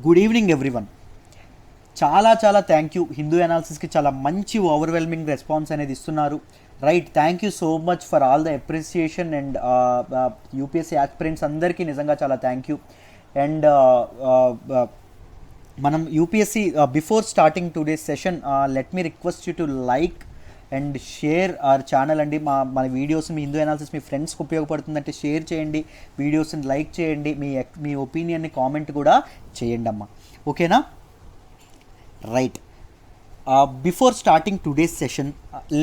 Good evening everyone. చాలా చాలా thank you. Hindu అనాలిసిస్కి చాలా మంచి ఓవర్వెల్మింగ్ రెస్పాన్స్ అనేది ఇస్తున్నారు. Right, thank you so much for all the appreciation and UPSC aspirants అందరికీ నిజంగా చాలా థ్యాంక్ యూ. అండ్ మనం UPSC before starting today's session let me request you to like and share our channel అండి. మన videos మీ Hindu analysis మీ ఫ్రెండ్స్కి ఉపయోగపడుతుందంటే share చేయండి, వీడియోస్ని like చేయండి, మీ ఒపీనియన్ని కామెంట్ కూడా చేయండి అమ్మా. ఓకేనా? Right, before starting today's session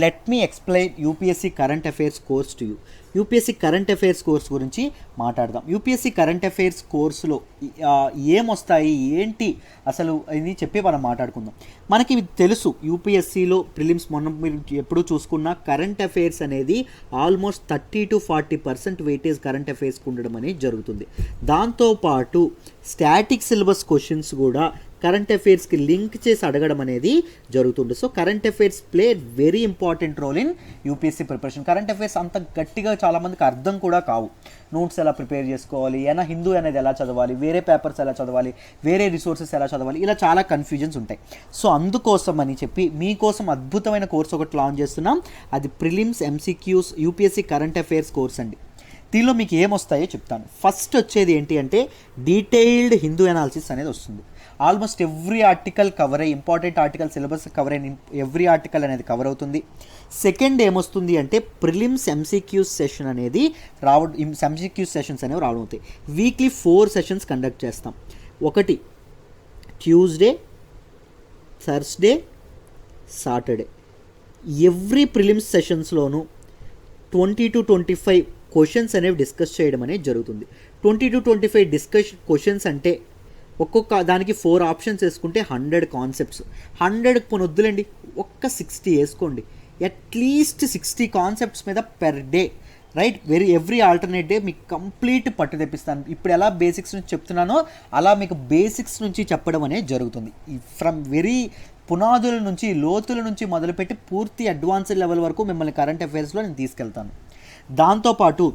let me explain UPSC current affairs course to you. UPSC current affairs course గురించి మాట్లాడదాం. యూపీఎస్సీ కరెంట్ అఫైర్స్ కోర్సులో ఏమొస్తాయి ఏంటి అసలు ఇది చెప్పి మనం మాట్లాడుకుందాం. మనకి తెలుసు యూపీఎస్సీలో ప్రిలిమ్స్ మొన్న మీరు ఎప్పుడు చూసుకున్నా కరెంట్ అఫైర్స్ అనేది ఆల్మోస్ట్ 30-40% వెయిటేజ్ కరెంట్ అఫైర్స్కి ఉండడం అనేది జరుగుతుంది. దాంతోపాటు స్టాటిక్ సిలబస్ క్వశ్చన్స్ కూడా కరెంట్ అఫైర్స్కి లింక్ చేసి అడగడం అనేది జరుగుతుంది. So current affairs play very important role in UPSC preparation. Current affairs అంత గట్టిగా చాలామందికి అర్థం కూడా కావు. నోట్స్ ఎలా ప్రిపేర్ చేసుకోవాలి, ఏనా హిందూ అనేది ఎలా చదవాలి, వేరే పేపర్స్ ఎలా చదవాలి, వేరే రిసోర్సెస్ ఎలా చదవాలి, ఇలా చాలా కన్ఫ్యూజన్స్ ఉంటాయి. సో అందుకోసం అని చెప్పి మీకోసం అద్భుతమైన కోర్స్ ఒకటి లాంచ్ చేస్తున్నాం. అది prelims MCQs UPSC current affairs course అండి. దీనిలో మీకు ఏమొస్తాయో చెప్తాను. ఫస్ట్ వచ్చేది ఏంటి అంటే డీటెయిల్డ్ హిందూ అనాలిసిస్ అనేది వస్తుంది. ఆల్మోస్ట్ ఎవ్రీ ఆర్టికల్ కవర్ అయ్యి ఇంపార్టెంట్ ఆర్టికల్ సిలబస్ కవర్ అయిన ఎవ్రీ ఆర్టికల్ అనేది కవర్ అవుతుంది. సెకండ్ ఏమొస్తుంది అంటే ప్రిలిమ్స్ ఎంసీక్యూస్ సెషన్ అనేది ఎంసీక్యూస్ సెషన్స్ అనేవి రావడం అవుతాయి. వీక్లీ 4 సెషన్స్ కండక్ట్ చేస్తాం. ఒకటి Tuesday, Thursday, Saturday. Every prelims సెషన్స్లోనూ 20-25 క్వశ్చన్స్ అనేవి డిస్కస్ చేయడం అనేది జరుగుతుంది. 20-25 క్వశ్చన్స్ అంటే ఒక్కొక్క దానికి 4 ఆప్షన్స్ వేసుకుంటే 100 కాన్సెప్ట్స్. 100 కొన్ని వద్దులేండి, ఒక్క 60 వేసుకోండి. అట్లీస్ట్ 60 కాన్సెప్ట్స్ మీద per day. Right, every alternate day మీకు కంప్లీట్ పట్టు తెప్పిస్తాను. ఇప్పుడు ఎలా బేసిక్స్ నుంచి చెప్తున్నానో అలా మీకు బేసిక్స్ నుంచి చెప్పడం అనేది జరుగుతుంది. ఫ్రమ్ వెరీ పునాదుల నుంచి లోతుల నుంచి మొదలుపెట్టి పూర్తి అడ్వాన్స్డ్ లెవెల్ వరకు మిమ్మల్ని కరెంట్ అఫైర్స్లో నేను తీసుకెళ్తాను. దాంతోపాటు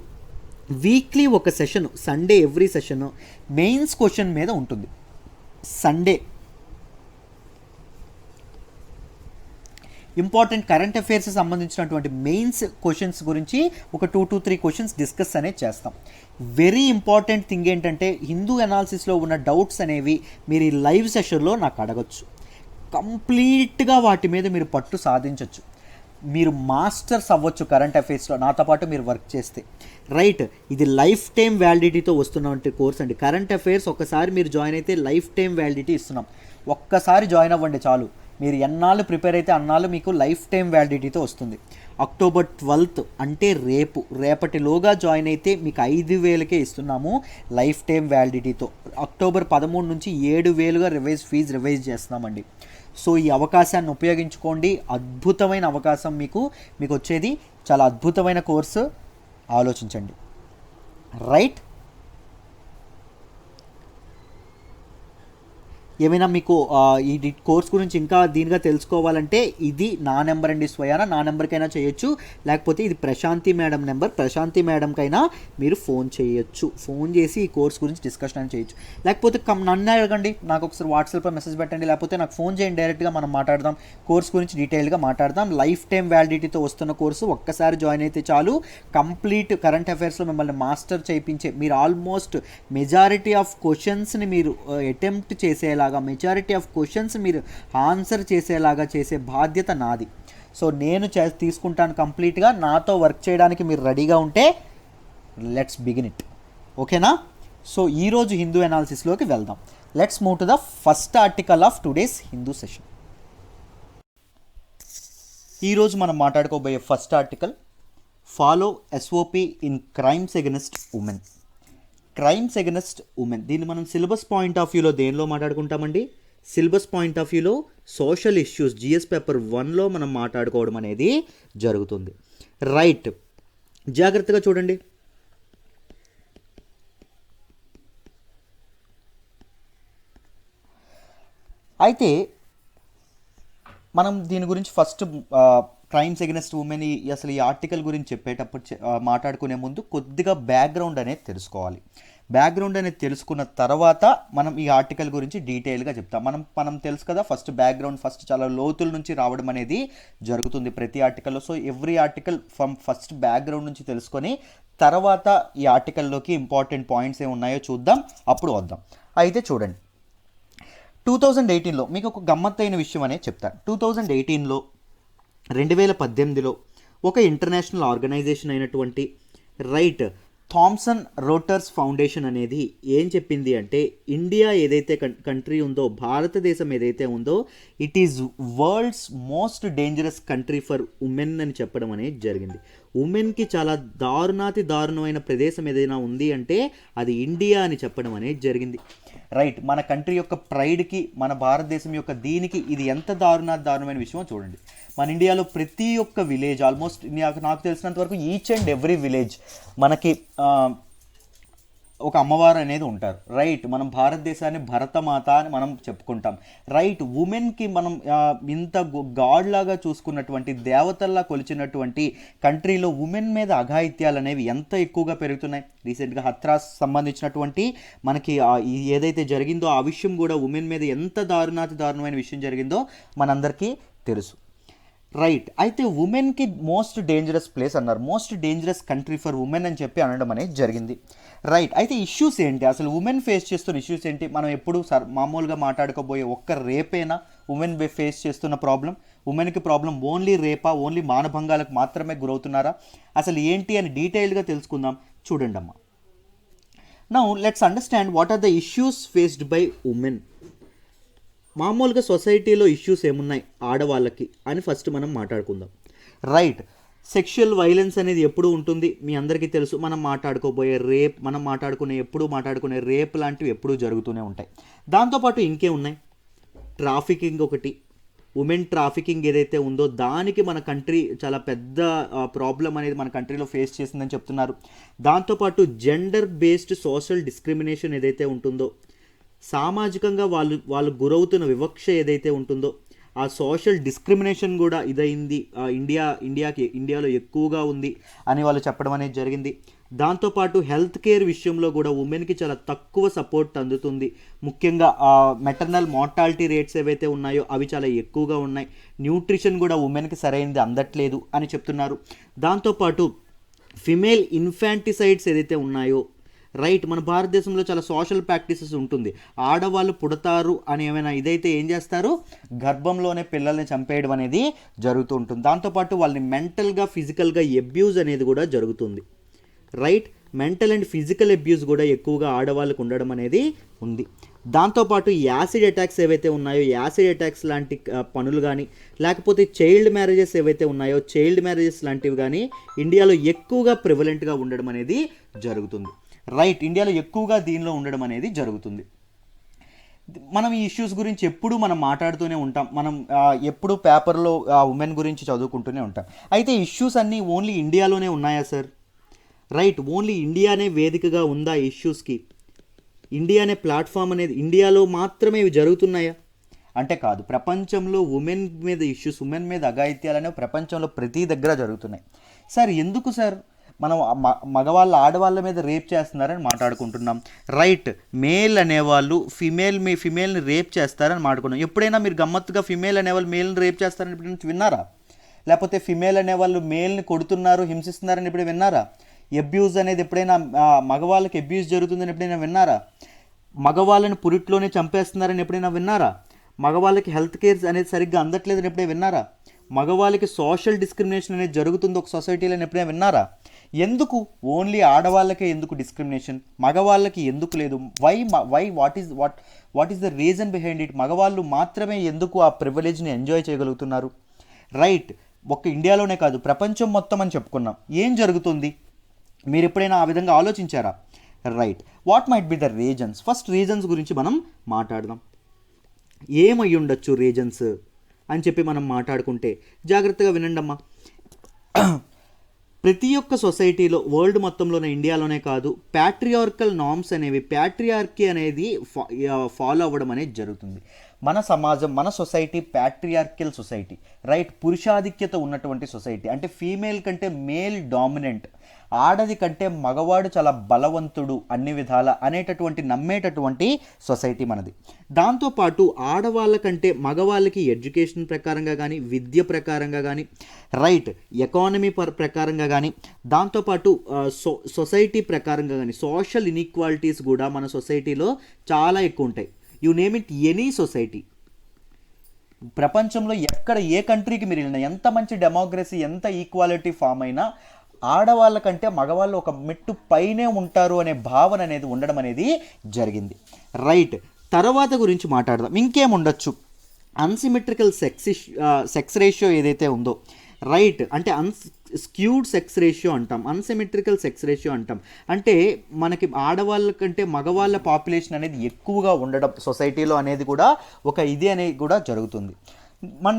వీక్లీ ఒక session, Sunday every session mains question మీద ఉంటుంది. సండే ఇంపార్టెంట్ కరెంట్ అఫైర్స్ సంబంధించినటువంటి మెయిన్స్ క్వశ్చన్స్ గురించి ఒక 2-3 క్వశ్చన్స్ డిస్కస్ అనేది చేస్తాం. వెరీ ఇంపార్టెంట్ థింగ్ ఏంటంటే హిందూ అనాలిసిస్లో ఉన్న డౌట్స్ అనేవి మీరు ఈ లైవ్ సెషన్లో నాకు అడగచ్చు. కంప్లీట్గా వాటి మీద మీరు పట్టు సాధించవచ్చు. మీరు మాస్టర్స్ అవ్వచ్చు కరెంట్ అఫైర్స్లో నాతో పాటు మీరు వర్క్ చేస్తే. రైట్, ఇది లైఫ్ టైం వ్యాలిడిటీతో వస్తున్నటువంటి కోర్స్ అండి. కరెంట్ అఫైర్స్ ఒక్కసారి మీరు జాయిన్ అయితే లైఫ్ టైం వ్యాలిడిటీ ఇస్తున్నాం. ఒక్కసారి జాయిన్ అవ్వండి చాలు. మీరు ఎన్నాళ్ళు ప్రిపేర్ అయితే అన్నాళ్ళు మీకు లైఫ్ టైం వ్యాలిడిటీతో వస్తుంది. October 12th అంటే రేపటిలోగా జాయిన్ అయితే మీకు 5,000కే ఇస్తున్నాము లైఫ్ టైం వ్యాలిడిటీతో. October 13 నుంచి 7,000గా ఫీజు రివైజ్ చేస్తున్నామండి. సో ఈ అవకాశాన్ని ఉపయోగించుకోండి. అద్భుతమైన అవకాశం మీకు వచ్చేది. చాలా అద్భుతమైన కోర్సు, ఆలోచించండి. రైట్, ఏమైనా మీకు ఈ కోర్స్ గురించి ఇంకా దీనిగా తెలుసుకోవాలంటే ఇది నా నెంబర్ అండి, స్వయానా నా నెంబర్కైనా చేయొచ్చు, లేకపోతే ఇది ప్రశాంతి మేడం నెంబర్, ప్రశాంతి మేడంకైనా మీరు ఫోన్ చేయొచ్చు. ఫోన్ చేసి ఈ కోర్స్ గురించి డిస్కషన్ అని చేయొచ్చు. లేకపోతే నన్ను అడగండి, నాకు ఒకసారి వాట్సాప్లో మెసేజ్ పెట్టండి, లేకపోతే నాకు ఫోన్ చేయండి, డైరెక్ట్గా మనం మాట్లాడదాం, కోర్స్ గురించి డీటెయిల్గా మాట్లాడదాం. లైఫ్ టైం వ్యాలిడిటీతో వస్తున్న కోర్సు, ఒక్కసారి జాయిన్ అయితే చాలు కంప్లీట్ కరెంట్ అఫైర్స్లో మిమ్మల్ని మాస్టర్ చేయించే, మీరు ఆల్మోస్ట్ మెజారిటీ ఆఫ్ క్వశ్చన్స్ని మీరు అటెంప్ట్ చేసేలా, మెజారిటీ ఆఫ్ క్వశ్చన్స్ మీరు ఆన్సర్ చేసేలాగా చేసే బాధ్యత నాది. సో నేను తీసుకుంటాను కంప్లీట్గా. నాతో వర్క్ చేయడానికి మీరు రెడీగా ఉంటే లెట్స్ బిగిన్ ఇట్. ఓకేనా? సో ఈరోజు హిందూ అనాలిసిస్లోకి వెళ్దాం. Let's move to the first article of today's Hindu session. ఈరోజు మనం మాట్లాడుకోబోయే first article, follow SOP in crimes against women. Crimes against women, దీన్ని మనం సిలబస్ పాయింట్ ఆఫ్ వ్యూలో దేనిలో మాట్లాడుకుంటామండి? సిలబస్ పాయింట్ ఆఫ్ వ్యూలో సోషల్ ఇష్యూస్ జిఎస్ పేపర్ 1లో మనం మాట్లాడుకోవడం అనేది జరుగుతుంది. రైట్, జాగ్రత్తగా చూడండి. అయితే మనం దీని గురించి ఫస్ట్ క్రైమ్స్ అగెనిస్ట్ ఉమెన్ అసలు ఈ ఆర్టికల్ గురించి చెప్పేటప్పుడు మాట్లాడుకునే ముందు కొద్దిగా బ్యాక్గ్రౌండ్ అనేది తెలుసుకోవాలి. బ్యాక్గ్రౌండ్ అనేది తెలుసుకున్న తర్వాత మనం ఈ ఆర్టికల్ గురించి డీటెయిల్గా చెప్తాం. మనం తెలుసు కదా, ఫస్ట్ బ్యాక్గ్రౌండ్ ఫస్ట్ చాలా లోతుల నుంచి రావడం అనేది జరుగుతుంది ప్రతి ఆర్టికల్లో. So every article first background నుంచి తెలుసుకొని తర్వాత ఈ ఆర్టికల్లోకి ఇంపార్టెంట్ పాయింట్స్ ఏమి ఉన్నాయో చూద్దాం, అప్పుడు వద్దాం. అయితే చూడండి, 2018లో మీకు ఒక గమ్మత్తైన విషయం అనేది చెప్తాను. 2018లో 2018లో ఒక ఇంటర్నేషనల్ ఆర్గనైజేషన్ అయినటువంటి రైట్ థామ్సన్ రోటర్స్ ఫౌండేషన్ అనేది ఏం చెప్పింది అంటే, ఇండియా ఏదైతే కంట్రీ ఉందో, భారతదేశం ఏదైతే ఉందో, it is world's most dangerous country for women అని చెప్పడం అనేది జరిగింది. ఉమెన్కి చాలా దారుణమైన ప్రదేశం ఏదైనా ఉంది అంటే అది ఇండియా అని చెప్పడం అనేది జరిగింది. రైట్, మన కంట్రీ యొక్క ప్రైడ్కి, మన భారతదేశం యొక్క దీనికి ఇది ఎంత దారుణమైన విషయమో చూడండి. మన ఇండియాలో ప్రతి ఒక్క విలేజ్, ఆల్మోస్ట్ నాకు తెలిసినంత వరకు ఈచ్ అండ్ ఎవ్రీ విలేజ్ మనకి ఒక అమ్మవారు అనేది ఉంటారు. రైట్, మనం భారతదేశాన్ని భరతమాత అని మనం చెప్పుకుంటాం. రైట్, ఉమెన్కి మనం ఇంత గాడ్ లాగా చూసుకున్నటువంటి, దేవతల్లా కొలిచినటువంటి కంట్రీలో ఉమెన్ మీద అఘాయిత్యాలు అనేవి ఎంత ఎక్కువగా పెరుగుతున్నాయి. రీసెంట్గా హత్రాస్ సంబంధించినటువంటి మనకి ఏదైతే జరిగిందో ఆ విషయం కూడా ఉమెన్ మీద ఎంత దారుణమైన విషయం జరిగిందో మనందరికీ తెలుసు. రైట్, అయితే ఉమెన్కి మోస్ట్ డేంజరస్ ప్లేస్ అన్నారు, most dangerous country for women అని చెప్పి అనడం అనేది జరిగింది. రైట్, అయితే ఇష్యూస్ ఏంటి, అసలు ఉమెన్ ఫేస్ చేస్తున్న ఇష్యూస్ ఏంటి? మనం ఎప్పుడు మామూలుగా మాట్లాడుకోబోయే ఒక్క రేపేనా ఉమెన్ ఫేస్ చేస్తున్న ప్రాబ్లం? ఉమెన్కి ప్రాబ్లం ఓన్లీ రేపా, ఓన్లీ మానభంగాలకు మాత్రమే గురవుతున్నారా? అసలు ఏంటి అని డీటెయిల్డ్గా తెలుసుకుందాం. చూడండి అమ్మా. Now let's understand what are the issues faced by women. మామూలుగా సొసైటీలో ఇష్యూస్ ఏమున్నాయి ఆడవాళ్ళకి అని ఫస్ట్ మనం మాట్లాడుకుందాం. రైట్, సెక్షువల్ వైలెన్స్ అనేది ఎప్పుడు ఉంటుంది మీ అందరికీ తెలుసు. మనం మాట్లాడుకునే రేప్ లాంటివి ఎప్పుడూ జరుగుతూనే ఉంటాయి. దాంతోపాటు ఇంకే ఉన్నాయి, ట్రాఫికింగ్ ఒకటి. ఉమెన్ ట్రాఫికింగ్ ఏదైతే ఉందో దానికి మన కంట్రీ చాలా పెద్ద ప్రాబ్లం అనేది మన కంట్రీలో ఫేస్ చేసిందని చెప్తున్నారు. దాంతోపాటు జెండర్ బేస్డ్ సోషల్ డిస్క్రిమినేషన్ ఏదైతే ఉంటుందో, సామాజికంగా వాళ్ళు గురవుతున్న వివక్ష ఏదైతే ఉంటుందో ఆ సోషల్ డిస్క్రిమినేషన్ కూడా ఇదైంది, ఇండియాలో ఎక్కువగా ఉంది అని వాళ్ళు చెప్పడం అనేది జరిగింది. దాంతోపాటు హెల్త్ కేర్ విషయంలో కూడా ఉమెన్కి చాలా తక్కువ సపోర్ట్ అందుతుంది. ముఖ్యంగా మెటర్నల్ మార్టాలిటీ రేట్స్ ఏవైతే ఉన్నాయో అవి చాలా ఎక్కువగా ఉన్నాయి. న్యూట్రిషన్ కూడా ఉమెన్కి సరైనది అందట్లేదు అని చెప్తున్నారు. దాంతోపాటు ఫిమేల్ ఇన్ఫాంటిసైడ్స్ ఏదైతే ఉన్నాయో, రైట్, మన భారతదేశంలో చాలా సోషల్ ప్రాక్టీసెస్ ఉంటుంది. ఆడవాళ్ళు పుడతారు అని ఏమైనా ఇదైతే ఏం చేస్తారు, గర్భంలోనే పిల్లల్ని చంపేయడం అనేది జరుగుతూ ఉంటుంది. దాంతోపాటు వాళ్ళని మెంటల్గా ఫిజికల్గా అబ్యూజ్ అనేది కూడా జరుగుతుంది. Right, mental and physical abuse కూడా ఎక్కువగా ఆడవాళ్ళకు ఉండడం అనేది ఉంది. దాంతోపాటు యాసిడ్ అటాక్స్ ఏవైతే ఉన్నాయో, యాసిడ్ అటాక్స్ లాంటి పనులు కానీ, లేకపోతే చైల్డ్ మ్యారేజెస్ ఏవైతే ఉన్నాయో, చైల్డ్ మ్యారేజెస్ లాంటివి కానీ ఇండియాలో ఎక్కువగా ప్రివలెంట్గా ఉండడం అనేది జరుగుతుంది. రైట్, ఇండియాలో ఎక్కువగా దీనిలో ఉండడం అనేది జరుగుతుంది. మనం ఈ ఇష్యూస్ గురించి ఎప్పుడూ మనం మాట్లాడుతూనే ఉంటాం. మనం ఎప్పుడు పేపర్లో ఉమెన్ గురించి చదువుకుంటూనే ఉంటాం. అయితే ఇష్యూస్ అన్నీ ఓన్లీ ఇండియాలోనే ఉన్నాయా సార్? రైట్, ఓన్లీ ఇండియానే వేదికగా ఉందా ఇష్యూస్కి? ఇండియా అనే ప్లాట్ఫామ్ అనేది ఇండియాలో మాత్రమే ఇవి జరుగుతున్నాయా అంటే కాదు. ప్రపంచంలో ఉమెన్ మీద ఇష్యూస్, ఉమెన్ మీద అఘాయిత్యాలు అనేవి ప్రపంచంలో ప్రతి దగ్గర జరుగుతున్నాయి. సార్ ఎందుకు సార్ మనం మగవాళ్ళ ఆడవాళ్ళ మీద రేప్ చేస్తున్నారని మాట్లాడుకుంటున్నాం? రైట్, మేల్ అనేవాళ్ళు ఫిమేల్ని రేప్ చేస్తారని మాట్లాడుకున్నాం. ఎప్పుడైనా మీరు గమ్మత్తుగా ఫిమేల్ అనేవాళ్ళు మేల్ని రేప్ చేస్తారని ఇప్పుడు విన్నారా? లేకపోతే ఫిమేల్ అనేవాళ్ళు మేల్ని కొడుతున్నారు, హింసిస్తున్నారని ఎప్పుడైనా విన్నారా? అబ్యూజ్ అనేది ఎప్పుడైనా మగవాళ్ళకి అబ్యూజ్ జరుగుతుందని ఎప్పుడైనా విన్నారా? మగవాళ్ళని పురిట్లోనే చంపేస్తున్నారని ఎప్పుడైనా విన్నారా? మగవాళ్ళకి హెల్త్ కేర్ అనేది సరిగ్గా అందట్లేదని ఎప్పుడైనా విన్నారా? మగవాళ్ళకి సోషల్ డిస్క్రిమినేషన్ అనేది జరుగుతుంది ఒక సొసైటీలో ఎప్పుడైనా విన్నారా? ఎందుకు ఓన్లీ ఆడవాళ్ళకే ఎందుకు డిస్క్రిమినేషన్, మగవాళ్ళకి ఎందుకు లేదు? What is the reason behind it? మగవాళ్ళు మాత్రమే ఎందుకు ఆ ప్రివిలేజ్ని ఎంజాయ్ చేయగలుగుతున్నారు? రైట్, ఒక్క ఇండియాలోనే కాదు ప్రపంచం మొత్తం అని చెప్పుకున్నాం. ఏం జరుగుతుంది? మీరు ఎప్పుడైనా ఆ విధంగా ఆలోచించారా? Right, what might be the reasons? First reasons గురించి మనం మాట్లాడదాం. ఏమై ఉండొచ్చు రీజన్స్ అని చెప్పి మనం మాట్లాడుకుంటే జాగ్రత్తగా వినండి అమ్మా. ప్రతి ఒక్క సొసైటీలో, వరల్డ్ మొత్తంలోనే, ఇండియాలోనే కాదు, ప్యాట్రియార్కల్ నార్మ్స్ అనేవి, ప్యాట్రియార్కీ అనేది ఫాలో అవ్వడం అనేది జరుగుతుంది. మన సమాజం, మన సొసైటీ ప్యాట్రియార్కల్ సొసైటీ. రైట్, పురుషాధిక్యత ఉన్నటువంటి సొసైటీ. అంటే ఫీమేల్ కంటే మేల్ డామినెంట్. ఆడది కంటే మగవాడు చాలా బలవంతుడు అన్ని విధాల అనేటటువంటి నమ్మేటటువంటి సొసైటీ మనది. దాంతోపాటు ఆడవాళ్ళ కంటే మగవాళ్ళకి ఎడ్యుకేషన్ ప్రకారంగా కానీ, విద్య ప్రకారంగా కానీ, రైట్, ఎకానమీ ప్రకారంగా కానీ, దాంతోపాటు సొసైటీ ప్రకారంగా కానీ సోషల్ ఇన్ఈక్వాలిటీస్ కూడా మన సొసైటీలో చాలా ఎక్కువ ఉంటాయి. You name it any society. ప్రపంచంలో ఎక్కడ ఏ కంట్రీకి మీరు వెళ్ళినా, ఎంత మంచి డెమోక్రసీ, ఎంత ఈక్వాలిటీ ఫామ్ అయినా ఆడవాళ్ళ కంటే మగవాళ్ళు ఒక మెట్టు పైనే ఉంటారు అనే భావన అనేది ఉండడం అనేది జరిగింది. రైట్, తర్వాత గురించి మాట్లాడదాం. ఇంకేం ఉండొచ్చు? అన్సిమెట్రికల్ సెక్స్ రేషియో ఏదైతే ఉందో, రైట్, అంటే స్క్యూడ్ సెక్స్ రేషియో అంటాం, అన్సిమెట్రికల్ సెక్స్ రేషియో అంటాం. అంటే మనకి ఆడవాళ్ళ కంటే మగవాళ్ళ పాపులేషన్ అనేది ఎక్కువగా ఉండడం సొసైటీలో అనేది కూడా ఒక ఇది అనేది కూడా జరుగుతుంది.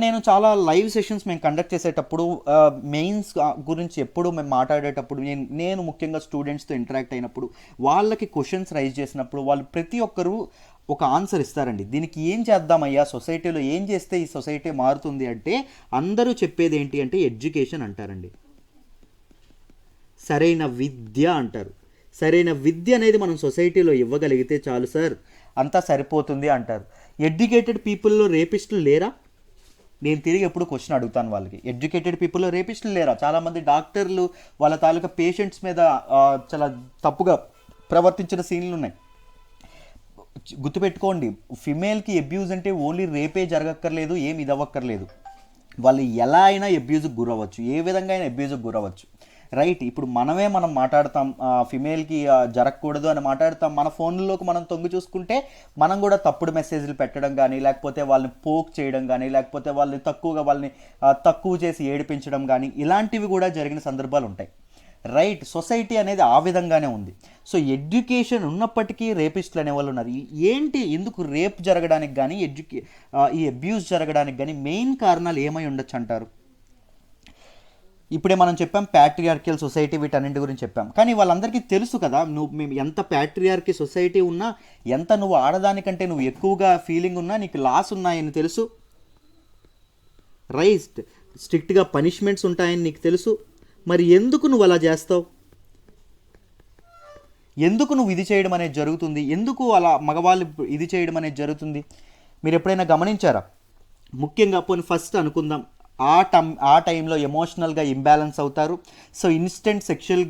నేను చాలా లైవ్ సెషన్స్ మేము కండక్ట్ చేసేటప్పుడు మెయిన్స్ గురించి ఎప్పుడు మేము మాట్లాడేటప్పుడు నేను ముఖ్యంగా స్టూడెంట్స్తో ఇంటరాక్ట్ అయినప్పుడు వాళ్ళకి క్వశ్చన్స్ రైజ్ చేసినప్పుడు వాళ్ళు ప్రతి ఒక్కరూ ఒక ఆన్సర్ ఇస్తారండి. దీనికి ఏం చేద్దామయ్యా, సొసైటీలో ఏం చేస్తే ఈ సొసైటీ మారుతుంది అంటే అందరూ చెప్పేది ఏంటి అంటే ఎడ్యుకేషన్ అంటారండి, సరైన విద్య అంటారు. సరైన విద్య అనేది మనం సొసైటీలో ఇవ్వగలిగితే చాలు సార్, అంతా సరిపోతుంది అంటారు. ఎడ్యుకేటెడ్ పీపుల్లో రేపిస్టులు లేరా? నేను తిరిగి ఎప్పుడు క్వశ్చన్ అడుగుతాను వాళ్ళకి, ఎడ్యుకేటెడ్ పీపుల్లో రేపిస్టులు లేరా? చాలామంది డాక్టర్లు వాళ్ళ తాలూకా పేషెంట్స్ మీద చాలా తప్పుగా ప్రవర్తించిన సీన్లు ఉన్నాయి. గుర్తుపెట్టుకోండి, ఫిమేల్కి అబ్యూజ్ అంటే ఓన్లీ రేపే జరగక్కర్లేదు, ఏమి ఇది అవ్వక్కర్లేదు, వాళ్ళు ఎలా అయినా అబ్యూజ్కి గురవ్వచ్చు, ఏ విధంగా అయినా అబ్యూజ్కి గురవ్వచ్చు. రైట్, ఇప్పుడు మనం మాట్లాడతాం ఫిమేల్కి జరగకూడదు అని మాట్లాడతాం, మన ఫోన్లోకి మనం తొంగి చూసుకుంటే మనం కూడా తప్పుడు మెసేజ్లు పెట్టడం కానీ, లేకపోతే వాళ్ళని పోక్ చేయడం కానీ, లేకపోతే వాళ్ళని తక్కువ చేసి ఏడిపించడం కానీ, ఇలాంటివి కూడా జరిగిన సందర్భాలు ఉంటాయి. రైట్, సొసైటీ అనేది ఆ విధంగానే ఉంది. సో ఎడ్యుకేషన్ ఉన్నప్పటికీ రేపిస్టులు అనేవాళ్ళు ఉన్నారు. ఏంటి, ఎందుకు రేప్ జరగడానికి కానీ ఈ అబ్యూస్ జరగడానికి కానీ మెయిన్ కారణాలు ఏమై ఉండొచ్చు అంటారు? ఇప్పుడే మనం చెప్పాం ప్యాట్రియార్కియల్ సొసైటీ, వీటన్నింటి గురించి చెప్పాం. కానీ వాళ్ళందరికీ తెలుసు కదా, మేము ఎంత ప్యాట్రియార్కీ సొసైటీ ఉన్నా, ఎంత నువ్వు ఆడదానికంటే నువ్వు ఎక్కువగా ఫీలింగ్ ఉన్నా నీకు లాస్ ఉన్నాయని తెలుసు. రైట్, స్ట్రిక్ట్గా పనిష్మెంట్స్ ఉంటాయని నీకు తెలుసు. మరి ఎందుకు నువ్వు అలా చేస్తావు? ఎందుకు నువ్వు ఇది చేయడం అనేది జరుగుతుంది? ఎందుకు అలా మగవాళ్ళు ఇది చేయడం అనేది జరుగుతుంది? మీరు ఎప్పుడైనా గమనించారా? ముఖ్యంగా పోనీ ఫస్ట్ అనుకుందాం, ఆ టైంలో ఎమోషనల్గా ఇంబ్యాలెన్స్ అవుతారు. సో ఇన్స్టెంట్ సెక్షువల్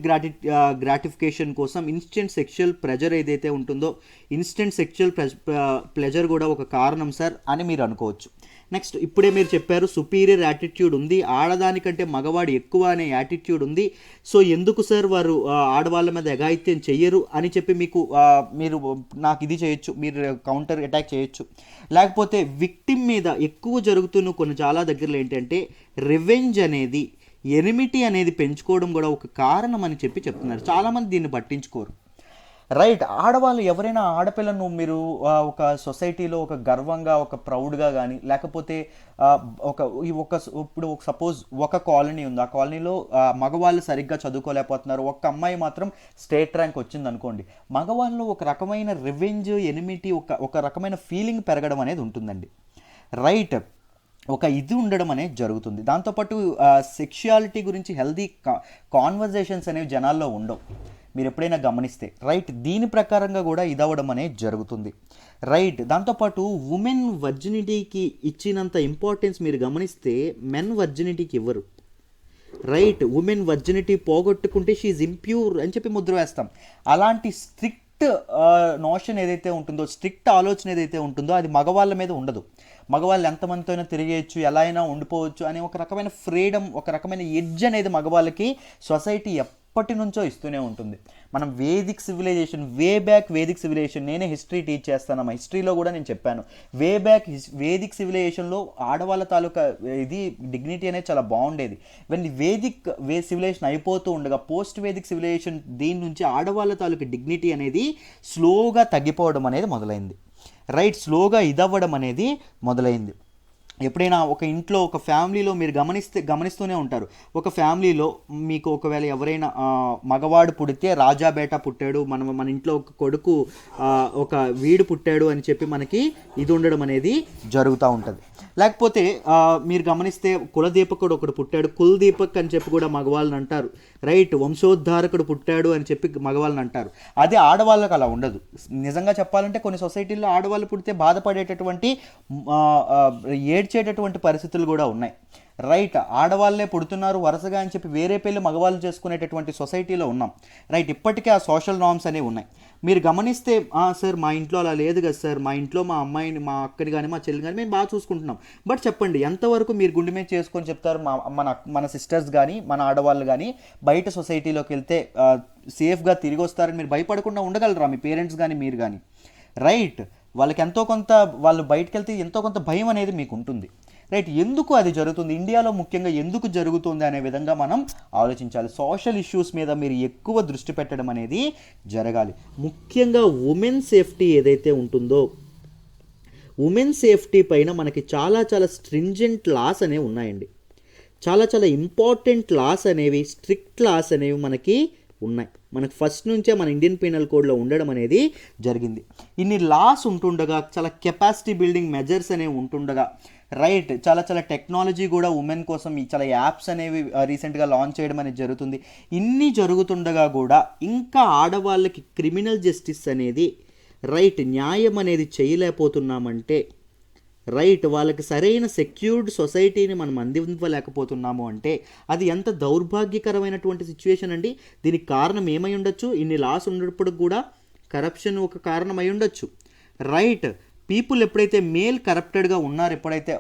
గ్రాటిఫికేషన్ కోసం ఇన్స్టెంట్ సెక్షువల్ ప్రెజర్ ఏదైతే ఉంటుందో, ఇన్స్టెంట్ సెక్షువల్ ప్లెజర్ కూడా ఒక కారణం సార్ అని మీరు అనుకోవచ్చు. నెక్స్ట్, ఇప్పుడే మీరు చెప్పారు సుపీరియర్ యాటిట్యూడ్ ఉంది, ఆడదానికంటే మగవాడు ఎక్కువ అనే యాటిట్యూడ్ ఉంది. సో ఎందుకు సార్ వారు ఆడవాళ్ళ మీద ఎగాయిత్యం చెయ్యరు అని చెప్పి మీరు నాకు ఇది చేయొచ్చు, మీరు కౌంటర్ అటాక్ చేయొచ్చు. లేకపోతే విక్టిమ్ మీద ఎక్కువ జరుగుతున్న కొన్ని చాలా దగ్గరలో ఏంటంటే రివెంజ్ అనేది, ఎనిమిటీ అనేది పెంచుకోవడం కూడా ఒక కారణం అని చెప్తున్నారు. చాలామంది దీన్ని పట్టించుకోరు. రైట్, ఆడవాళ్ళు ఎవరైనా ఆడపిల్లను మీరు ఒక సొసైటీలో ఒక గర్వంగా, ఒక ప్రౌడ్గా కానీ, లేకపోతే ఇప్పుడు సపోజ్ ఒక కాలనీ ఉంది, ఆ కాలనీలో మగవాళ్ళు సరిగ్గా చదువుకోలేకపోతున్నారు, ఒక్క అమ్మాయి మాత్రం స్టేట్ ర్యాంక్ వచ్చింది అనుకోండి, మగవాళ్ళు ఒక రకమైన రివెంజ్, ఎనిమిటీ, ఒక రకమైన ఫీలింగ్ పెరగడం అనేది ఉంటుందండి. రైట్, ఒక ఇది ఉండడం అనేది జరుగుతుంది. దాంతోపాటు సెక్షువాలిటీ గురించి హెల్దీ కాన్వర్జేషన్స్ అనేవి జనాల్లో ఉండవు, మీరు ఎప్పుడైనా గమనిస్తే. రైట్, దీని ప్రకారంగా కూడా ఇదవ్వడం అనేది జరుగుతుంది. రైట్, దాంతోపాటు ఉమెన్ వర్జినిటీకి ఇచ్చినంత ఇంపార్టెన్స్ మీరు గమనిస్తే మెన్ వర్జినిటీకి ఇవ్వరు. రైట్, ఉమెన్ వర్జినిటీ పోగొట్టుకుంటే షీఈ్ ఇంప్యూర్ అని చెప్పి ముద్ర వేస్తాం. అలాంటి స్ట్రిక్ట్ నోషన్ ఏదైతే ఉంటుందో, స్ట్రిక్ట్ ఆలోచన ఏదైతే ఉంటుందో అది మగవాళ్ళ మీద ఉండదు. మగవాళ్ళు ఎంతమందితో అయినా తిరిగేయచ్చు, ఎలా అయినా ఉండిపోవచ్చు అనే ఒక రకమైన ఫ్రీడమ్, ఒక రకమైన ఎడ్జ్ అనేది మగవాళ్ళకి సొసైటీ ఎప్పటి నుంచో ఇస్తూనే ఉంటుంది. మనం వేదిక్ సివిలైజేషన్, వేదిక్ సివిలైజేషన్, నేనే హిస్టరీ టీచ్ చేస్తాను, మా హిస్టరీలో కూడా నేను చెప్పాను, వేదిక్ సివిలైజేషన్లో ఆడవాళ్ళ తాలూకా ఇది డిగ్నిటీ అనేది చాలా బాగుండేది. వేదిక్ సివిలైజేషన్ అయిపోతూ ఉండగా పోస్ట్ వేదిక్ సివిలైజేషన్ దీని నుంచి ఆడవాళ్ళ తాలూకా డిగ్నిటీ అనేది స్లోగా తగ్గిపోవడం అనేది మొదలైంది. రైట్, స్లోగా ఇదవ్వడం అనేది మొదలైంది. ఎప్పుడైనా ఒక ఇంట్లో, ఒక ఫ్యామిలీలో మీరు గమనిస్తూనే ఉంటారు, ఒక ఫ్యామిలీలో మీకు ఒకవేళ ఎవరైనా మగవాడు పుడితే రాజా బేటా పుట్టాడు, మన ఇంట్లో ఒక కొడుకు ఒక వీడు పుట్టాడు అని చెప్పి మనకి ఇది ఉండడం అనేది జరుగుతూ ఉంటుంది. లేకపోతే మీరు గమనిస్తే కులదీపకుడు ఒకడు పుట్టాడు, కుల్దీపక్ అని చెప్పి కూడా మగవాళ్ళని అంటారు, రైట్. వంశోద్ధారకుడు పుట్టాడు అని చెప్పి మగవాళ్ళని అంటారు. అదే ఆడవాళ్ళకి అలా ఉండదు. నిజంగా చెప్పాలంటే కొన్ని సొసైటీల్లో ఆడవాళ్ళు పుడితే బాధపడేటటువంటి ఏడ్చేటటువంటి పరిస్థితులు కూడా ఉన్నాయి, రైట్. ఆడవాళ్ళే పుడుతున్నారు వరుసగా అని చెప్పి వేరే పెళ్ళి మగవాళ్ళు చేసుకునేటటువంటి సొసైటీలో ఉన్నాం, రైట్. ఇప్పటికే ఆ సోషల్ నార్మ్స్ అనేవి ఉన్నాయి. మీరు గమనిస్తే సార్ మా ఇంట్లో అలా లేదు కదా సార్, మా ఇంట్లో మా అమ్మాయిని, మా అక్కని కానీ మా చెల్లిని కానీ మేము బాగా చూసుకుంటున్నాం. బట్ చెప్పండి, ఎంతవరకు మీరు గుండె మీద చేసుకొని చెప్తారు మన సిస్టర్స్ కానీ మన ఆడవాళ్ళు కానీ బయట సొసైటీలోకి వెళ్తే సేఫ్గా తిరిగి వస్తారని మీరు భయపడకుండా ఉండగలరా మీ పేరెంట్స్ కానీ మీరు కానీ, రైట్. వాళ్ళకి ఎంతో కొంత, వాళ్ళు బయటకు వెళ్తే ఎంతో కొంత భయం అనేది మీకు ఉంటుంది, రైట్. ఎందుకు అది జరుగుతుంది, ఇండియాలో ముఖ్యంగా ఎందుకు జరుగుతుంది అనే విధంగా మనం ఆలోచించాలి. సోషల్ ఇష్యూస్ మీద మీరు ఎక్కువ దృష్టి పెట్టడం అనేది జరగాలి. ముఖ్యంగా ఉమెన్ సేఫ్టీ ఏదైతే ఉంటుందో, ఉమెన్ సేఫ్టీ పైన మనకి చాలా చాలా స్ట్రింజెంట్ లాస్ అనేవి ఉన్నాయండి. చాలా చాలా ఇంపార్టెంట్ లాస్ అనేవి, స్ట్రిక్ట్ లాస్ అనేవి మనకి ఉన్నాయి. మనకు ఫస్ట్ నుంచే మన ఇండియన్ పీనల్ కోడ్లో ఉండడం అనేది జరిగింది. ఇన్ని లాస్ ఉంటుండగా, చాలా కెపాసిటీ బిల్డింగ్ మెజర్స్ అనేవి ఉంటుండగా, రైట్, చాలా చాలా టెక్నాలజీ కూడా ఉమెన్ కోసం చాలా యాప్స్ అనేవి రీసెంట్గా లాంచ్ చేయడం అనేది జరుగుతుంది. ఇన్ని జరుగుతుండగా కూడా ఇంకా ఆడవాళ్ళకి క్రిమినల్ జస్టిస్ అనేది, రైట్, న్యాయం అనేది చేయలేకపోతున్నామంటే, రైట్, వాళ్ళకి సరైన సెక్యూర్డ్ సొసైటీని మనం అందించలేకపోతున్నాము అంటే అది ఎంత దౌర్భాగ్యకరమైనటువంటి సిచ్యువేషన్ అండి. దీనికి కారణం ఏమై ఉండొచ్చు, ఇన్ని లాస్ ఉన్నప్పుడు కూడా కరప్షన్ ఒక కారణం అయి ఉండొచ్చు, రైట్. పీపుల్ ఎప్పుడైతే మేల్ కరప్టెడ్గా ఎప్పుడైతే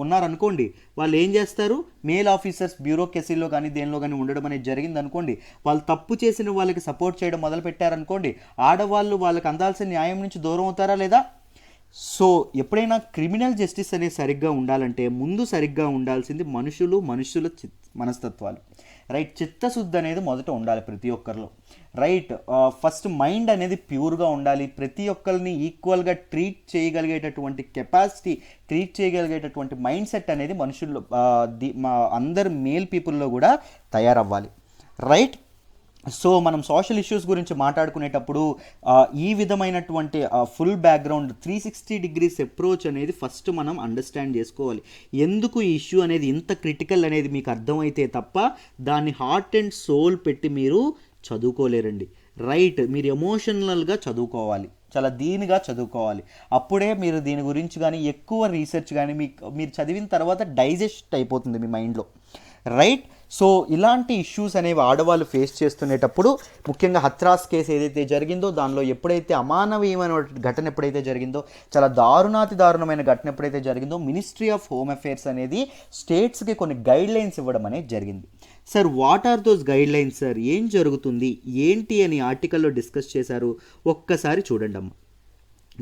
ఉన్నారనుకోండి, వాళ్ళు ఏం చేస్తారు, మేల్ ఆఫీసర్స్ బ్యూరోక్రసీలో కానీ దేనిలో కానీ ఉండడం అనేది జరిగింది అనుకోండి, వాళ్ళు తప్పు చేసిన వాళ్ళకి సపోర్ట్ చేయడం మొదలు పెట్టారనుకోండి, ఆడవాళ్ళు వాళ్ళకి అందాల్సిన న్యాయం నుంచి దూరం అవుతారా లేదా? సో ఎప్పుడైనా క్రిమినల్ జస్టిస్ అనేది సరిగ్గా ఉండాలంటే ముందు సరిగ్గా ఉండాల్సింది మనుషుల మనస్తత్వాలు, రైట్. చిత్తశుద్ధి అనేది మొదట ఉండాలి ప్రతి ఒక్కరిలో, రైట్. ఫస్ట్ మైండ్ అనేది ప్యూర్గా ఉండాలి. ప్రతి ఒక్కరిని ఈక్వల్గా ట్రీట్ చేయగలిగేటటువంటి కెపాసిటీ, ట్రీట్ చేయగలిగేటటువంటి మైండ్ సెట్ అనేది మనుషుల్లో, అందరు మేల్ పీపుల్లో కూడా తయారవ్వాలి, రైట్. సో మనం సోషల్ ఇష్యూస్ గురించి మాట్లాడుకునేటప్పుడు ఈ విధమైనటువంటి ఫుల్ బ్యాక్గ్రౌండ్ 360 డిగ్రీస్ అప్రోచ్ అనేది ఫస్ట్ మనం అండర్స్టాండ్ చేసుకోవాలి. ఎందుకు ఈ ఇష్యూ అనేది ఇంత క్రిటికల్ అనేది మీకు అర్థమైతే తప్ప దాన్ని హార్ట్ అండ్ సోల్ పెట్టి మీరు చదువుకోలేరండి, రైట్. మీరు ఎమోషనల్గా చదువుకోవాలి, చాలా దీనిగా చదువుకోవాలి. అప్పుడే మీరు దీని గురించి కానీ ఎక్కువ రీసెర్చ్ కానీ మీరు చదివిన తర్వాత డైజెస్ట్ అయిపోతుంది మీ మైండ్లో, రైట్. సో ఇలాంటి ఇష్యూస్ అనేవి ఆడవాళ్ళు ఫేస్ చేస్తునేటప్పుడు, ముఖ్యంగా హత్రాస్ కేసు ఏదైతే జరిగిందో దానిలో ఎప్పుడైతే అమానవీయమైన ఘటన ఎప్పుడైతే జరిగిందో, చాలా దారుణమైన ఘటన ఎప్పుడైతే జరిగిందో, మినిస్ట్రీ ఆఫ్ హోమ్ అఫేర్స్ అనేది స్టేట్స్కి కొన్ని గైడ్ లైన్స్ ఇవ్వడం అనేది జరిగింది. Sir what are those guidelines sir, ఏం జరుగుతుంది ఏంటి అని ఆర్టికల్లో డిస్కస్ చేశారు, ఒక్కసారి చూడండి అమ్మ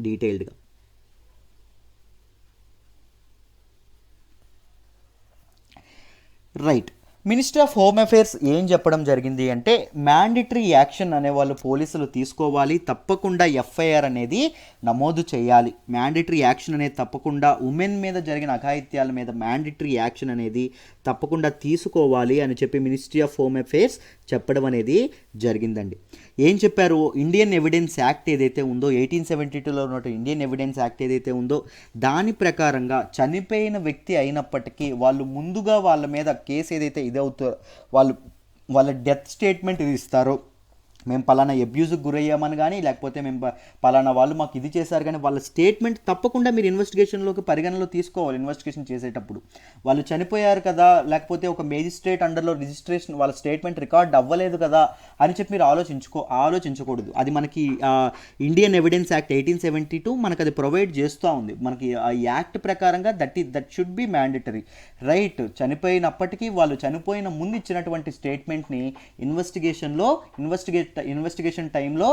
డీటెయిల్డ్గా. Right, ministry of home affairs ఏం చెప్పడం జరిగింది అంటే, మ్యాండేటరీ యాక్షన్ అనేవాళ్ళు పోలీసులు తీసుకోవాలి, తప్పకుండా ఎఫ్ఐఆర్ అనేది నమోదు చేయాలి. మ్యాండేటరీ యాక్షన్ అనేది తప్పకుండా ఉమెన్ మీద జరిగిన అఘాయిత్యాల మీద మ్యాండేటరీ యాక్షన్ అనేది తప్పకుండా తీసుకోవాలి అని చెప్పి మినిస్ట్రీ ఆఫ్ హోమ్ అఫేర్స్ చెప్పడం అనేది జరిగిందండి. ఏం చెప్పారు, ఇండియన్ ఎవిడెన్స్ యాక్ట్ ఏదైతే ఉందో 1872లో ఉన్న ఇండియన్ ఎవిడెన్స్ యాక్ట్ ఏదైతే ఉందో దాని ప్రకారంగా చనిపోయిన వ్యక్తి అయినప్పటికీ వాళ్ళు ముందుగా వాళ్ళ మీద కేసు ఏదైతే ఇదవుతారో వాళ్ళ డెత్ స్టేట్మెంట్ ఇది ఇస్తారో, మేము పలానా అబ్యూజ్కి గురయ్యామని కానీ, లేకపోతే మేము పలానా వాళ్ళు మాకు ఇది చేశారు కానీ, వాళ్ళ స్టేట్మెంట్ తప్పకుండా మీరు ఇన్వెస్టిగేషన్లోకి పరిగణలో తీసుకోవాలి. ఇన్వెస్టిగేషన్ చేసేటప్పుడు వాళ్ళు చనిపోయారు కదా, లేకపోతే ఒక మేజిస్ట్రేట్ అండర్లో రిజిస్ట్రేషన్ వాళ్ళ స్టేట్మెంట్ రికార్డ్ అవ్వలేదు కదా అని చెప్పి మీరు ఆలోచించకూడదు. అది మనకి ఇండియన్ ఎవిడెన్స్ యాక్ట్ 1872 మనకు అది ప్రొవైడ్ చేస్తూ ఉంది. మనకి ఆ యాక్ట్ ప్రకారంగా that should be mandatory, right. చనిపోయినప్పటికీ వాళ్ళు చనిపోయిన ముందు ఇచ్చినటువంటి స్టేట్మెంట్ని ఇన్వెస్టిగేషన్ టైంలో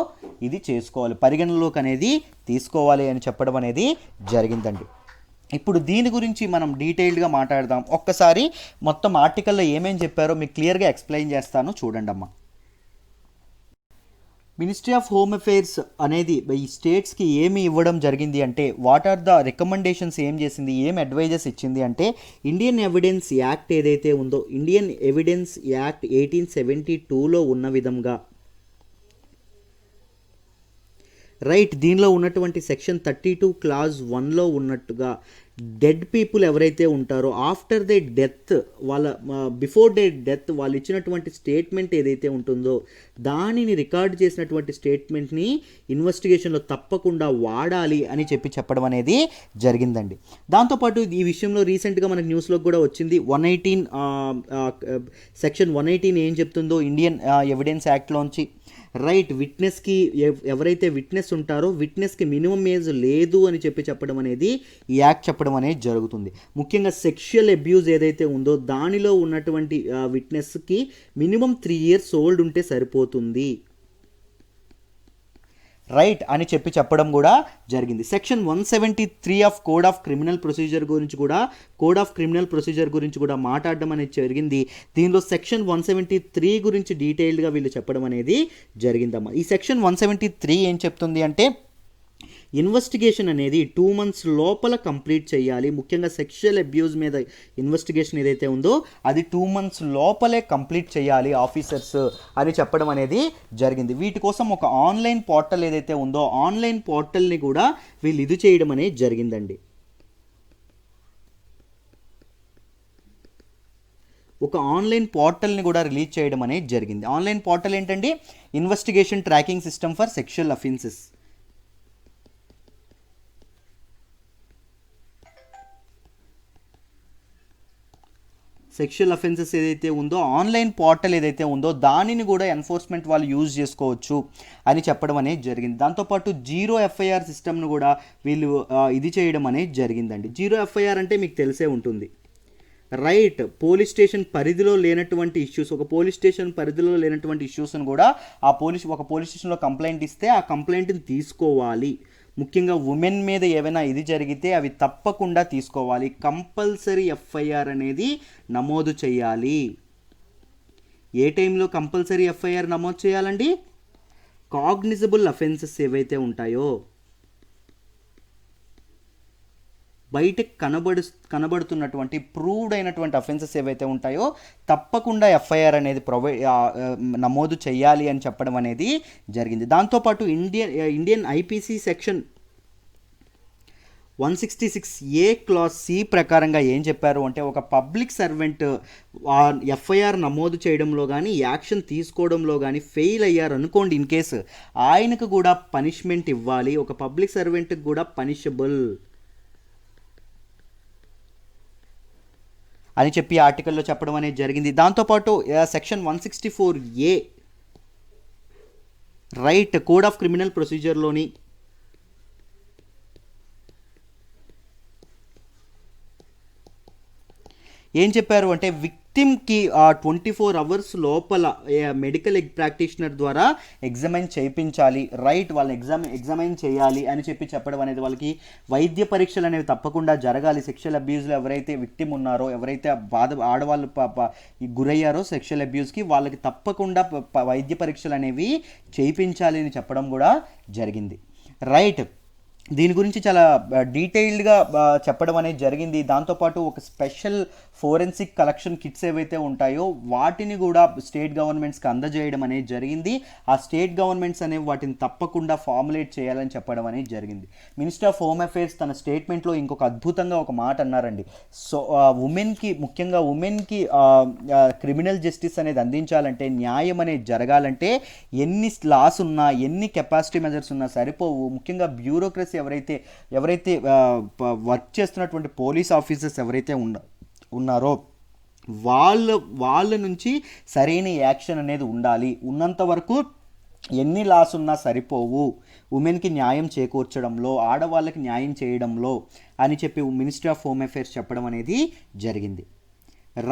ఇది చేసుకోవాలి, పరిగణలోకి అనేది తీసుకోవాలి అని చెప్పడం అనేది జరిగిందండి. ఇప్పుడు దీని గురించి మనం డీటెయిల్డ్గా మాట్లాడదాం. ఒక్కసారి మొత్తం ఆర్టికల్లో ఏమేం చెప్పారో మీకు క్లియర్గా ఎక్స్ప్లెయిన్ చేస్తాను, చూడండి అమ్మా. మినిస్ట్రీ ఆఫ్ హోమ్ అఫేర్స్ అనేది ఈ స్టేట్స్కి ఏమి ఇవ్వడం జరిగింది అంటే, వాట్ ఆర్ ద రికమెండేషన్స్ ఏం చేసింది, ఏం అడ్వైజెస్ ఇచ్చింది అంటే, ఇండియన్ ఎవిడెన్స్ యాక్ట్ ఏదైతే ఉందో ఇండియన్ ఎవిడెన్స్ యాక్ట్ 1872లో ఉన్న విధంగా, రైట్, దీనిలో ఉన్నటువంటి సెక్షన్ 32 క్లాజ్ 1లో ఉన్నట్టుగా డెడ్ పీపుల్ ఎవరైతే ఉంటారో ఆఫ్టర్ దే డెత్, వాళ్ళ బిఫోర్ దే డెత్ వాళ్ళు ఇచ్చినటువంటి స్టేట్మెంట్ ఏదైతే ఉంటుందో దానిని రికార్డ్ చేసినటువంటి స్టేట్మెంట్ని ఇన్వెస్టిగేషన్లో తప్పకుండా వాడాలి అని చెప్పడం అనేది జరిగిందండి. దాంతోపాటు ఈ విషయంలో రీసెంట్గా మనకు న్యూస్లో కూడా వచ్చింది 118 సెక్షన్ 118 ఏం చెప్తుందో ఇండియన్ ఎవిడెన్స్ యాక్ట్లోంచి, రైట్, విట్నెస్కి ఎవరైతే విట్నెస్ ఉంటారో విట్నెస్కి మినిమం ఏజ్ లేదు అని చెప్పడం అనేది ఈ యాక్ట్ చెప్పడం అనేది జరుగుతుంది. ముఖ్యంగా సెక్షువల్ అబ్యూజ్ ఏదైతే ఉందో దానిలో ఉన్నటువంటి విట్నెస్కి మినిమం 3 years ఓల్డ్ ఉంటే సరిపోతుంది, రైట్ అని చెప్పడం కూడా జరిగింది. Section 173 of code of criminal procedure గురించి కూడా మాట్లాడడం అనేది జరిగింది. దీనిలో సెక్షన్ 173 గురించి డీటెయిల్డ్గా వీళ్ళు చెప్పడం అనేది జరిగిందమ్మా. ఈ సెక్షన్ 173 ఏం చెప్తుంది అంటే ఇన్వెస్టిగేషన్ అనేది 2 months లోపల కంప్లీట్ చేయాలి. ముఖ్యంగా సెక్షువల్ అబ్యూస్ మీద ఇన్వెస్టిగేషన్ ఏదైతే ఉందో అది 2 months లోపలే కంప్లీట్ చేయాలి ఆఫీసర్స్ అని చెప్పడం అనేది జరిగింది. వీటి కోసం ఒక ఆన్లైన్ పోర్టల్ ఏదైతే ఉందో ఆన్లైన్ పోర్టల్ని కూడా వీళ్ళు ఇది చేయడం అనేది జరిగిందండి. ఒక ఆన్లైన్ పోర్టల్ని కూడా రిలీజ్ చేయడం అనేది జరిగింది. ఆన్లైన్ పోర్టల్ ఏంటండి? Investigation tracking system for sexual offences. Sexual offences ఏదైతే ఉందో ఆన్లైన్ పోర్టల్ ఏదైతే ఉందో దానిని కూడా ఎన్ఫోర్స్మెంట్ వాళ్ళు యూజ్ చేసుకోవచ్చు అని చెప్పడం అనేది జరిగింది. దాంతోపాటు 0 FIR సిస్టమ్ను కూడా వీళ్ళు ఇది చేయడం అనేది జరిగిందండి. 0 FIR అంటే మీకు తెలిసే ఉంటుంది, రైట్, పోలీస్ స్టేషన్ పరిధిలో లేనటువంటి ఇష్యూస్, ఒక పోలీస్ స్టేషన్ పరిధిలో లేనటువంటి ఇష్యూస్ని కూడా ఒక పోలీస్ స్టేషన్లో కంప్లైంట్ ఇస్తే ఆ కంప్లైంట్ని తీసుకోవాలి. ముఖ్యంగా ఉమెన్ మీద ఏమైనా ఇది జరిగితే అవి తప్పకుండా తీసుకోవాలి. కంపల్సరీ FIR అనేది నమోదు చేయాలి. ఏ టైంలో కంపల్సరీ FIR నమోదు చేయాలండి? కాగ్నిజబుల్ అఫెన్సెస్ ఏవైతే ఉంటాయో, బయటకు కనబడుతున్నటువంటి ప్రూవ్డ్ అయినటువంటి అఫెన్సెస్ ఏవైతే ఉంటాయో తప్పకుండా FIR అనేది నమోదు చేయాలి అని చెప్పడం అనేది జరిగింది. దాంతోపాటు Indian IPC section 166A class C ప్రకారంగా ఏం చెప్పారు అంటే ఒక పబ్లిక్ సర్వెంట్ FIR నమోదు చేయడంలో కానీ యాక్షన్ తీసుకోవడంలో కానీ ఫెయిల్ అయ్యారు అనుకోండి, ఇన్ కేసు ఆయనకు కూడా పనిష్మెంట్ ఇవ్వాలి. ఒక పబ్లిక్ సర్వెంట్కి కూడా పనిషబుల్ అని చెప్పి ఆర్టికల్లో చెప్పడం అనేది జరిగింది. దాంతోపాటు section 164A, right, code of criminal ప్రొసీజర్లోని ఏం చెప్పారు అంటే విక్టిమ్కి 24 hours లోపల మెడికల్ ప్రాక్టీషనర్ ద్వారా ఎగ్జామైన్ చేయించాలి, రైట్, వాళ్ళని ఎగ్జామైన్ చేయాలి అని చెప్పడం అనేది, వాళ్ళకి వైద్య పరీక్షలు అనేవి తప్పకుండా జరగాలి. సెక్షువల్ అబ్యూస్లో ఎవరైతే విక్టిమ్ ఉన్నారో, ఎవరైతే ఆడవాళ్ళు గురయ్యారో సెక్షువల్ అబ్యూస్కి, వాళ్ళకి తప్పకుండా వైద్య పరీక్షలు అనేవి చేయించాలి అని చెప్పడం కూడా జరిగింది, రైట్. దీని గురించి చాలా డీటెయిల్డ్గా చెప్పడం అనేది జరిగింది. దాంతోపాటు ఒక స్పెషల్ ఫోరెన్సిక్ కలెక్షన్ కిట్స్ ఏవైతే ఉంటాయో వాటిని కూడా స్టేట్ గవర్నమెంట్స్కి అందజేయడం అనేది జరిగింది. ఆ స్టేట్ గవర్నమెంట్స్ అనేవి వాటిని తప్పకుండా ఫార్ములేట్ చేయాలని చెప్పడం అనేది జరిగింది. మినిస్టర్ ఆఫ్ హోమ్ అఫేర్స్ తన స్టేట్మెంట్లో ఇంకొక అద్భుతంగా ఒక మాట అన్నారండి. సో ముఖ్యంగా ఉమెన్కి క్రిమినల్ జస్టిస్ అనేది అందించాలంటే, న్యాయం అనేది జరగాలంటే ఎన్ని లాస్ ఉన్నా, ఎన్ని కెపాసిటీ మెజర్స్ ఉన్నా సరిపోవు. ముఖ్యంగా బ్యూరోక్రసీ ఎవరైతే వర్క్ చేస్తున్నటువంటి పోలీస్ ఆఫీసర్స్ ఎవరైతే ఉన్నారో వాళ్ళ నుంచి సరైన యాక్షన్ అనేది ఉండాలి. ఉన్నంత వరకు ఎన్ని లాస్ ఉన్నా సరిపోవు ఉమెన్కి న్యాయం చేకూర్చడంలో, ఆడవాళ్ళకి న్యాయం చేయడంలో అని చెప్పి మినిస్ట్రీ ఆఫ్ హోమ్ అఫేర్స్ చెప్పడం అనేది జరిగింది,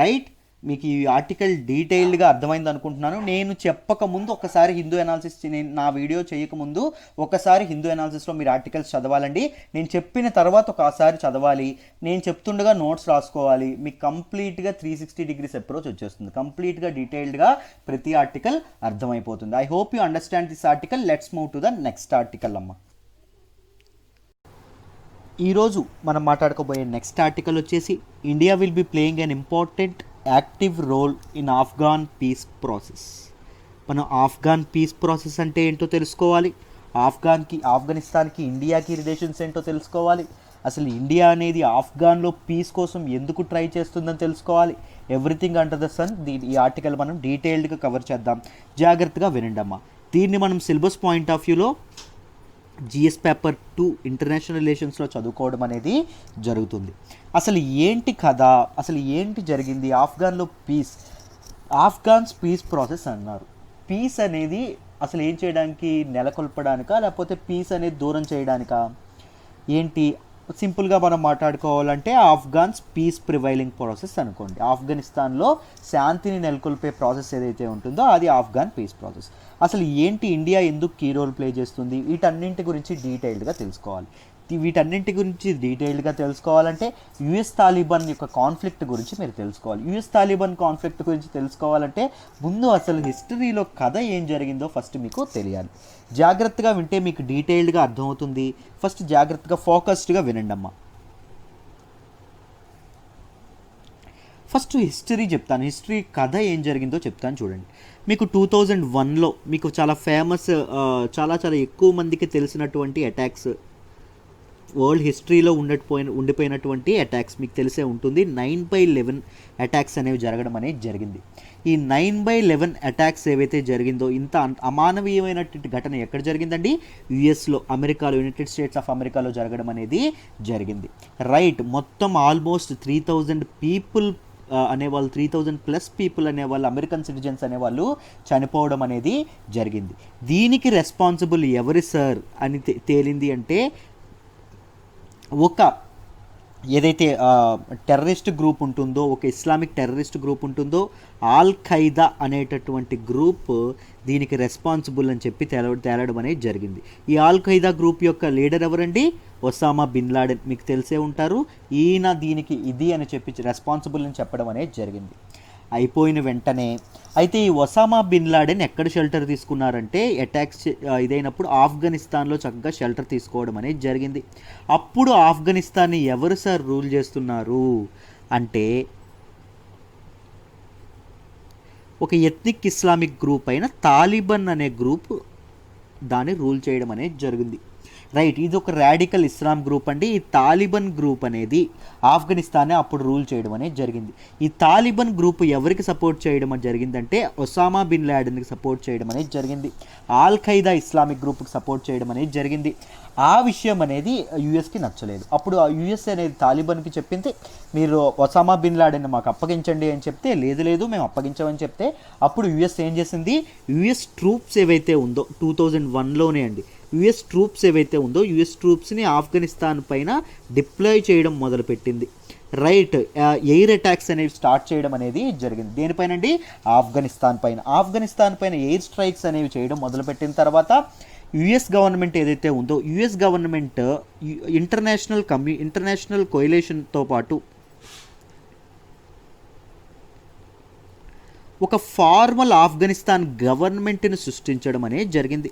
రైట్. మీకు ఈ ఆర్టికల్ డీటెయిల్డ్గా అర్థమైంది అనుకుంటున్నాను. నేను చెప్పకముందు ఒకసారి హిందూ అనాలిసిస్, నేను నా వీడియో చేయకముందు ఒకసారి హిందూ అనాలిసిస్లో మీరు ఆర్టికల్స్ చదవాలండి. నేను చెప్పిన తర్వాత ఒకసారి చదవాలి. నేను చెప్తుండగా నోట్స్ రాసుకోవాలి. మీకు కంప్లీట్గా 360 degrees అప్రోచ్ వచ్చేస్తుంది. కంప్లీట్గా డీటెయిల్డ్గా ప్రతి ఆర్టికల్ అర్థమైపోతుంది. I hope you understand this article. Let's move to the next article అమ్మ. ఈరోజు మనం మాట్లాడుకోబోయే నెక్స్ట్ ఆర్టికల్ వచ్చేసి India will be playing an important active role in Afghan peace process. మనం ఆఫ్ఘాన్ పీస్ ప్రాసెస్ అంటే ఏంటో తెలుసుకోవాలి. ఆఫ్ఘనిస్తాన్కి ఇండియాకి రిలేషన్స్ ఏంటో తెలుసుకోవాలి. అసలు ఇండియా అనేది ఆఫ్ఘన్లో పీస్ కోసం ఎందుకు ట్రై చేస్తుందని తెలుసుకోవాలి. ఎవ్రీథింగ్ అండర్ ద సన్ ఈ ఆర్టికల్ మనం డీటెయిల్డ్గా కవర్ చేద్దాం. జాగ్రత్తగా వినండమ్మా. దీన్ని మనం సిలబస్ పాయింట్ ఆఫ్ వ్యూలో జిఎస్ పేపర్ 2 ఇంటర్నేషనల్ రిలేషన్స్లో చదువుకోవడం అనేది జరుగుతుంది. అసలు ఏంటి కథ, అసలు ఏంటి జరిగింది ఆఫ్ఘన్లో పీస్, ఆఫ్ఘన్స్ పీస్ ప్రాసెస్ అన్నారు. పీస్ అనేది అసలు ఏం చేయడానికి, నెలకొల్పడానికా లేకపోతే పీస్ అనేది దూరం చేయడానికా ఏంటి? సింపుల్గా మనం మాట్లాడుకోవాలంటే ఆఫ్ఘన్స్ పీస్ ప్రివైలింగ్ ప్రాసెస్ అనుకోండి. ఆఫ్ఘనిస్తాన్లో శాంతిని నెలకొల్పే ప్రాసెస్ ఏదైతే ఉంటుందో అది ఆఫ్ఘన్ పీస్ ప్రాసెస్. అసలు ఏంటి, ఇండియా ఎందుకు కీ రోల్ ప్లే చేస్తుంది, వీటన్నింటి గురించి డీటెయిల్డ్గా తెలుసుకోవాలి. వీటన్నింటి గురించి డీటెయిల్డ్గా తెలుసుకోవాలంటే యుఎస్ తాలిబాన్ యొక్క కాన్ఫ్లిక్ట్ గురించి మీరు తెలుసుకోవాలి. యుఎస్ తాలిబాన్ కాన్ఫ్లిక్ట్ గురించి తెలుసుకోవాలంటే ముందు అసలు హిస్టరీలో కథ ఏం జరిగిందో ఫస్ట్ మీకు తెలియాలి. జాగ్రత్తగా వింటే మీకు డీటెయిల్డ్గా అర్థమవుతుంది. ఫస్ట్ జాగ్రత్తగా ఫోకస్డ్గా వినండి అమ్మా. ఫస్ట్ హిస్టరీ చెప్తాను, హిస్టరీ కథ ఏం జరిగిందో చెప్తాను చూడండి. మీకు 2001లో మీకు చాలా ఫేమస్, చాలా ఎక్కువ మందికి తెలిసినటువంటి అటాక్స్, వరల్డ్ హిస్టరీలో ఉండిపోయినటువంటి అటాక్స్ మీకు తెలిసే ఉంటుంది. 9/11 అటాక్స్ అనేవి జరగడం అనేది జరిగింది. ఈ 9/11 అటాక్స్ ఏవైతే జరిగిందో, ఇంత అమానవీయమైనటువంటి ఘటన ఎక్కడ జరిగిందండి? యుఎస్లో, అమెరికాలో, యునైటెడ్ స్టేట్స్ ఆఫ్ అమెరికాలో జరగడం అనేది జరిగింది. రైట్, మొత్తం ఆల్మోస్ట్ 3000 పీపుల్ అనేవాళ్ళు, 3000+ పీపుల్ అనేవాళ్ళు, అమెరికన్ సిటిజన్స్ అనేవాళ్ళు చనిపోవడం అనేది జరిగింది. దీనికి రెస్పాన్సిబుల్ ఎవరు సార్ అని తేలింది అంటే, ఒక ఏదైతే టెర్రరిస్ట్ గ్రూప్ ఉంటుందో, ఒక ఇస్లామిక్ టెర్రరిస్ట్ గ్రూప్ ఉంటుందో, ఆల్ ఖైదా అనేటటువంటి గ్రూప్ దీనికి రెస్పాన్సిబుల్ అని చెప్పి తేలడం అనేది జరిగింది. ఈ ఆల్ ఖైదా గ్రూప్ యొక్క లీడర్ ఎవరండి? Osama bin Laden. మీకు తెలిసే ఉంటారు. ఈయన దీనికి ఇది అని చెప్పి రెస్పాన్సిబుల్ అని చెప్పడం అనేది జరిగింది. అయిపోయిన వెంటనే అయితే ఈ ఒసామా బిన్ లాడెన్ ఎక్కడ షెల్టర్ తీసుకున్నారంటే, అటాక్స్ ఇదైనప్పుడు ఆఫ్ఘనిస్తాన్లో చక్కగా షెల్టర్ తీసుకోవడం అనేది జరిగింది. అప్పుడు ఆఫ్ఘనిస్తాన్ని ఎవరు సార్ రూల్ చేస్తున్నారు అంటే, ఒక ఎథ్నిక్ ఇస్లామిక్ గ్రూప్ అయిన తాలిబాన్ అనే గ్రూప్ దాన్ని రూల్ చేయడం అనేది జరిగింది. రైట్, ఇది ఒక రాడికల్ ఇస్లాం గ్రూప్ అండి. ఈ తాలిబాన్ గ్రూప్ అనేది ఆఫ్ఘనిస్తాన్ని అప్పుడు రూల్ చేయడం అనేది జరిగింది. ఈ తాలిబాన్ గ్రూప్ ఎవరికి సపోర్ట్ చేయడం జరిగిందంటే, ఒసామా బిన్ లాడెన్కి సపోర్ట్ చేయడం అనేది జరిగింది. ఆల్ ఖైదా ఇస్లామిక్ గ్రూప్కి సపోర్ట్ చేయడం అనేది జరిగింది. ఆ విషయం అనేది యుఎస్కి నచ్చలేదు. అప్పుడు యుఎస్ అనేది తాలిబాన్కి చెప్పింది, మీరు ఒసామా బిన్ లాడెన్ మాకు అప్పగించండి అని చెప్తే, లేదు మేము అప్పగించమని చెప్తే, అప్పుడు యుఎస్ ఏం చేసింది, యుఎస్ ట్రూప్స్ ఏవైతే ఉందో 2001లోనే అండి, యుఎస్ ట్రూప్స్ ఏవైతే ఉందో యుఎస్ ట్రూప్స్ని ఆఫ్ఘనిస్తాన్ పైన డిప్లాయ్ చేయడం మొదలుపెట్టింది. రైట్, ఎయిర్ అటాక్స్ అనేవి స్టార్ట్ చేయడం అనేది జరిగింది. దేనిపైన అండి? ఆఫ్ఘనిస్తాన్ పైన ఎయిర్ స్ట్రైక్స్ అనేవి చేయడం మొదలుపెట్టిన తర్వాత యుఎస్ గవర్నమెంట్ ఏదైతే ఉందో, యుఎస్ గవర్నమెంట్ ఇంటర్నేషనల్ కోయలేషన్తో పాటు ఒక ఫార్మల్ ఆఫ్ఘనిస్తాన్ గవర్నమెంట్ని సృష్టించడం అనేది జరిగింది.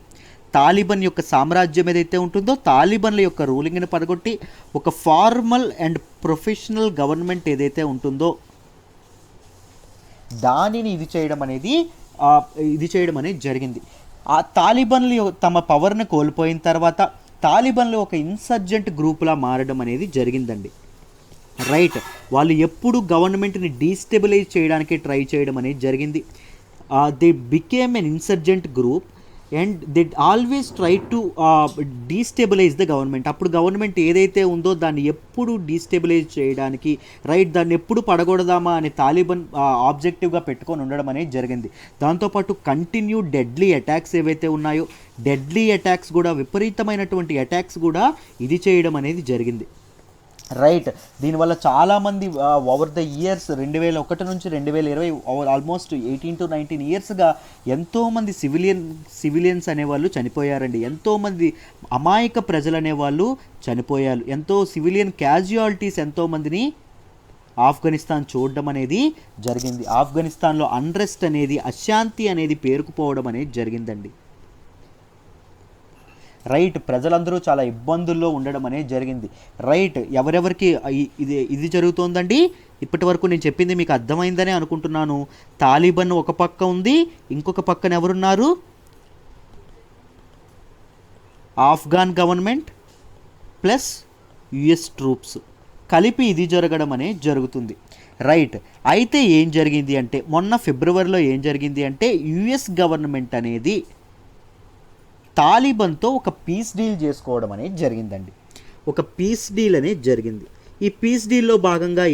తాలిబాన్ యొక్క సామ్రాజ్యం ఏదైతే ఉంటుందో, తాలిబాన్ల యొక్క రూలింగ్ని పడగొట్టి ఒక ఫార్మల్ అండ్ ప్రొఫెషనల్ గవర్నమెంట్ ఏదైతే ఉంటుందో దానిని ఇది చేయడం అనేది జరిగింది. ఆ తాలిబాన్లు తమ పవర్ని కోల్పోయిన తర్వాత తాలిబాన్లు ఒక ఇన్సర్జెంట్ గ్రూప్లా మారడం అనేది జరిగిందండి. రైట్, వాళ్ళు ఎప్పుడు గవర్నమెంట్ని డీస్టెబిలైజ్ చేయడానికి ట్రై చేయడం అనేది జరిగింది. They became N insurgent group and they always try to destabilise the government. అప్పుడు గవర్నమెంట్ ఏదైతే ఉందో దాన్ని ఎప్పుడు డీస్టెబిలైజ్ చేయడానికి, రైట్, దాన్ని ఎప్పుడు పడగొడదామా అని తాలిబాన్ ఆబ్జెక్టివ్గా పెట్టుకొని ఉండడం అనేది జరిగింది. దాంతోపాటు కంటిన్యూ డెడ్లీ అటాక్స్ ఏవైతే ఉన్నాయో, డెడ్లీ అటాక్స్ కూడా, విపరీతమైనటువంటి అటాక్స్ కూడా ఇది చేయడం అనేది జరిగింది. రైట్, దీనివల్ల చాలామంది ఓవర్ ద ఇయర్స్ 2001 నుంచి 2020 ఆల్మోస్ట్ 18 to 19 ఇయర్స్గా ఎంతోమంది సివిలియన్స్ అనేవాళ్ళు చనిపోయారండి. ఎంతోమంది అమాయక ప్రజలు అనేవాళ్ళు చనిపోయారు. ఎంతో సివిలియన్ క్యాజువాలిటీస్ ఎంతోమందిని ఆఫ్ఘనిస్తాన్ చూడడం అనేది జరిగింది. ఆఫ్ఘనిస్తాన్లో అన్రెస్ట్ అనేది, అశాంతి అనేది పేరుకుపోవడం అనేది జరిగిందండి. రైట్, ప్రజలందరూ చాలా ఇబ్బందుల్లో ఉండడం అనేది జరిగింది. రైట్, ఎవరెవరికి ఇది జరుగుతోందండి? ఇప్పటి వరకు నేను చెప్పింది మీకు అర్థమైందని అనుకుంటున్నాను. తాలిబాన్ ఒక పక్క ఉంది, ఇంకొక పక్కన ఎవరున్నారు? Afghan government plus US troops కలిపి ఇది జరగడం అనేది జరుగుతుంది. రైట్. అయితే ఏం జరిగింది అంటే మొన్న ఫిబ్రవరిలో ఏం జరిగింది అంటే యుఎస్ గవర్నమెంట్ అనేది తాలిబాన్తో ఒక పీస్ డీల్ చేసుకోవడం అనేది జరిగిందండి. ఒక పీస్ డీల్ అనేది జరిగింది. ఈ పీస్ డీల్లో భాగంగా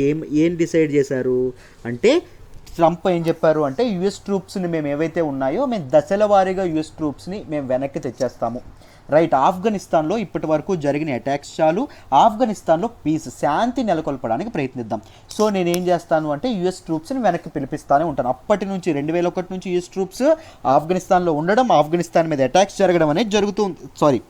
ఏం డిసైడ్ చేశారు అంటే ట్రంప్ ఏం చెప్పారు అంటే యుఎస్ ట్రూప్స్ని మేము ఏవైతే ఉన్నాయో మేము దశల వారీగా యుఎస్ ట్రూప్స్ని మేము వెనక్కి తెచ్చేస్తాము. రైట్. ఆఫ్ఘనిస్తాన్లో ఇప్పటి వరకు జరిగిన అటాక్స్ చాలు, ఆఫ్ఘనిస్తాన్లో పీస్ శాంతి నెలకొల్పడానికి ప్రయత్నిద్దాం. సో నేనేం చేస్తాను అంటే యుఎస్ ట్రూప్స్ని వెనక్కి పిలిపిస్తానే ఉంటాను. అప్పటి నుంచి 2001 నుంచి యుఎస్ ట్రూప్స్ ఆఫ్ఘనిస్తాన్లో ఉండడం, ఆఫ్ఘనిస్తాన్ మీద అటాక్స్ జరగడం అనేది జరుగుతుంది.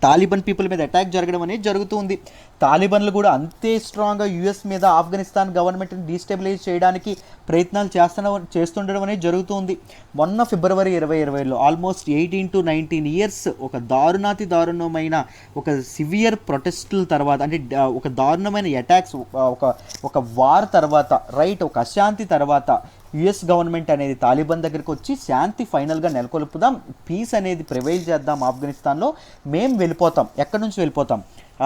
తాలిబాన్ పీపుల్ మీద అటాక్ జరగడం అనేది జరుగుతుంది. తాలిబాన్లు కూడా అంతే స్ట్రాంగ్గా యుఎస్ మీద ఆఫ్ఘనిస్తాన్ గవర్నమెంట్ని డీస్టెబిలైజ్ చేయడానికి ప్రయత్నాలు చేస్తుండడం అనేది జరుగుతుంది. మొన్న ఫిబ్రవరి 2020లో ఆల్మోస్ట్ 18 to 19 years ఒక దారుణమైన ఒక సివియర్ ప్రొటెస్టుల తర్వాత అంటే ఒక దారుణమైన అటాక్స్, ఒక వార్ తర్వాత, రైట్, ఒక అశాంతి తర్వాత యుఎస్ గవర్నమెంట్ అనేది తాలిబాన్ దగ్గరికి వచ్చి శాంతి ఫైనల్గా నెలకొల్పుదాం, పీస్ అనేది ప్రివైల్ చేద్దాం ఆఫ్ఘనిస్తాన్లో, మేము వెళ్ళిపోతాం. ఎక్కడి నుంచి వెళ్ళిపోతాం?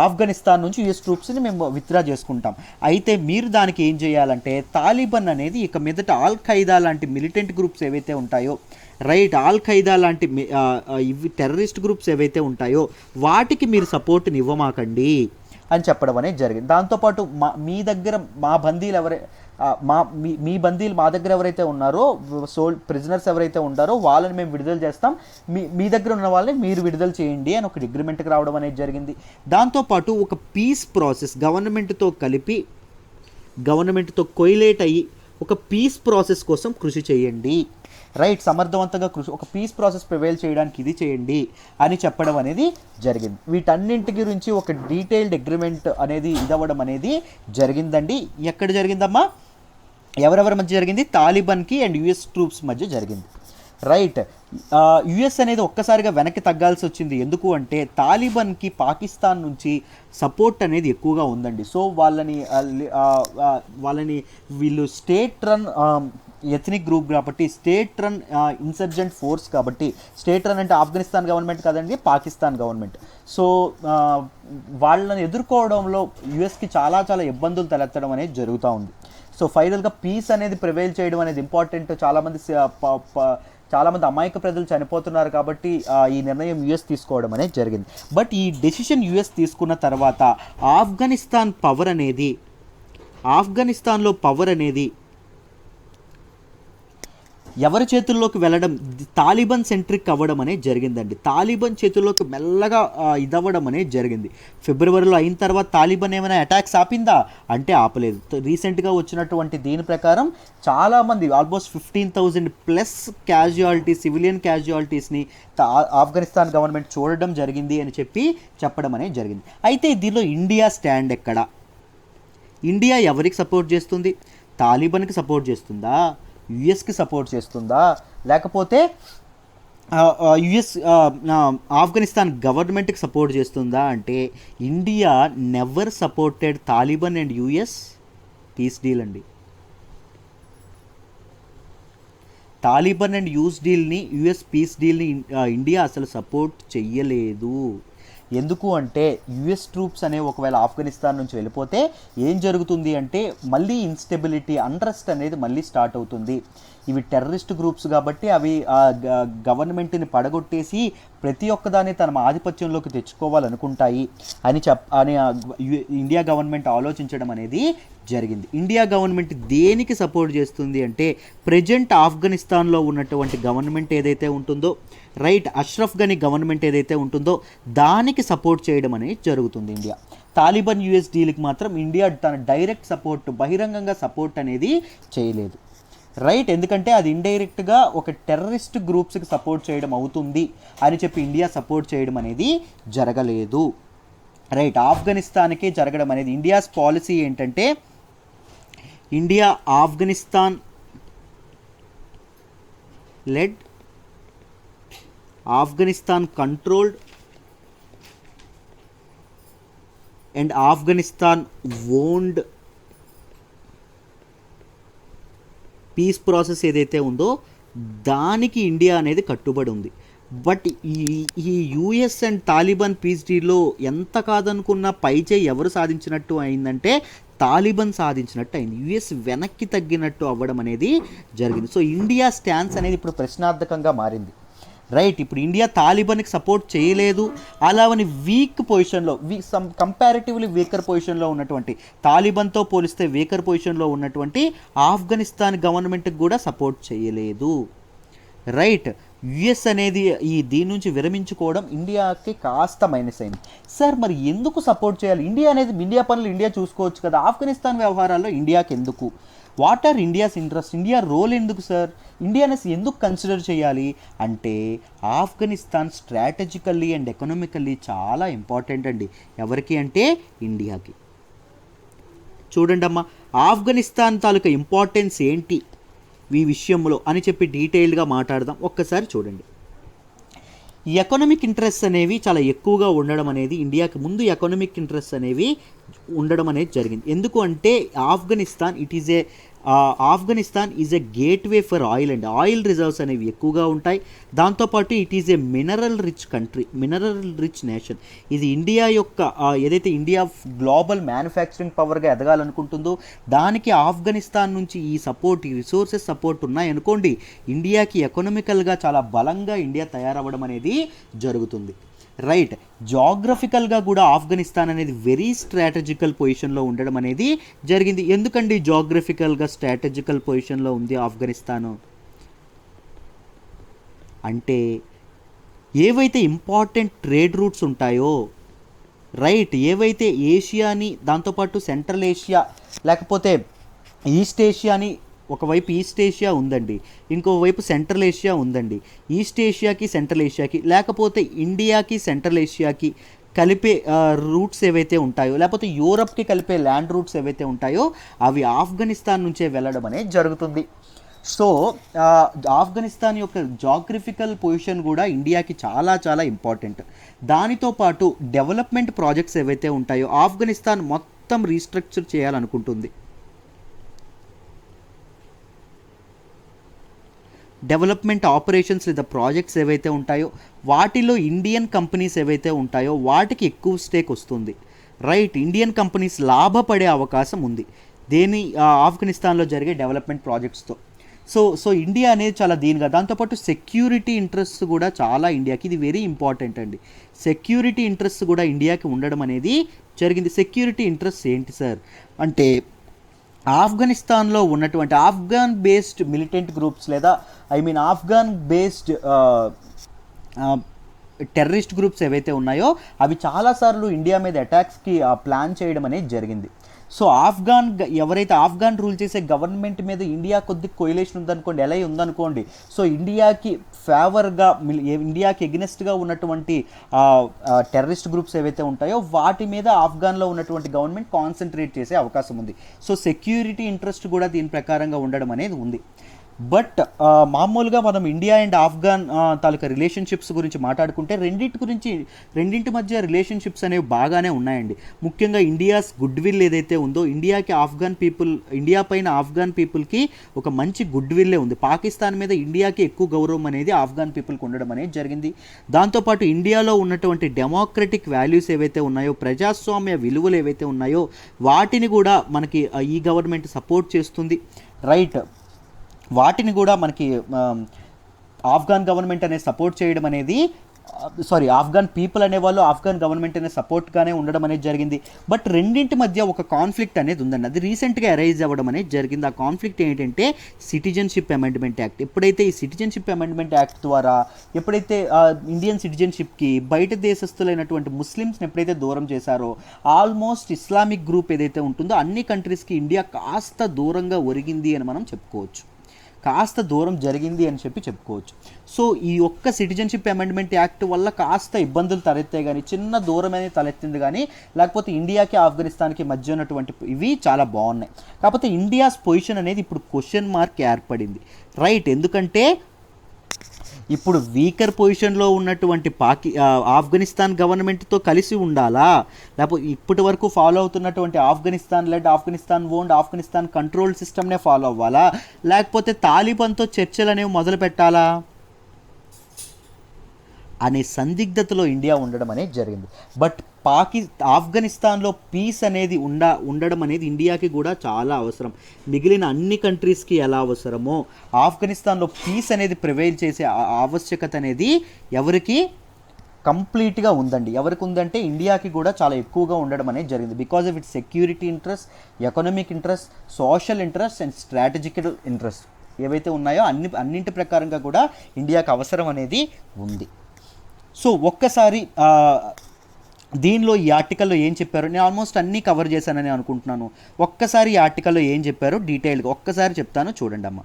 ఆఫ్ఘనిస్తాన్ నుంచి యుఎస్ ట్రూప్స్ని మేము విత్డ్రా చేసుకుంటాం. అయితే మీరు దానికి ఏం చేయాలంటే తాలిబాన్ అనేది ఇక మీదట ఆల్ ఖైదా లాంటి మిలిటెంట్ గ్రూప్స్ ఏవైతే ఉంటాయో, రైట్, ఆల్ ఖైదా లాంటి ఇవి టెర్రరిస్ట్ గ్రూప్స్ ఏవైతే ఉంటాయో వాటికి మీరు సపోర్ట్ని ఇవ్వమాకండి అని చెప్పడం అనేది జరిగింది. దాంతోపాటు మీ దగ్గర మా బందీలు మీ బందీలు మా దగ్గర ఎవరైతే ఉన్నారో, ప్రిజనర్స్ ఎవరైతే ఉంటారో వాళ్ళని మేము విడుదల చేస్తాం, మీ దగ్గర ఉన్న వాళ్ళని మీరు విడుదల చేయండి అని ఒక అగ్రిమెంట్కి రావడం అనేది జరిగింది. దాంతోపాటు ఒక పీస్ ప్రాసెస్ గవర్నమెంట్తో కొయిలేట్ అయ్యి ఒక పీస్ ప్రాసెస్ కోసం కృషి చేయండి, రైట్, సమర్థవంతంగా ఒక పీస్ ప్రాసెస్ ప్రివైల్ చేయడానికి ఇది చేయండి అని చెప్పడం అనేది జరిగింది. వీటన్నింటి గురించి ఒక డీటెయిల్డ్ అగ్రిమెంట్ అనేది ఇదవ్వడం అనేది జరిగిందండి. ఎక్కడ జరిగిందమ్మా? ఎవరెవరి మధ్య జరిగింది? తాలిబాన్కి అండ్ యుఎస్ ట్రూప్స్ మధ్య జరిగింది. రైట్. యుఎస్ అనేది ఒక్కసారిగా వెనక్కి తగ్గాల్సి వచ్చింది. ఎందుకు అంటే తాలిబాన్కి పాకిస్తాన్ నుంచి సపోర్ట్ అనేది ఎక్కువగా ఉందండి. సో వాళ్ళని వీళ్ళు స్టేట్ రన్ ఎథనిక్ గ్రూప్ కాబట్టి, స్టేట్ రన్ ఇన్సర్జెంట్ ఫోర్స్ కాబట్టి, స్టేట్ రన్ అంటే ఆఫ్ఘనిస్తాన్ గవర్నమెంట్ కాదండి, పాకిస్తాన్ గవర్నమెంట్. సో వాళ్ళని ఎదుర్కోవడంలో యుఎస్కి చాలా ఇబ్బందులు తలెత్తడం అనేది జరుగుతూ ఉంది. సో ఫైనల్గా పీస్ అనేది ప్రివైల్ చేయడం అనేది ఇంపార్టెంట్. చాలామంది అమాయక ప్రజలు చనిపోతున్నారు కాబట్టి ఈ నిర్ణయం యుఎస్ తీసుకోవడం అనేది జరిగింది. బట్ ఈ డెసిషన్ యుఎస్ తీసుకున్న తర్వాత ఆఫ్ఘనిస్తాన్లో పవర్ అనేది ఎవరి చేతుల్లోకి వెళ్ళడం, తాలిబాన్ సెంట్రిక్ అవ్వడం అనేది జరిగిందండి. తాలిబాన్ చేతుల్లోకి మెల్లగా ఇదవ్వడం అనేది జరిగింది. ఫిబ్రవరిలో అయిన తర్వాత తాలిబాన్ ఏమైనా అటాక్స్ ఆపిందా అంటే ఆపలేదు. రీసెంట్గా వచ్చినటువంటి దీని ప్రకారం చాలామంది ఆల్మోస్ట్ 15,000+ సివిలియన్ క్యాజువాలిటీస్ని ఆఫ్ఘనిస్తాన్ గవర్నమెంట్ చూడడం జరిగింది అని చెప్పడం అనేది జరిగింది. అయితే దీనిలో ఇండియా స్టాండ్ ఎక్కడ? ఇండియా ఎవరికి సపోర్ట్ చేస్తుంది? తాలిబాన్కి సపోర్ట్ చేస్తుందా? యుఎస్కి సపోర్ట్ చేస్తుందా? లేకపోతే యుఎస్ ఆఫ్ఘనిస్తాన్ గవర్నమెంట్కి సపోర్ట్ చేస్తుందా అంటే India never supported Taliban and US peace deal అండి. తాలిబాన్ అండ్ యుఎస్ పీస్ డీల్ని ఇండియా అసలు సపోర్ట్ చెయ్యలేదు. ఎందుకు అంటే యుఎస్ ట్రూప్స్ అనేవి ఒకవేళ ఆఫ్ఘనిస్తాన్ నుంచి వెళ్ళిపోతే ఏం జరుగుతుంది అంటే మళ్ళీ ఇన్స్టెబిలిటీ, అన్రెస్ట్ అనేది మళ్ళీ స్టార్ట్ అవుతుంది. ఇవి టెర్రరిస్ట్ గ్రూప్స్ కాబట్టి అవి గవర్నమెంట్ని పడగొట్టేసి ప్రతి ఒక్కదాన్ని తన ఆధిపత్యంలోకి తెచ్చుకోవాలనుకుంటాయి అని ఇండియా గవర్నమెంట్ ఆలోచించడం అనేది జరిగింది. ఇండియా గవర్నమెంట్ దేనికి సపోర్ట్ చేస్తుంది అంటే ప్రజెంట్ ఆఫ్ఘనిస్తాన్లో ఉన్నటువంటి గవర్నమెంట్ ఏదైతే ఉంటుందో, రైట్, అష్రఫ్ గనీ గవర్నమెంట్ ఏదైతే ఉంటుందో దానికి సపోర్ట్ చేయడం అనేది జరుగుతుంది ఇండియా. తాలిబాన్ యుఎస్ డీల్కి మాత్రం ఇండియా తన డైరెక్ట్ సపోర్ట్, బహిరంగంగా సపోర్ట్ అనేది చేయలేదు, రైట్. ఎందుకంటే అది ఇండైరెక్ట్గా ఒక టెర్రరిస్ట్ గ్రూప్స్కి సపోర్ట్ చేయడం అవుతుంది అని చెప్పి ఇండియా సపోర్ట్ చేయడం అనేది జరగలేదు, రైట్. ఆఫ్ఘనిస్తాన్కే జరగడం అనేది ఇండియాస్ పాలసీ ఏంటంటే India Afghanistan led, Afghanistan controlled and Afghanistan owned peace process ఏదైతే ఉందో దానికి ఇండియా అనేది కట్టుబడి ఉంది. బట్ ఈ ఈ యూఎస్ అండ్ తాలిబాన్ పీస్ డీల్లో ఎంత కాదనుకున్న పైచేయి ఎవరు సాధించినట్టు అయిందంటే తాలిబాన్ సాధించినట్టు అయింది. యూఎస్ వెనక్కి తగ్గినట్టు అవ్వడం అనేది జరిగింది. సో ఇండియా స్టాన్స్ అనేది ఇప్పుడు ప్రశ్నార్థకంగా మారింది. రైట్, ఇప్పుడు ఇండియా తాలిబాన్కి సపోర్ట్ చేయలేదు, అలావని వీక్ పొజిషన్లో కంపారిటివ్లీ వీకర్ పొజిషన్లో ఉన్నటువంటి, తాలిబాన్తో పోలిస్తే వీకర్ పొజిషన్లో ఉన్నటువంటి ఆఫ్ఘనిస్తాన్ గవర్నమెంట్కి కూడా సపోర్ట్ చేయలేదు. రైట్, యుఎస్ అనేది దీని నుంచి విరమించుకోవడం ఇండియాకి కాస్త మైనస్ అయింది. సార్ మరి ఎందుకు సపోర్ట్ చేయాలి? ఇండియా అనేది ఇండియా పనులు ఇండియా చూసుకోవచ్చు కదా, ఆఫ్ఘనిస్తాన్ వ్యవహారాల్లో ఇండియాకి ఎందుకు? What are India's interest? India role ఎందుకు సార్? ఇండియాని ఎందుకు కన్సిడర్ చేయాలి అంటే ఆఫ్ఘనిస్తాన్ స్ట్రాటజికల్లీ అండ్ ఎకనామికల్లీ చాలా ఇంపార్టెంట్ అండి. ఎవరికి అంటే ఇండియాకి. చూడండి అమ్మా, ఆఫ్ఘనిస్తాన్ తాలూకా ఇంపార్టెన్స్ ఏంటి ఈ విషయంలో అని చెప్పి డీటెయిల్డ్గా మాట్లాడదాం. ఒక్కసారి చూడండి. ఎకనామిక్ ఇంట్రెస్ట్ అనేవి చాలా ఎక్కువగా ఉండడం అనేది ఇండియాకి ముందు ఎకనామిక్ ఇంట్రెస్ట్ అనేవి ఉండడం అనేది జరిగింది. ఎందుకు అంటే Afghanistan is a gateway for oil and oil reserves అనేవి ఎక్కువగా ఉంటాయి. దాంతోపాటు it is a mineral rich country, mineral rich nation. ఇది ఇండియా యొక్క ఏదైతే ఇండియా గ్లోబల్ మ్యానుఫ్యాక్చరింగ్ పవర్గా ఎదగాలనుకుంటుందో దానికి ఆఫ్ఘనిస్తాన్ నుంచి ఈ రిసోర్సెస్ సపోర్ట్ ఉన్నాయనుకోండి, ఇండియాకి ఎకనామికల్గా చాలా బలంగా ఇండియా తయారవ్వడం అనేది జరుగుతుంది. రైట్, జాగ్రఫికల్గా కూడా ఆఫ్ఘనిస్తాన్ అనేది వెరీ స్ట్రాటజికల్ పొజిషన్లో ఉండడం అనేది జరిగింది. ఎందుకండి జాగ్రఫికల్గా స్ట్రాటజికల్ పొజిషన్లో ఉంది ఆఫ్ఘనిస్తాను అంటే ఏవైతే ఇంపార్టెంట్ ట్రేడ్ రూట్స్ ఉంటాయో, రైట్, ఏవైతే ఏషియాని, దాంతోపాటు సెంట్రల్ ఏషియా లేకపోతే ఈస్ట్ ఏషియాని, ఒకవైపు ఈస్ట్ ఏషియా ఉందండి, ఇంకోవైపు సెంట్రల్ ఏషియా ఉందండి. ఈస్ట్ ఏషియాకి సెంట్రల్ ఏషియాకి లేకపోతే ఇండియాకి సెంట్రల్ ఏషియాకి కలిపే రూట్స్ ఏవైతే ఉంటాయో, లేకపోతే యూరప్కి కలిపే ల్యాండ్ రూట్స్ ఏవైతే ఉంటాయో అవి ఆఫ్ఘనిస్తాన్ నుంచే వెళ్ళడం అనేది జరుగుతుంది. సో ఆఫ్ఘనిస్తాన్ యొక్క జాగ్రఫికల్ పొజిషన్ కూడా ఇండియాకి చాలా చాలా ఇంపార్టెంట్. దానితో పాటు డెవలప్మెంట్ ప్రాజెక్ట్స్ ఏవైతే ఉంటాయో ఆఫ్ఘనిస్తాన్ మొత్తం రీస్ట్రక్చర్ చేయాలనుకుంటుంది. డెవలప్మెంట్ ఆపరేషన్స్ లేదా ప్రాజెక్ట్స్ ఏవైతే ఉంటాయో వాటిలో ఇండియన్ కంపెనీస్ ఏవైతే ఉంటాయో వాటికి ఎక్కువ స్టేక్ వస్తుంది. రైట్, ఇండియన్ కంపెనీస్ లాభపడే అవకాశం ఉంది ఆఫ్ఘనిస్తాన్లో జరిగే డెవలప్మెంట్ ప్రాజెక్ట్స్తో. సో ఇండియా అనేది చాలా దీనిగా, దాంతోపాటు సెక్యూరిటీ ఇంట్రెస్ట్ కూడా చాలా ఇండియాకి, ఇది వెరీ ఇంపార్టెంట్ అండి. సెక్యూరిటీ ఇంట్రెస్ట్ కూడా ఇండియాకి ఉండడం అనేది జరిగింది. సెక్యూరిటీ ఇంట్రెస్ట్ ఏంటి సార్ అంటే ఆఫ్ఘనిస్తాన్లో ఉన్నటువంటి ఆఫ్ఘన్ బేస్డ్ మిలిటెంట్ గ్రూప్స్ లేదా ఆఫ్ఘన్ బేస్డ్ టెర్రరిస్ట్ గ్రూప్స్ ఏవైతే ఉన్నాయో అవి చాలాసార్లు ఇండియా మీద అటాక్స్కి ప్లాన్ చేయడం అనేది జరిగింది. సో ఎవరైతే ఆఫ్ఘన్ రూల్ చేసే గవర్నమెంట్ మీద ఇండియా కొద్ది కొయిలేషన్ ఉందనుకోండి, ఎలా ఉందనుకోండి, సో ఇండియాకి ఫేవర్గా, ఇండియాకి ఎగ్నెస్ట్గా ఉన్నటువంటి టెర్రరిస్ట్ గ్రూప్స్ ఏవైతే ఉంటాయో వాటి మీద ఆఫ్ఘన్లో ఉన్నటువంటి గవర్నమెంట్ కాన్సన్ట్రేట్ చేసే అవకాశం ఉంది. సో సెక్యూరిటీ ఇంట్రెస్ట్ కూడా దీని ప్రకారంగా ఉండడం అనేది ఉంది. బట్ మామూలుగా మనం India and Afghan taluka relationships గురించి మాట్లాడుకుంటే రెండింటి మధ్య రిలేషన్షిప్స్ అనేవి బాగానే ఉన్నాయండి. ముఖ్యంగా ఇండియాస్ గుడ్ విల్ ఏదైతే ఉందో ఇండియా పైన ఆఫ్ఘన్ పీపుల్కి ఒక మంచి గుడ్ విల్లే ఉంది. పాకిస్తాన్ మీద ఇండియాకి ఎక్కువ గౌరవం అనేది ఆఫ్ఘన్ పీపుల్కి ఉండడం అనేది జరిగింది. దాంతోపాటు ఇండియాలో ఉన్నటువంటి డెమోక్రటిక్ వాల్యూస్ ఏవైతే ఉన్నాయో, ప్రజాస్వామ్య విలువలు ఏవైతే ఉన్నాయో వాటిని కూడా మనకి ఈ గవర్నమెంట్ సపోర్ట్ చేస్తుంది. రైట్, వాటిని కూడా మనకి ఆఫ్ఘన్ గవర్నమెంట్ అనేది సపోర్ట్ చేయడం అనేది ఆఫ్ఘన్ పీపుల్ అనేవాళ్ళు ఆఫ్ఘన్ గవర్నమెంట్ అనే సపోర్ట్గానే ఉండడం అనేది జరిగింది. బట్ రెండింటి మధ్య ఒక కాన్ఫ్లిక్ట్ అనేది ఉందండి, అది రీసెంట్గా అరైజ్ అవ్వడం అనేది జరిగింది. ఆ కాన్ఫ్లిక్ట్ ఏంటంటే సిటిజన్షిప్ అమెండ్మెంట్ యాక్ట్. ఎప్పుడైతే ఈ సిటిజన్షిప్ అమెండ్మెంట్ యాక్ట్ ద్వారా ఇండియన్ సిటిజన్షిప్కి బయట దేశస్తులైనటువంటి ముస్లిమ్స్ని ఎప్పుడైతే దూరం చేశారో, ఆల్మోస్ట్ ఇస్లామిక్ గ్రూప్ ఏదైతే ఉంటుందో అన్ని కంట్రీస్కి ఇండియా కాస్త దూరంగా ఒరిగింది అని మనం చెప్పుకోవచ్చు, కాస్త దూరం జరిగింది అని చెప్పుకోవచ్చు. సో ఈ ఒక్క సిటిజన్షిప్ అమెండ్మెంట్ యాక్ట్ వల్ల కాస్త ఇబ్బందులు తలెత్తే కానీ, చిన్న దూరం అనేది తలెత్తింది కానీ, లేకపోతే ఇండియాకి ఆఫ్ఘనిస్తాన్కి మధ్య ఉన్నటువంటి ఇవి చాలా బాగున్నాయి. కాకపోతే ఇండియాస్ పొజిషన్ అనేది ఇప్పుడు క్వశ్చన్ మార్క్ ఏర్పడింది. రైట్, ఎందుకంటే ఇప్పుడు వీకర్ పొజిషన్లో ఉన్నటువంటి ఆఫ్ఘనిస్తాన్ గవర్నమెంట్తో కలిసి ఉండాలా, లేకపోతే ఇప్పటి వరకు ఫాలో అవుతున్నటువంటి ఆఫ్ఘనిస్తాన్ ఓన్డ్ ఆఫ్ఘనిస్తాన్ కంట్రోల్ సిస్టమ్నే ఫాలో అవ్వాలా, లేకపోతే తాలిబాన్తో చర్చలు అనేవి మొదలు పెట్టాలా? అనే సందిగ్ధతలో ఇండియా ఉండడం అనేది జరిగింది. బట్ ఆఫ్ఘనిస్తాన్లో పీస్ అనేది ఉండడం అనేది ఇండియాకి కూడా చాలా అవసరం. మిగిలిన అన్ని కంట్రీస్కి ఎలా అవసరమో ఆఫ్ఘనిస్తాన్లో పీస్ అనేది ప్రివైల్ చేసే ఆవశ్యకత అనేది ఎవరికి కంప్లీట్గా ఉందండి. ఎవరికి ఉందంటే ఇండియాకి కూడా చాలా ఎక్కువగా ఉండడం అనేది జరిగింది. Because of it's security interest, economic interest, social interest and strategical interest ఏవైతే ఉన్నాయో అన్నింటి ప్రకారంగా కూడా ఇండియాకి అవసరం అనేది ఉంది. సో ఒక్కసారి దీనిలో ఈ ఆర్టికల్లో ఏం చెప్పారో నేను ఆల్మోస్ట్ అన్నీ కవర్ చేశానని అనుకుంటున్నాను. ఒక్కసారి ఈ ఆర్టికల్లో ఏం చెప్పారో డీటెయిల్గా ఒక్కసారి చెప్తాను, చూడండి అమ్మ.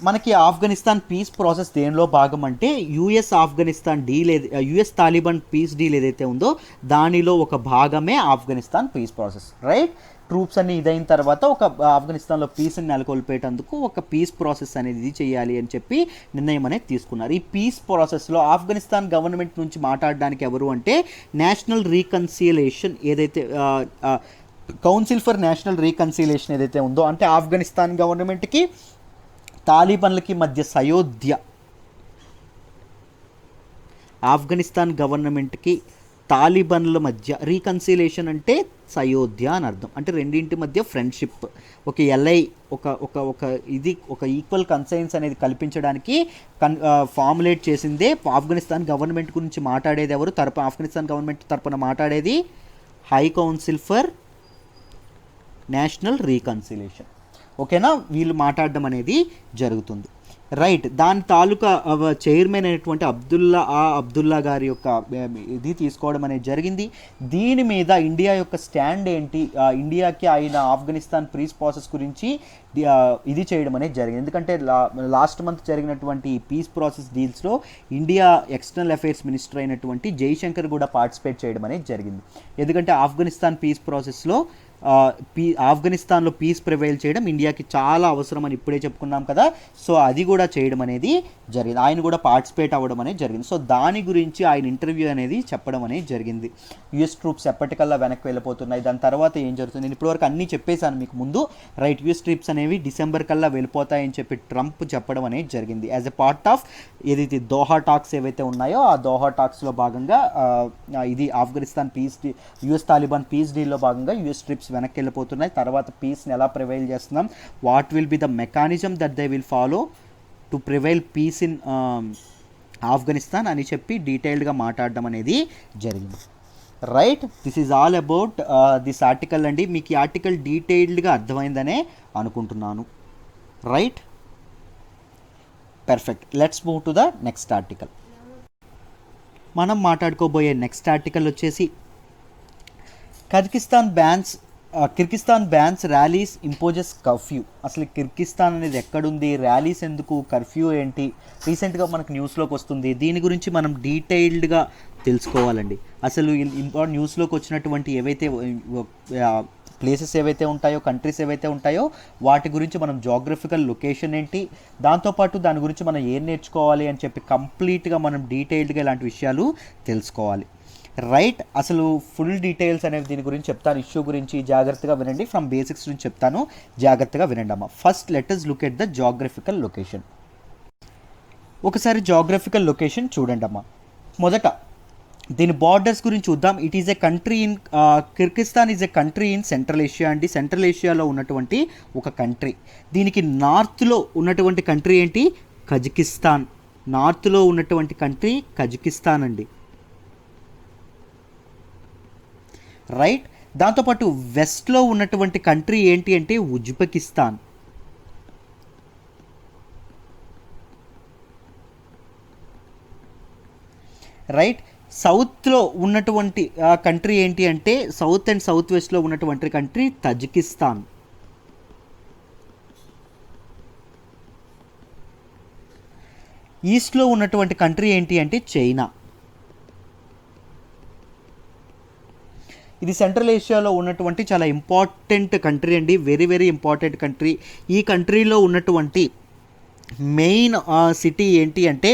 మనకి ఆఫ్ఘనిస్తాన్ పీస్ ప్రాసెస్ దేనిలో భాగం అంటే యుఎస్ తాలిబాన్ పీస్ డీల్ ఏదైతే ఉందో దానిలో ఒక భాగమే Afghanistan piece process, right. Troops అన్ని ఇదైన తర్వాత ఒక ఆఫ్ఘనిస్తాన్లో పీస్ని నెలకొల్పేటందుకు ఒక పీస్ ప్రాసెస్ అనేది ఇది చేయాలి అని చెప్పి నిర్ణయం అనేది తీసుకున్నారు. ఈ పీస్ ప్రాసెస్లో ఆఫ్ఘనిస్తాన్ గవర్నమెంట్ నుంచి మాట్లాడడానికి ఎవరు అంటే నేషనల్ రీకన్సిలేషన్ ఏదైతే కౌన్సిల్ ఫర్ నేషనల్ రీకన్సిలేషన్ ఏదైతే ఉందో, అంటే ఆఫ్ఘనిస్తాన్ గవర్నమెంట్కి తాలిబాన్లకి మధ్య సయోధ్య, ఆఫ్ఘనిస్తాన్ గవర్నమెంట్కి తాలిబాన్ల మధ్య రీకన్సిలేషన్ అంటే సయోధ్య అని అర్థం. అంటే రెండింటి మధ్య ఫ్రెండ్షిప్, ఒక ఎల్ఐ ఒక ఈక్వల్ కన్సైన్స్ అనేది కల్పించడానికి ఫార్ములేట్ చేసిందే. ఆఫ్ఘనిస్తాన్ గవర్నమెంట్ గురించి మాట్లాడేది ఎవరు? ఆఫ్ఘనిస్తాన్ గవర్నమెంట్ తరపున మాట్లాడేది high council for national reconciliation. ఓకేనా, వీళ్ళు మాట్లాడడం అనేది జరుగుతుంది, రైట్. దాని తాలూకా చైర్మన్ అయినటువంటి అబ్దుల్లా గారి యొక్క ఇది తీసుకోవడం అనేది జరిగింది. దీని మీద ఇండియా యొక్క స్టాండ్ ఏంటి, ఇండియాకి ఆయన ఆఫ్ఘనిస్తాన్ పీస్ ప్రాసెస్ గురించి ఇది చేయడం అనేది జరిగింది. ఎందుకంటే లాస్ట్ మంత్ జరిగినటువంటి పీస్ ప్రాసెస్ డీల్స్లో ఇండియా ఎక్స్టర్నల్ అఫైర్స్ మినిస్టర్ అయినటువంటి జైశంకర్ కూడా పార్టిసిపేట్ చేయడం అనేది జరిగింది. ఎందుకంటే ఆఫ్ఘనిస్తాన్ పీస్ ప్రాసెస్లో ఆఫ్ఘనిస్తాన్లో పీస్ ప్రివైల్ చేయడం ఇండియాకి చాలా అవసరం అని ఇప్పుడే చెప్పుకున్నాం కదా. సో అది కూడా చేయడం అనేది జరిగింది, ఆయన కూడా పార్టిసిపేట్ అవ్వడం అనేది జరిగింది. సో దాని గురించి ఆయన ఇంటర్వ్యూ అనేది చెప్పడం అనేది జరిగింది. యుఎస్ ట్రూప్స్ ఎప్పటికల్లా వెనక్కి వెళ్ళిపోతున్నాయి, దాని తర్వాత ఏం జరుగుతుంది, నేను ఇప్పటివరకు అన్నీ చెప్పేశాను మీకు ముందు, రైట్. యుఎస్ ట్రూప్స్ అనేవి డిసెంబర్ కల్లా వెళ్ళిపోతాయని చెప్పి ట్రంప్ చెప్పడం అనేది జరిగింది. యాజ్ ఎ పార్ట్ ఆఫ్ ఏదైతే దోహా టాక్స్ ఏవైతే ఉన్నాయో ఆ దోహా టాక్స్లో భాగంగా ఇది ఆఫ్ఘనిస్తాన్ యుఎస్ తాలిబాన్ పీస్ డీల్లో భాగంగా యుఎస్ ట్రూప్స్ వెనక్కి వెళ్ళిపోతున్నాయి. తర్వాత పీస్ని ఎలా ప్రివైల్ చేస్తున్నాం, what will be the mechanism that they will follow to prevail peace in Afghanistan అని చెప్పి డీటెయిల్డ్గా మాట్లాడడం అనేది జరిగింది, right. This is all about this article అండి. మీకు ఈ ఆర్టికల్ డీటెయిల్డ్గా అర్థమైందనే అనుకుంటున్నాను, right. Perfect. Let's move to the next article. మనం మాట్లాడుకోబోయే నెక్స్ట్ ఆర్టికల్ వచ్చేసి Kyrgyzstan bans rallies imposes curfew. అసలు కిర్గిస్తాన్ అనేది ఎక్కడుంది, ర్యాలీస్ ఎందుకు, కర్ఫ్యూ ఏంటి, రీసెంట్గా మనకు న్యూస్లోకి వస్తుంది. దీని గురించి మనం డీటెయిల్డ్గా తెలుసుకోవాలండి. అసలు న్యూస్లోకి వచ్చినటువంటి ఏవైతే ప్లేసెస్ ఏవైతే ఉంటాయో, కంట్రీస్ ఏవైతే ఉంటాయో వాటి గురించి మనం జాగ్రఫికల్ లొకేషన్ ఏంటి, దాంతోపాటు దాని గురించి మనం ఏం నేర్చుకోవాలి అని చెప్పి కంప్లీట్గా మనం డీటెయిల్డ్గా ఇలాంటి విషయాలు తెలుసుకోవాలి, రైట్. అసలు ఫుల్ డీటెయిల్స్ అనేవి దీని గురించి చెప్తాను, ఇష్యూ గురించి జాగ్రత్తగా వినండి. ఫ్రమ్ బేసిక్స్ నుంచి చెప్తాను, జాగ్రత్తగా వినండి అమ్మ. First let us look at the geographical location. ఒకసారి జాగ్రఫికల్ లొకేషన్ చూడండి అమ్మ. మొదట దీని బార్డర్స్ గురించి చూద్దాం. It is a country in Kyrgyzstan is a country in central Asia అండి. సెంట్రల్ ఏషియాలో ఉన్నటువంటి ఒక కంట్రీ. దీనికి నార్త్లో ఉన్నటువంటి కంట్రీ ఏంటి, కజకిస్తాన్. నార్త్లో ఉన్నటువంటి కంట్రీ కజకిస్తాన్ అండి, రైట్. దాంతోపాటు వెస్ట్లో ఉన్నటువంటి కంట్రీ ఏంటి అంటే ఉజ్బెకిస్తాన్, రైట్. సౌత్లో ఉన్నటువంటి కంట్రీ ఏంటి అంటే సౌత్ అండ్ సౌత్ వెస్ట్లో ఉన్నటువంటి కంట్రీ తజికిస్తాన్, ఈస్ట్లో ఉన్నటువంటి కంట్రీ ఏంటి అంటే చైనా. ఇది సెంట్రల్ ఏషియాలో ఉన్నటువంటి చాలా ఇంపార్టెంట్ కంట్రీ అండి, వెరీ వెరీ ఇంపార్టెంట్ కంట్రీ. ఈ కంట్రీలో ఉన్నటువంటి మెయిన్ సిటీ ఏంటి అంటే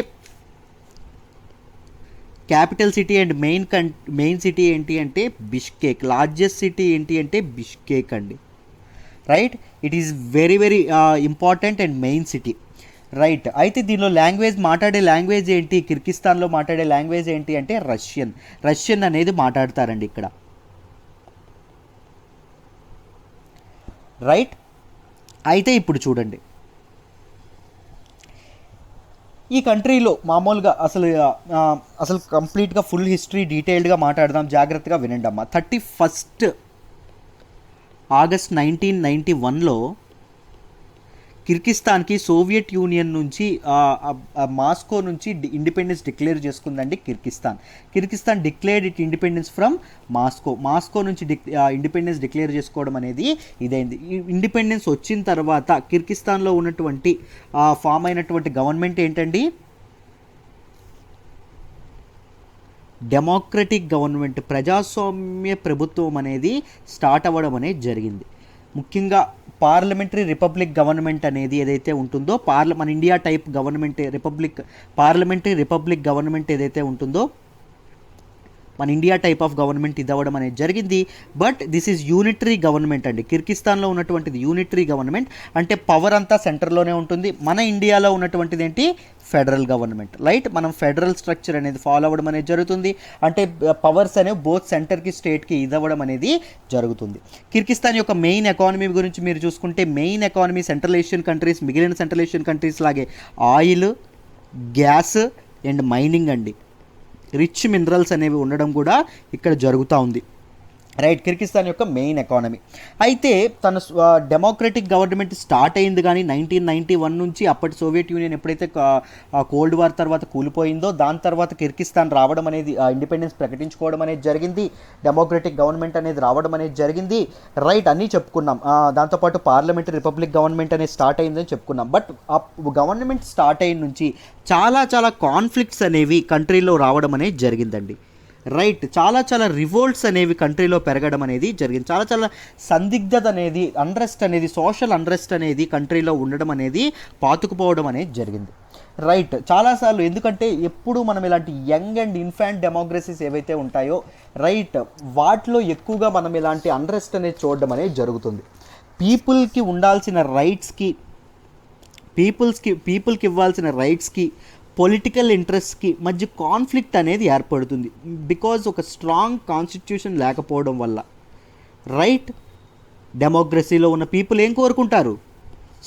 capital city and main city ఏంటి అంటే బిష్కేక్. లార్జెస్ట్ సిటీ ఏంటి అంటే బిష్కేక్ అండి, right. It is very very important and main city. Right. అయితే దీనిలో మాట్లాడే లాంగ్వేజ్ ఏంటి, కిర్గిస్తాన్లో మాట్లాడే లాంగ్వేజ్ ఏంటి అంటే రష్యన్ అనేది మాట్లాడతారండి ఇక్కడ. రైట్. అయితే ఇప్పుడు చూడండి, ఈ కంట్రీలో మామూలుగా అసలు కంప్లీట్గా ఫుల్ హిస్టరీ డీటెయిల్డ్గా మాట్లాడదాం, జాగ్రత్తగా వినండి అమ్మా. 31 ఆగస్ట్ 1991లో కిర్గిస్తాన్కి సోవియట్ యూనియన్ నుంచి మాస్కో నుంచి ఇండిపెండెన్స్ డిక్లేర్ చేసుకుందండి Kyrgyzstan declared it independence from Moscow నుంచి ఇండిపెండెన్స్ డిక్లేర్ చేసుకోవడం అనేది ఇదైంది. ఇండిపెండెన్స్ వచ్చిన తర్వాత కిర్గిస్తాన్లో ఉన్నటువంటి ఫామ్ అయినటువంటి గవర్నమెంట్ ఏంటండి, డెమోక్రటిక్ గవర్నమెంట్, ప్రజాస్వామ్య ప్రభుత్వం అనేది స్టార్ట్ అవ్వడం అనేది జరిగింది. ముఖ్యంగా పార్లమెంటరీ రిపబ్లిక్ గవర్నమెంట్ అనేది ఏదైతే ఉంటుందో, మన India type government parliamentary republic government ఏదైతే ఉంటుందో, మన ఇండియా టైప్ ఆఫ్ గవర్నమెంట్ ఇది అవ్వడం అనేది జరిగింది. But this is unitary government అండి. కిర్గిస్తాన్లో ఉన్నటువంటిది యూనిటరీ గవర్నమెంట్, అంటే పవర్ అంతా సెంటర్లోనే ఉంటుంది. మన ఇండియాలో ఉన్నటువంటిది ఏంటి, ఫెడరల్ గవర్నమెంట్. రైట్. మనం ఫెడరల్ స్ట్రక్చర్ అనేది ఫాలో అవ్వడం అనేది జరుగుతుంది. అంటే పవర్స్ అనేవి బోత్ సెంటర్కి స్టేట్కి ఇది అవ్వడం అనేది జరుగుతుంది. కిర్గిస్తాన్ యొక్క మెయిన్ ఎకానమీ గురించి మీరు చూసుకుంటే, main economy central Asian countries, మిగిలిన సెంట్రల్ ఏషియన్ కంట్రీస్ లాగే ఆయిల్, గ్యాస్ అండ్ మైనింగ్ అండి. రిచ్ మినరల్స్ అనేవి ఉండడం కూడా ఇక్కడ జరుగుతూ ఉంది. రైట్. కిర్గిస్తాన్ యొక్క మెయిన్ ఎకానమీ. అయితే తన డెమోక్రటిక్ గవర్నమెంట్ స్టార్ట్ అయింది కానీ 1991 నుంచి, అప్పటి సోవియట్ యూనియన్ ఎప్పుడైతే కోల్డ్ వార్ తర్వాత కూలిపోయిందో, దాని తర్వాత కిర్గిస్తాన్ రావడం అనేది, ఇండిపెండెన్స్ ప్రకటించుకోవడం అనేది జరిగింది. డెమోక్రటిక్ గవర్నమెంట్ అనేది రావడం అనేది జరిగింది. రైట్. అన్నీ చెప్పుకున్నాం. దాంతోపాటు పార్లమెంటరీ రిపబ్లిక్ గవర్నమెంట్ అనేది స్టార్ట్ అయిందని చెప్పుకున్నాం. బట్ ఆ గవర్నమెంట్ స్టార్ట్ అయిన నుంచి చాలా కాన్ఫ్లిక్ట్స్ అనేవి కంట్రీలో రావడం అనేది జరిగిందండి. రైట్. చాలా రివోల్ట్స్ అనేవి కంట్రీలో పెరగడం అనేది జరిగింది. చాలా సందిగ్ధత అనేది, అన్రెస్ట్ అనేది, సోషల్ అన్రెస్ట్ అనేది కంట్రీలో ఉండడం అనేది, పాతుకుపోవడం అనేది జరిగింది. రైట్. చాలాసార్లు ఎందుకంటే ఎప్పుడు మనం ఇలాంటి యంగ్ అండ్ ఇన్ఫాంట్ డెమోక్రసీస్ ఏవైతే ఉంటాయో, రైట్, వాటిలో ఎక్కువగా మనం ఇలాంటి అన్రెస్ట్ అనేది చూడడం అనేది జరుగుతుంది. పీపుల్కి ఉండాల్సిన రైట్స్కి, పీపుల్కి ఇవ్వాల్సిన రైట్స్కి, పొలిటికల్ ఇంట్రెస్ట్కి మధ్య కాన్ఫ్లిక్ట్ అనేది ఏర్పడుతుంది. బికాజ్ ఒక స్ట్రాంగ్ కాన్స్టిట్యూషన్ లేకపోవడం వల్ల. రైట్. డెమోక్రసీలో ఉన్న పీపుల్ ఏం కోరుకుంటారు,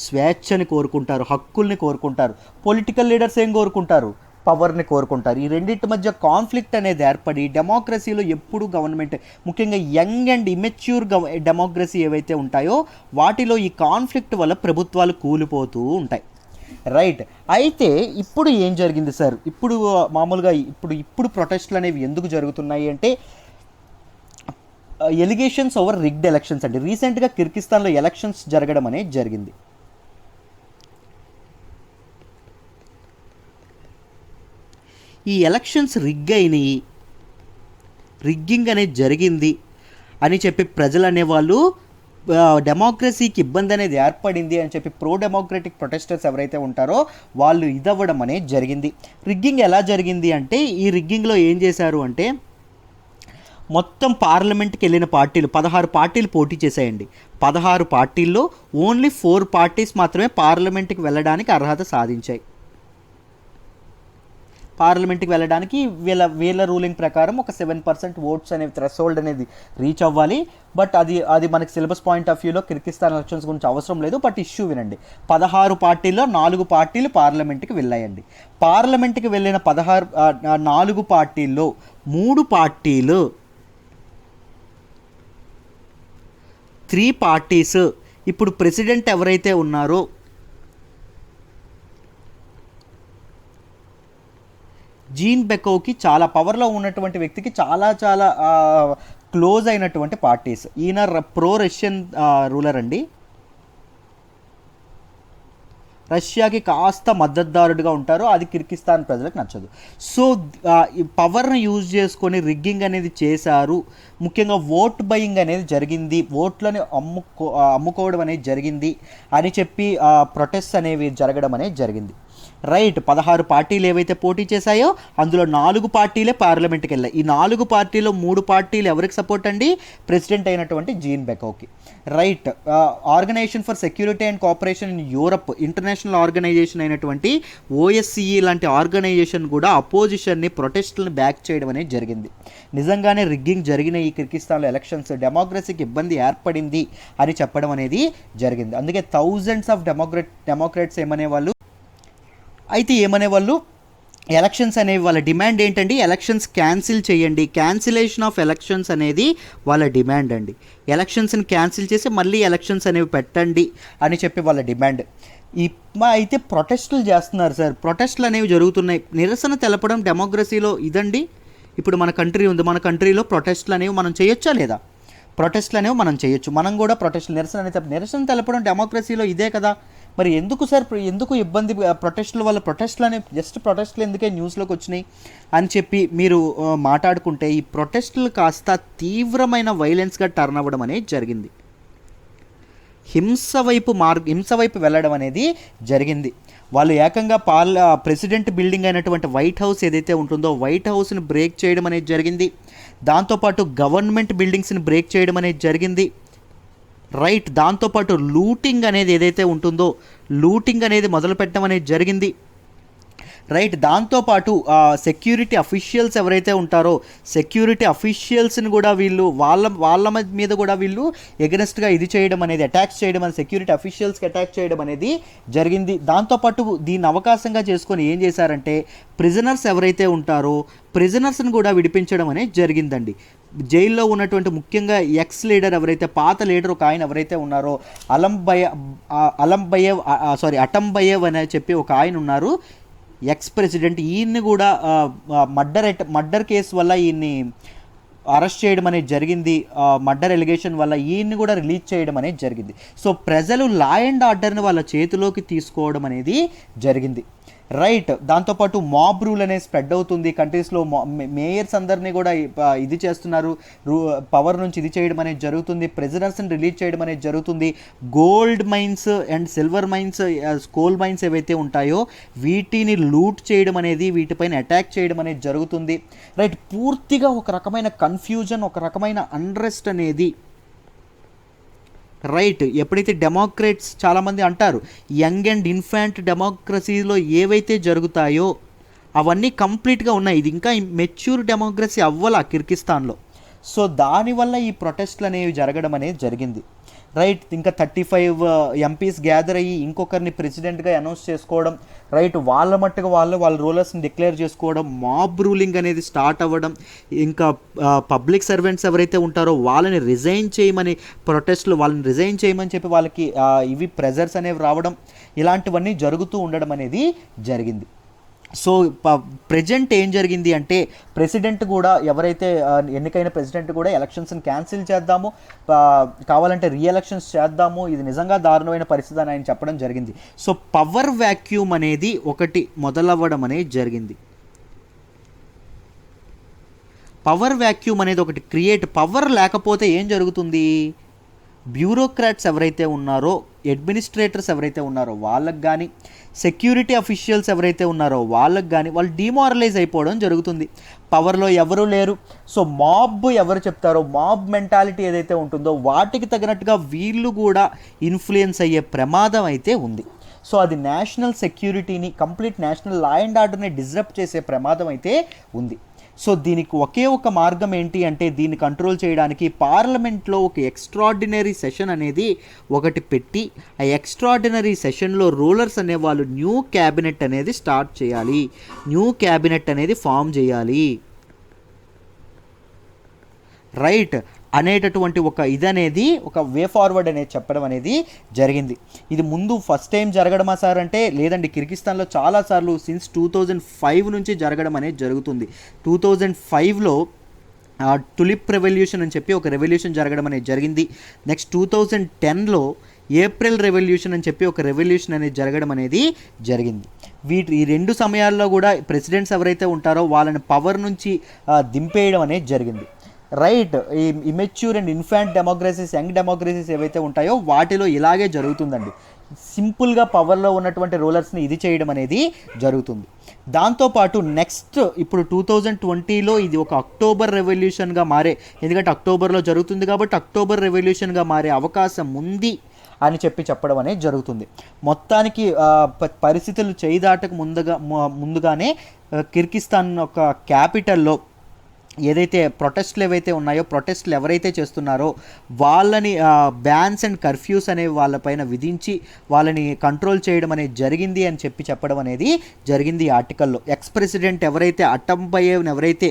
స్వేచ్ఛని కోరుకుంటారు, హక్కుల్ని కోరుకుంటారు. పొలిటికల్ లీడర్స్ ఏం కోరుకుంటారు, పవర్ని కోరుకుంటారు. ఈ రెండింటి మధ్య కాన్ఫ్లిక్ట్ అనేది ఏర్పడి డెమోక్రసీలో ఎప్పుడు గవర్నమెంట్, ముఖ్యంగా యంగ్ అండ్ ఇమెచ్యూర్ డెమోక్రసీ ఏవైతే ఉంటాయో వాటిలో ఈ కాన్ఫ్లిక్ట్ వల్ల ప్రభుత్వాలు కూలిపోతూ ఉంటాయి. రైట్. అయితే ఇప్పుడు ఏం జరిగింది సార్, ఇప్పుడు మామూలుగా ఇప్పుడు ప్రొటెస్ట్లు అనేవి ఎందుకు జరుగుతున్నాయి అంటే, ఎలిగేషన్స్ ఓవర్ రిగ్డ్ ఎలక్షన్స్ అండి. రీసెంట్గా కిర్గిస్తాన్లో ఎలక్షన్స్ జరగడం అనేది జరిగింది. ఈ ఎలక్షన్స్ రిగ్గింగ్ అనేది జరిగింది అని చెప్పి ప్రజలు అనేవాళ్ళు, డెమోక్రసీకి ఇబ్బంది అనేది ఏర్పడింది అని చెప్పి ప్రో డెమోక్రటిక్ ప్రొటెస్టర్స్ ఎవరైతే ఉంటారో వాళ్ళు ఇదవ్వడం అనేది జరిగింది. రిగ్గింగ్ ఎలా జరిగింది అంటే, ఈ రిగ్గింగ్లో ఏం చేశారు అంటే, మొత్తం పార్లమెంట్కి వెళ్ళిన పార్టీలు 16 పార్టీలు పోటీ చేశాయండి. 16 పార్టీల్లో ఓన్లీ 4 పార్టీస్ మాత్రమే పార్లమెంట్కి వెళ్ళడానికి అర్హత సాధించాయి. పార్లమెంట్కి వెళ్ళడానికి వీళ్ళ రూలింగ్ ప్రకారం ఒక 7% ఓట్స్ అనేవి థ్రెషోల్డ్ అనేది రీచ్ అవ్వాలి. బట్ అది మనకి సిలబస్ పాయింట్ ఆఫ్ వ్యూలో కిర్గిస్తాన్ ఎలక్షన్స్ గురించి అవసరం లేదు. బట్ ఇష్యూ వినండి, 16 పార్టీల్లో 4 పార్టీలు పార్లమెంట్కి వెళ్ళాయండి. పార్లమెంట్కి వెళ్ళిన 4 పార్టీల్లో 3 పార్టీలు, 3 పార్టీస్ ఇప్పుడు ప్రెసిడెంట్ ఎవరైతే ఉన్నారో జీన్ బెకోవ్కి, చాలా పవర్లో ఉన్నటువంటి వ్యక్తికి చాలా క్లోజ్ అయినటువంటి పార్టీస్. ఈయన ప్రో రష్యన్ రూలర్ అండి. రష్యాకి కాస్త మద్దతుదారుడిగా ఉంటారు. అది కిర్గిస్తాన్ ప్రజలకు నచ్చదు. సో ఈ పవర్ని యూజ్ చేసుకొని రిగ్గింగ్ అనేది చేశారు. ముఖ్యంగా ఓట్ బయింగ్ అనేది జరిగింది, ఓట్లని అమ్ముకోవడం అనేది జరిగింది అని చెప్పి ప్రొటెస్ట్ అనేవి జరగడం అనేది జరిగింది. రైట్. 16 పార్టీలు ఏవైతే పోటీ చేశాయో అందులో 4 పార్టీలే పార్లమెంట్కి వెళ్ళాయి. ఈ 4 పార్టీలో 3 పార్టీలు ఎవరికి సపోర్ట్ అండి? ప్రెసిడెంట్ అయినటువంటి జీన్ బెకోకి. రైట్. Organization for security and cooperation in Europe, international organization అయినటువంటి ఓఎస్సిఈ లాంటి ఆర్గనైజేషన్ కూడా అపోజిషన్ని, ప్రొటెస్ట్లను బ్యాక్ చేయడం అనేది జరిగింది. నిజంగానే రిగ్గింగ్ జరిగిన ఈ కిర్గిస్తాన్లో ఎలక్షన్స్ డెమోక్రసీకి ఇబ్బంది ఏర్పడింది అని చెప్పడం అనేది జరిగింది. అందుకే థౌజండ్స్ ఆఫ్ డెమోక్రాట్స్ ఏమనేవాళ్ళు ఎలక్షన్స్ అనేవి వాళ్ళ డిమాండ్ ఏంటండి? ఎలక్షన్స్ క్యాన్సిల్ చేయండి, క్యాన్సిలేషన్ ఆఫ్ ఎలక్షన్స్ అనేది వాళ్ళ డిమాండ్ అండి. ఎలక్షన్స్ని క్యాన్సిల్ చేసి మళ్ళీ ఎలక్షన్స్ అనేవి పెట్టండి అని చెప్పి వాళ్ళ డిమాండ్. అయితే ప్రొటెస్టులు చేస్తున్నారు సార్, ప్రొటెస్టులు అనేవి జరుగుతున్నాయి. నిరసన తెలపడం డెమోక్రసీలో ఇదండి. ఇప్పుడు మన కంట్రీ ఉంది, మన కంట్రీలో ప్రొటెస్టులు అనేవి మనం చేయొచ్చా లేదా? ప్రొటెస్టులు అనేవి మనం చేయొచ్చు. మనం కూడా ప్రొటెస్టులు, నిరసన తెలపడం డెమోక్రసీలో ఇదే కదా. మరి ఎందుకు సార్, ఎందుకు ఇబ్బంది? ప్రొటెస్టుల వల్ల, ప్రొటెస్టులు అనేవి జస్ట్ ప్రొటెస్టులు ఎందుకే న్యూస్లోకి వచ్చినాయి అని చెప్పి మీరు మాట్లాడుకుంటే ఈ ప్రొటెస్టులు కాస్త తీవ్రమైన వైలెన్స్గా టర్న్ అవ్వడం అనేది జరిగింది. హింస వైపు వెళ్ళడం అనేది జరిగింది. వాళ్ళు ఏకంగా ప్రెసిడెంట్ బిల్డింగ్ అయినటువంటి వైట్ హౌస్ ఏదైతే ఉంటుందో వైట్ హౌస్ని బ్రేక్ చేయడం అనేది జరిగింది. దాంతోపాటు గవర్నమెంట్ బిల్డింగ్స్ని బ్రేక్ చేయడం అనేది జరిగింది. రైట్. దాంతోపాటు లూటింగ్ అనేది ఏదైతే ఉంటుందో లూటింగ్ అనేది మొదలు పెట్టడం అనేది జరిగింది. రైట్. దాంతోపాటు సెక్యూరిటీ అఫీషియల్స్ ఎవరైతే ఉంటారో సెక్యూరిటీ అఫీషియల్స్ని కూడా వీళ్ళు వాళ్ళ మీద కూడా వీళ్ళు ఎగనెస్ట్గా ఇది చేయడం అనేది, అటాక్ చేయడం అనేది, సెక్యూరిటీ అఫీషియల్స్కి అటాక్ చేయడం అనేది జరిగింది. దాంతోపాటు దీన్ని అవకాశంగా చేసుకొని ఏం చేశారంటే ప్రిజనర్స్ ఎవరైతే ఉంటారో ప్రిజనర్స్ని కూడా విడిపించడం అనేది జరిగిందండి. జైల్లో ఉన్నటువంటి ముఖ్యంగా ఎక్స్ లీడర్ ఎవరైతే, పాత లీడర్ ఒక ఆయన ఎవరైతే ఉన్నారో అటంబయేవ్ అని చెప్పి ఒక ఆయన ఉన్నారు, ఎక్స్ ప్రెసిడెంట్. ఈయన్ని కూడా మర్డర్ కేసు వల్ల ఈయన్ని అరెస్ట్ చేయడం అనేది జరిగింది. మర్డర్ ఎలిగేషన్ వల్ల ఈయన్ని కూడా రిలీజ్ చేయడం అనేది జరిగింది. సో ప్రజలు లా అండ్ ఆర్డర్ని వాళ్ళ చేతిలోకి తీసుకోవడం అనేది జరిగింది. రైట్. దాంతోపాటు మాబ్ రూల్ అనేది స్ప్రెడ్ అవుతుంది కంట్రీస్లో. మేయర్స్ అందరినీ కూడా ఇది చేస్తున్నారు, పవర్ నుంచి ఇది చేయడం అనేది జరుగుతుంది. ప్రెసిడెంట్స్ని రిలీజ్ చేయడం అనేది జరుగుతుంది. Gold mines and silver mines, coal mines ఏవైతే ఉంటాయో వీటిని లూట్ చేయడం అనేది, వీటిపైన అటాక్ చేయడం అనేది జరుగుతుంది. రైట్. పూర్తిగా ఒక రకమైన కన్ఫ్యూజన్, ఒక రకమైన అన్రెస్ట్ అనేది. రైట్. ఎప్పుడైతే డెమోక్రేట్స్ చాలామంది అంటారు యంగ్ అండ్ ఇన్ఫాంట్ డెమోక్రసీలో ఏవైతే జరుగుతాయో అవన్నీ కంప్లీట్గా ఉన్నాయి, ఇది ఇంకా మెచ్యూర్ డెమోక్రసీ అవ్వాల కిర్గిస్తాన్లో. సో దానివల్ల ఈ ప్రొటెస్ట్లు అనేవి జరగడం అనేది జరిగింది. రైట్. ఇంకా 35 ఎంపీస్ గ్యాదర్ అయ్యి ఇంకొకరిని ప్రెసిడెంట్గా అనౌన్స్ చేసుకోవడం. రైట్. వాళ్ళ మట్టుగా వాళ్ళ రూలర్స్ని డిక్లేర్ చేసుకోవడం, మాబ్ రూలింగ్ అనేది స్టార్ట్ అవ్వడం. ఇంకా పబ్లిక్ సర్వెంట్స్ ఎవరైతే ఉంటారో వాళ్ళని రిజైన్ చేయమని ప్రొటెస్ట్లు, వాళ్ళని రిజైన్ చేయమని చెప్పి వాళ్ళకి ఇవి ప్రెజర్స్ అనేవి రావడం, ఇలాంటివన్నీ జరుగుతూ ఉండడం అనేది జరిగింది. సో ప్రజెంట్ ఏం జరిగింది అంటే ప్రెసిడెంట్ కూడా, ఎవరైతే ఎన్నికైన ప్రెసిడెంట్ కూడా ఎలక్షన్స్ని క్యాన్సిల్ చేద్దాము, కావాలంటే రీఎలక్షన్స్ చేద్దాము, ఇది నిజంగా దారుణమైన పరిస్థితి అని ఆయన చెప్పడం జరిగింది. సో పవర్ వ్యాక్యూమ్ అనేది ఒకటి మొదలవ్వడం అనేది జరిగింది. పవర్ వ్యాక్యూమ్ అనేది ఒకటి క్రియేట్. పవర్ లేకపోతే ఏం జరుగుతుంది? బ్యూరోక్రాట్స్ ఎవరైతే ఉన్నారో, అడ్మినిస్ట్రేటర్స్ ఎవరైతే ఉన్నారో వాళ్ళకి కానీ, సెక్యూరిటీ అఫీషియల్స్ ఎవరైతే ఉన్నారో వాళ్ళకి కానీ వాళ్ళు డిమారలైజ్ అయిపోవడం జరుగుతుంది. పవర్లో ఎవరూ లేరు. సో మాబ్ ఎవరు చెప్తారో, మాబ్ మెంటాలిటీ ఏదైతే ఉంటుందో వాటికి తగినట్టుగా వీళ్ళు కూడా ఇన్ఫ్లుయెన్స్ అయ్యే ప్రమాదం అయితే ఉంది. సో అది నేషనల్ సెక్యూరిటీని, కంప్లీట్ నేషనల్ లా అండ్ ఆర్డర్ని డిస్రప్ట్ చేసే ప్రమాదం అయితే ఉంది. సో దీనికి ఒకే ఒక మార్గం ఏంటి అంటే దీన్ని కంట్రోల్ చేయడానికి పార్లమెంట్లో ఒక ఎక్స్ట్రాడినరీ సెషన్ అనేది ఒకటి పెట్టి ఆ ఎక్స్ట్రాడినరీ సెషన్లో రూలర్స్ అనేవాళ్ళు న్యూ క్యాబినెట్ అనేది స్టార్ట్ చేయాలి, న్యూ క్యాబినెట్ అనేది ఫామ్ చేయాలి. రైట్. అనేటటువంటి ఒక వే ఫార్వర్డ్ అనేది చెప్పడం అనేది జరిగింది. ఇది ముందు ఫస్ట్ టైం జరగడమా సార్ అంటే లేదండి, కిర్గిస్తాన్లో చాలాసార్లు సిన్స్ 2005 నుంచి జరగడం అనేది జరుగుతుంది. 2005లో టులిప్ రెవల్యూషన్ అని చెప్పి ఒక రెవల్యూషన్ జరగడం అనేది జరిగింది. నెక్స్ట్ 2010లో ఏప్రిల్ రెవల్యూషన్ అని చెప్పి ఒక రెవల్యూషన్ అనేది జరగడం అనేది జరిగింది. ఈ రెండు సమయాల్లో కూడా ప్రెసిడెంట్స్ ఎవరైతే ఉంటారో వాళ్ళని పవర్ నుంచి దింపేయడం అనేది జరిగింది. రైట్. ఈ immature and infant democracies, young democracies ఏవైతే ఉంటాయో వాటిలో ఇలాగే జరుగుతుందండి. సింపుల్గా పవర్లో ఉన్నటువంటి రోలర్స్ని ఇది చేయడం అనేది జరుగుతుంది. దాంతోపాటు నెక్స్ట్ ఇప్పుడు 2020లో ఇది ఒక అక్టోబర్ రెవల్యూషన్గా మారే, ఎందుకంటే అక్టోబర్లో జరుగుతుంది కాబట్టి అక్టోబర్ రెవల్యూషన్గా మారే అవకాశం ఉంది అని చెప్పడం అనేది జరుగుతుంది. మొత్తానికి పరిస్థితులు చేయిదాటక ముందుగానే కిర్గిస్తాన్ ఒక క్యాపిటల్లో ఏదైతే ప్రొటెస్ట్లు ఏవైతే ఉన్నాయో, ప్రొటెస్ట్లు ఎవరైతే చేస్తున్నారో వాళ్ళని బ్యాన్స్ అండ్ కర్ఫ్యూస్ అనేవి వాళ్ళపైన విధించి వాళ్ళని కంట్రోల్ చేయడం అనేది జరిగింది అని చెప్పడం అనేది జరిగింది ఈ ఆర్టికల్లో. ఎక్స్ ప్రెసిడెంట్ ఎవరైతే అటంబయేవ్ని ఎవరైతే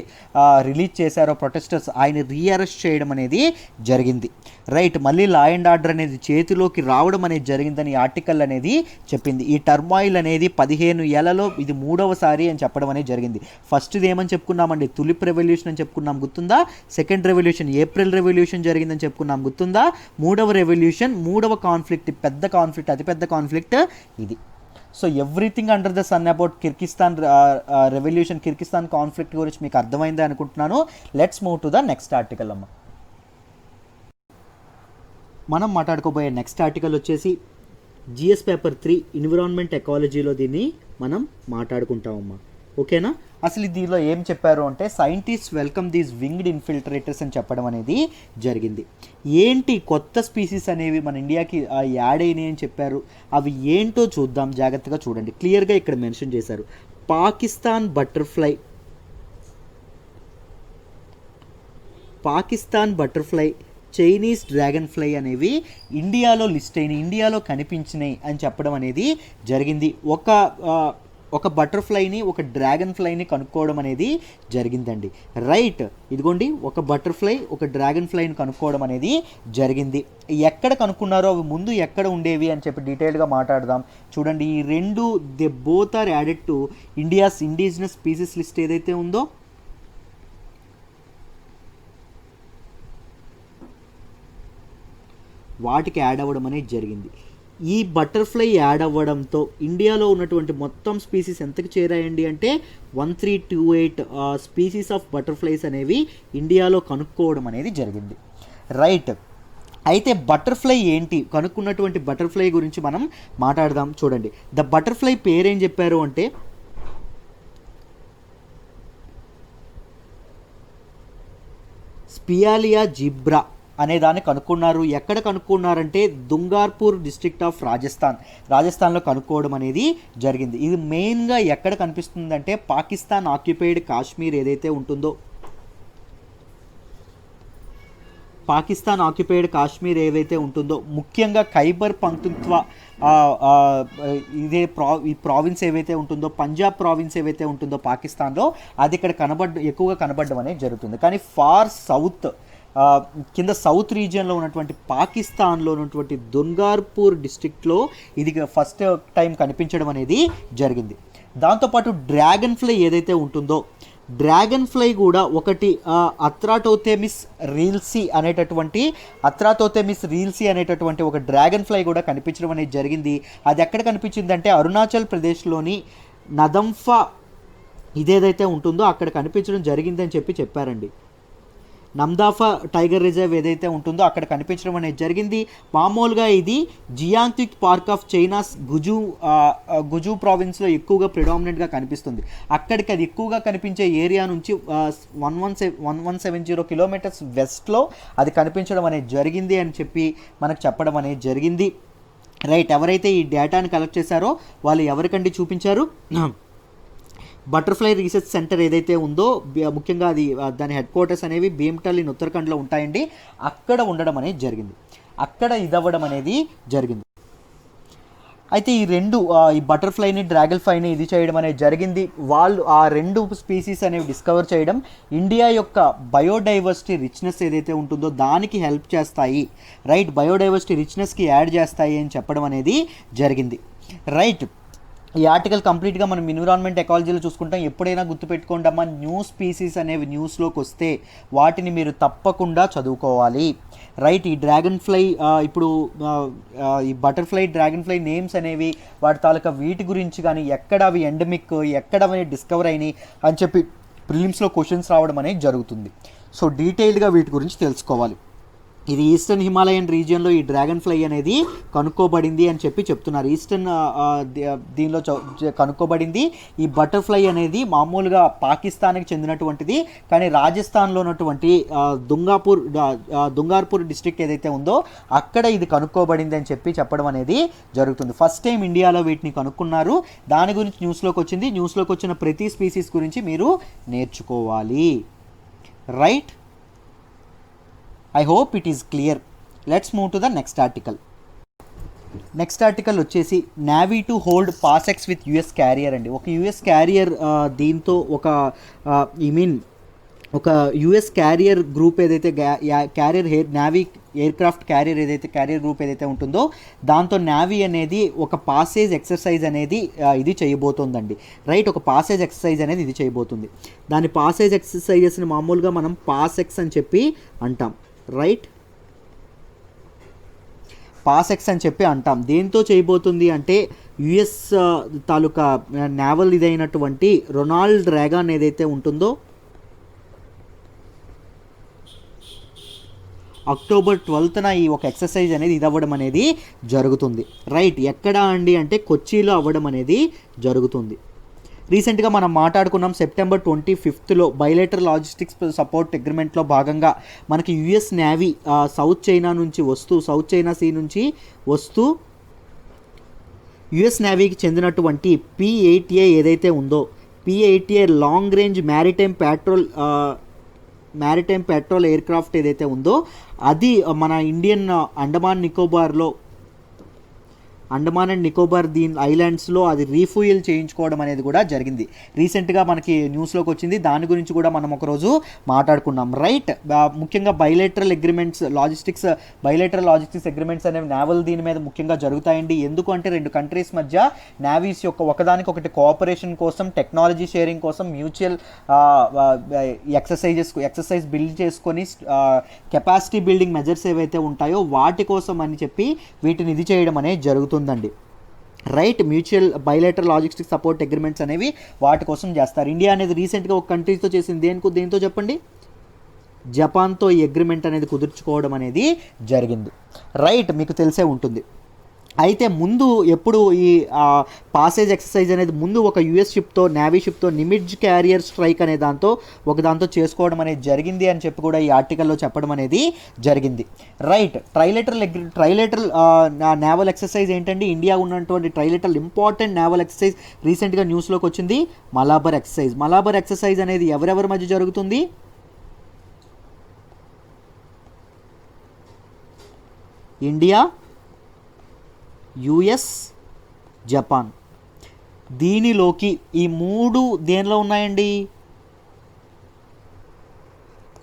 రిలీజ్ చేశారో ప్రొటెస్టర్స్, ఆయన రీఅరెస్ట్ చేయడం అనేది జరిగింది. రైట్, మళ్ళీ లా అండ్ ఆర్డర్ అనేది చేతిలోకి రావడం అనేది జరిగిందని ఈ ఆర్టికల్ అనేది చెప్పింది. ఈ టర్మాయిల్ అనేది 15 ఏళ్లలో ఇది 3వసారి అని చెప్పడం అనేది జరిగింది. ఫస్ట్ది ఏమని చెప్పుకున్నామండి, తులిప్ రెవల్యూషన్ అని చెప్పుకున్నాం, గుర్తుందా? సెకండ్ రెవల్యూషన్ ఏప్రిల్ రెవల్యూషన్ జరిగిందని చెప్పుకున్నాం, గుర్తుందా? 3వ రెవల్యూషన్, 3వ కాన్ఫ్లిక్ట్, పెద్ద కాన్ఫ్లిక్ట్, అతిపెద్ద కాన్ఫ్లిక్ట్ ఇది. So everything under the sun about Kyrgyzstan revolution, Kyrgyzstan conflict గురించి మీకు అర్థమైంది అనుకుంటున్నాను. Let's move to the next article అమ్మ. మనం మాట్లాడుకోబోయే నెక్స్ట్ ఆర్టికల్ వచ్చేసి జిఎస్ పేపర్ 3 ఎన్విరాన్మెంట్ ఎకాలజీలో దీన్ని మనం మాట్లాడుకుంటామమ్మా. ఓకేనా? అసలు దీనిలో ఏం చెప్పారు అంటే scientist welcome these winged infiltrators అని చెప్పడం అనేది జరిగింది. ఏంటి కొత్త స్పీసీస్ అనేవి మన ఇండియాకి యాడ్ అయినాయి అని చెప్పారు. అవి ఏంటో చూద్దాం, జాగ్రత్తగా చూడండి. క్లియర్గా ఇక్కడ మెన్షన్ చేశారు. Pakistan butterfly, Chinese dragon fly అనేవి ఇండియాలో లిస్ట్ అయినాయి, ఇండియాలో కనిపించినాయి అని చెప్పడం అనేది జరిగింది. ఒక బటర్ఫ్లైని, ఒక డ్రాగన్ ఫ్లైని కనుక్కోవడం అనేది జరిగిందండి. రైట్, ఇదిగోండి ఒక బటర్ఫ్లై, ఒక డ్రాగన్ ఫ్లైని కనుక్కోవడం అనేది జరిగింది. ఎక్కడ కనుక్కున్నారో అవి ముందు ఎక్కడ ఉండేవి అని చెప్పి డీటెయిల్గా మాట్లాడదాం. చూడండి, ఈ రెండు they both are added to India's indigenous species list ఏదైతే ఉందో వాటికి యాడ్ అవ్వడం అనేది జరిగింది. ఈ బటర్ఫ్లై యాడ్ అవ్వడంతో ఇండియాలో ఉన్నటువంటి మొత్తం స్పీసీస్ ఎంతకు చేరాయండి అంటే 1328 స్పీసీస్ ఆఫ్ బటర్ఫ్లైస్ అనేవి ఇండియాలో కనుక్కోవడం అనేది జరిగింది. రైట్, అయితే బటర్ఫ్లై ఏంటి, కనుక్కున్నటువంటి బటర్ఫ్లై గురించి మనం మాట్లాడదాం. చూడండి, ద బటర్ఫ్లై పేరేం చెప్పారు అంటే స్పియాలియా జిబ్రా అనే దాన్ని కనుక్కున్నారు. ఎక్కడ కనుక్కున్నారంటే దుంగార్పూర్ డిస్ట్రిక్ట్ ఆఫ్ రాజస్థాన్లో కనుక్కోవడం అనేది జరిగింది. ఇది మెయిన్గా ఎక్కడ కనిపిస్తుందంటే పాకిస్తాన్ ఆక్యుపైడ్ కాశ్మీర్ ఏదైతే ఉంటుందో, ఏదైతే ఉంటుందో ముఖ్యంగా ఖైబర్ పఖ్తుంఖ్వా ఈ ప్రావిన్స్ ఏవైతే ఉంటుందో, పంజాబ్ ప్రావిన్స్ ఏవైతే ఉంటుందో పాకిస్తాన్లో, అది ఇక్కడ ఎక్కువగా కనబడడం అనేది జరుగుతుంది. కానీ ఫార్ సౌత్ కింద సౌత్ రీజియన్లో ఉన్నటువంటి పాకిస్తాన్లో ఉన్నటువంటి దుంగార్పూర్ డిస్ట్రిక్ట్లో ఇది ఫస్ట్ టైం కనిపించడం అనేది జరిగింది. దాంతోపాటు డ్రాగన్ ఫ్లై ఏదైతే ఉంటుందో, డ్రాగన్ ఫ్లై కూడా ఒకటి అత్రాటోథెమిస్ రీల్సీ అనేటటువంటి ఒక డ్రాగన్ ఫ్లై కూడా కనిపించడం అనేది జరిగింది. అది ఎక్కడ కనిపించిందంటే అరుణాచల్ ప్రదేశ్లోని నదంఫా ఇదేదైతే ఉంటుందో అక్కడ కనిపించడం జరిగిందని చెప్పారండి. నమ్దాఫా టైగర్ రిజర్వ్ ఏదైతే ఉంటుందో అక్కడ కనిపించడం అనేది జరిగింది. మామూలుగా ఇది జియాంగ్టిక్ పార్క్ ఆఫ్ చైనాస్ గుజు ప్రావిన్స్లో ఎక్కువగా ప్రిడామినెంట్గా కనిపిస్తుంది. అక్కడికి అది ఎక్కువగా కనిపించే ఏరియా నుంచి 1170 కిలోమీటర్స్ వెస్ట్లో అది కనిపించడం అనేది జరిగింది అని మనకు చెప్పడం అనేది జరిగింది. రైట్, ఎవరైతే ఈ డేటాను కలెక్ట్ చేశారో వాళ్ళు ఎవరికండి చూపించారు? బటర్ఫ్లై రీసెర్చ్ సెంటర్ ఏదైతే ఉందో, ముఖ్యంగా దాని హెడ్ క్వార్టర్స్ అనేవి భీమ్టల్ ఇన్ ఉత్తరాఖండ్లో ఉంటాయండి. అక్కడ ఉండడం అనేది జరిగింది, అక్కడ ఇదవ్వడం అనేది జరిగింది. అయితే ఈ బటర్ఫ్లైని, డ్రాగన్ ఫ్లైని ఇది చేయడం అనేది జరిగింది. వాళ్ళు ఆ రెండు స్పీసీస్ అనేవి డిస్కవర్ చేయడం ఇండియా యొక్క బయోడైవర్సిటీ రిచ్నెస్ ఏదైతే ఉంటుందో దానికి హెల్ప్ చేస్తాయి. రైట్, బయోడైవర్సిటీ రిచ్నెస్కి యాడ్ చేస్తాయి అని చెప్పడం అనేది జరిగింది. రైట్, ఈ ఆర్టికల్ కంప్లీట్గా మనం ఎన్విరాన్మెంట్ ఎకాలజీలో చూసుకుంటాం. ఎప్పుడైనా గుర్తుపెట్టుకోండి అమ్మా, న్యూ స్పీసీస్ అనేవి న్యూస్లోకి వస్తే వాటిని మీరు తప్పకుండా చదువుకోవాలి. రైట్, ఈ డ్రాగన్ ఫ్లై ఇప్పుడు ఈ బటర్ఫ్లై, డ్రాగన్ ఫ్లై నేమ్స్ అనేవి వాటి తాలూకా వీటి గురించి కానీ ఎక్కడ అవి ఎండమిక్, ఎక్కడ అవి డిస్కవర్ అయినాయి అని ప్రిలిమ్స్లో క్వశ్చన్స్ రావడం అనేది జరుగుతుంది. సో డీటెయిల్డ్గా వీటి గురించి తెలుసుకోవాలి. ఇది ఈస్టర్న్ హిమాలయన్ రీజియన్లో ఈ డ్రాగన్ ఫ్లై అనేది కనుక్కోబడింది అని చెప్తున్నారు. ఈస్టర్న్ దీనిలో కనుక్కోబడింది. ఈ బటర్ఫ్లై అనేది మామూలుగా పాకిస్తాన్కి చెందినటువంటిది, కానీ రాజస్థాన్లో ఉన్నటువంటి దుంగార్పూర్ డిస్ట్రిక్ట్ ఏదైతే ఉందో అక్కడ ఇది కనుక్కోబడింది అని చెప్పడం అనేది జరుగుతుంది. ఫస్ట్ టైం ఇండియాలో వీటిని కనుక్కున్నారు. దాని గురించి న్యూస్లోకి వచ్చింది. న్యూస్లోకి వచ్చిన ప్రతి స్పీసీస్ గురించి మీరు నేర్చుకోవాలి. Right, I hope it is clear. Let's move to the next article. Next article వచ్చేసి navy to hold PASSEX with US carrier అండి. ఒక యుఎస్ క్యారియర్ దీంతో ఒక యుఎస్ క్యారియర్ గ్రూప్ ఏదైతే navy aircraft carrier carrier group ఏదైతే ఉంటుందో దాంతో navy అనేది ఒక పాసేజ్ ఎక్సర్సైజ్ అనేది ఇది చేయబోతోందండి. రైట్, ఒక పాసేజ్ ఎక్సర్సైజ్ అనేది ఇది చేయబోతుంది. దాని పాసేజ్ ఎక్సర్సైజెస్ని మామూలుగా మనం పాసెక్స్ అని చెప్పి అంటాం. రైట్, పాసెక్స్ అని చెప్పి అంటాం. దేంతో చేయబోతుంది అంటే యుఎస్ తాలూకా నేవల్ ఇదైనటువంటి రొనాల్డ్ రేగాన్ ఏదైతే ఉంటుందో అక్టోబర్ 12న ఈ ఒక ఎక్సర్సైజ్ అనేది ఇది అవ్వడం అనేది జరుగుతుంది. రైట్, ఎక్కడ అండి అంటే కొచ్చిలో అవ్వడం అనేది జరుగుతుంది. రీసెంట్గా మనం మాట్లాడుకున్నాం September 25th bilateral logistics support అగ్రిమెంట్లో భాగంగా మనకి US navy South China Sea నుంచి వస్తూ యుఎస్ నేవీకి చెందినటువంటి P-8A ఏదైతే ఉందో P-8A long range maritime patrol aircraft ఏదైతే ఉందో అది మన ఇండియన్ అండమాన్ అండ్ నికోబార్ ఐలాండ్స్లో అది రీఫ్యూయల్ చేయించుకోవడం అనేది కూడా జరిగింది. రీసెంట్గా మనకి న్యూస్లోకి వచ్చింది. దాని గురించి కూడా మనం ఒకరోజు మాట్లాడుకున్నాం. రైట్, ముఖ్యంగా బైలేటరల్ లాజిస్టిక్స్ అగ్రిమెంట్స్ అనేవి నేవల్ దీని మీద ముఖ్యంగా జరుగుతాయండి. ఎందుకు అంటే రెండు కంట్రీస్ మధ్య నేవీస్ యొక్క ఒకదానికొకటి కోఆపరేషన్ కోసం, టెక్నాలజీ షేరింగ్ కోసం, మ్యూచువల్ ఎక్సర్సైజ్ బిల్డ్ చేసుకొని కెపాసిటీ బిల్డింగ్ మెజర్స్ ఏవైతే ఉంటాయో వాటి కోసం అని చెప్పి వీటిని ఇది చేయడం అనేది జరుగుతుంది. Right, mutual bilateral logistics support agreements అనేవి వాటి కోసం చేస్తారు. ఇండియా అనేది రీసెంట్గా ఒక కంట్రీతో చేసింది. దేంతో చెప్పండి? జపాన్తో ఈ అగ్రిమెంట్ అనేది కుదుర్చుకోవడం అనేది జరిగింది. రైట్, మీకు తెలిసే ఉంటుంది. అయితే ముందు ఎప్పుడు ఈ పాసేజ్ ఎక్సర్సైజ్ అనేది ముందు ఒక యుఎస్ నేవీ షిప్తో నిమిడ్జ్ క్యారియర్ స్ట్రైక్ అనే దాంతో చేసుకోవడం అనేది జరిగింది అని చెప్పి కూడా ఈ ఆర్టికల్లో చెప్పడం అనేది జరిగింది. రైట్, ట్రైలేటరల్ నేవల్ ఎక్సర్సైజ్ ఏంటండి? ఇండియా ఉన్నటువంటి ట్రైలేటరల్ ఇంపార్టెంట్ నేవల్ ఎక్సర్సైజ్ రీసెంట్గా న్యూస్లోకి వచ్చింది మలాబర్ ఎక్సర్సైజ్ అనేది ఎవరెవరి మధ్య జరుగుతుంది? India, US, Japan. దీనిలోకి ఈ మూడు దేనిలో ఉన్నాయండి?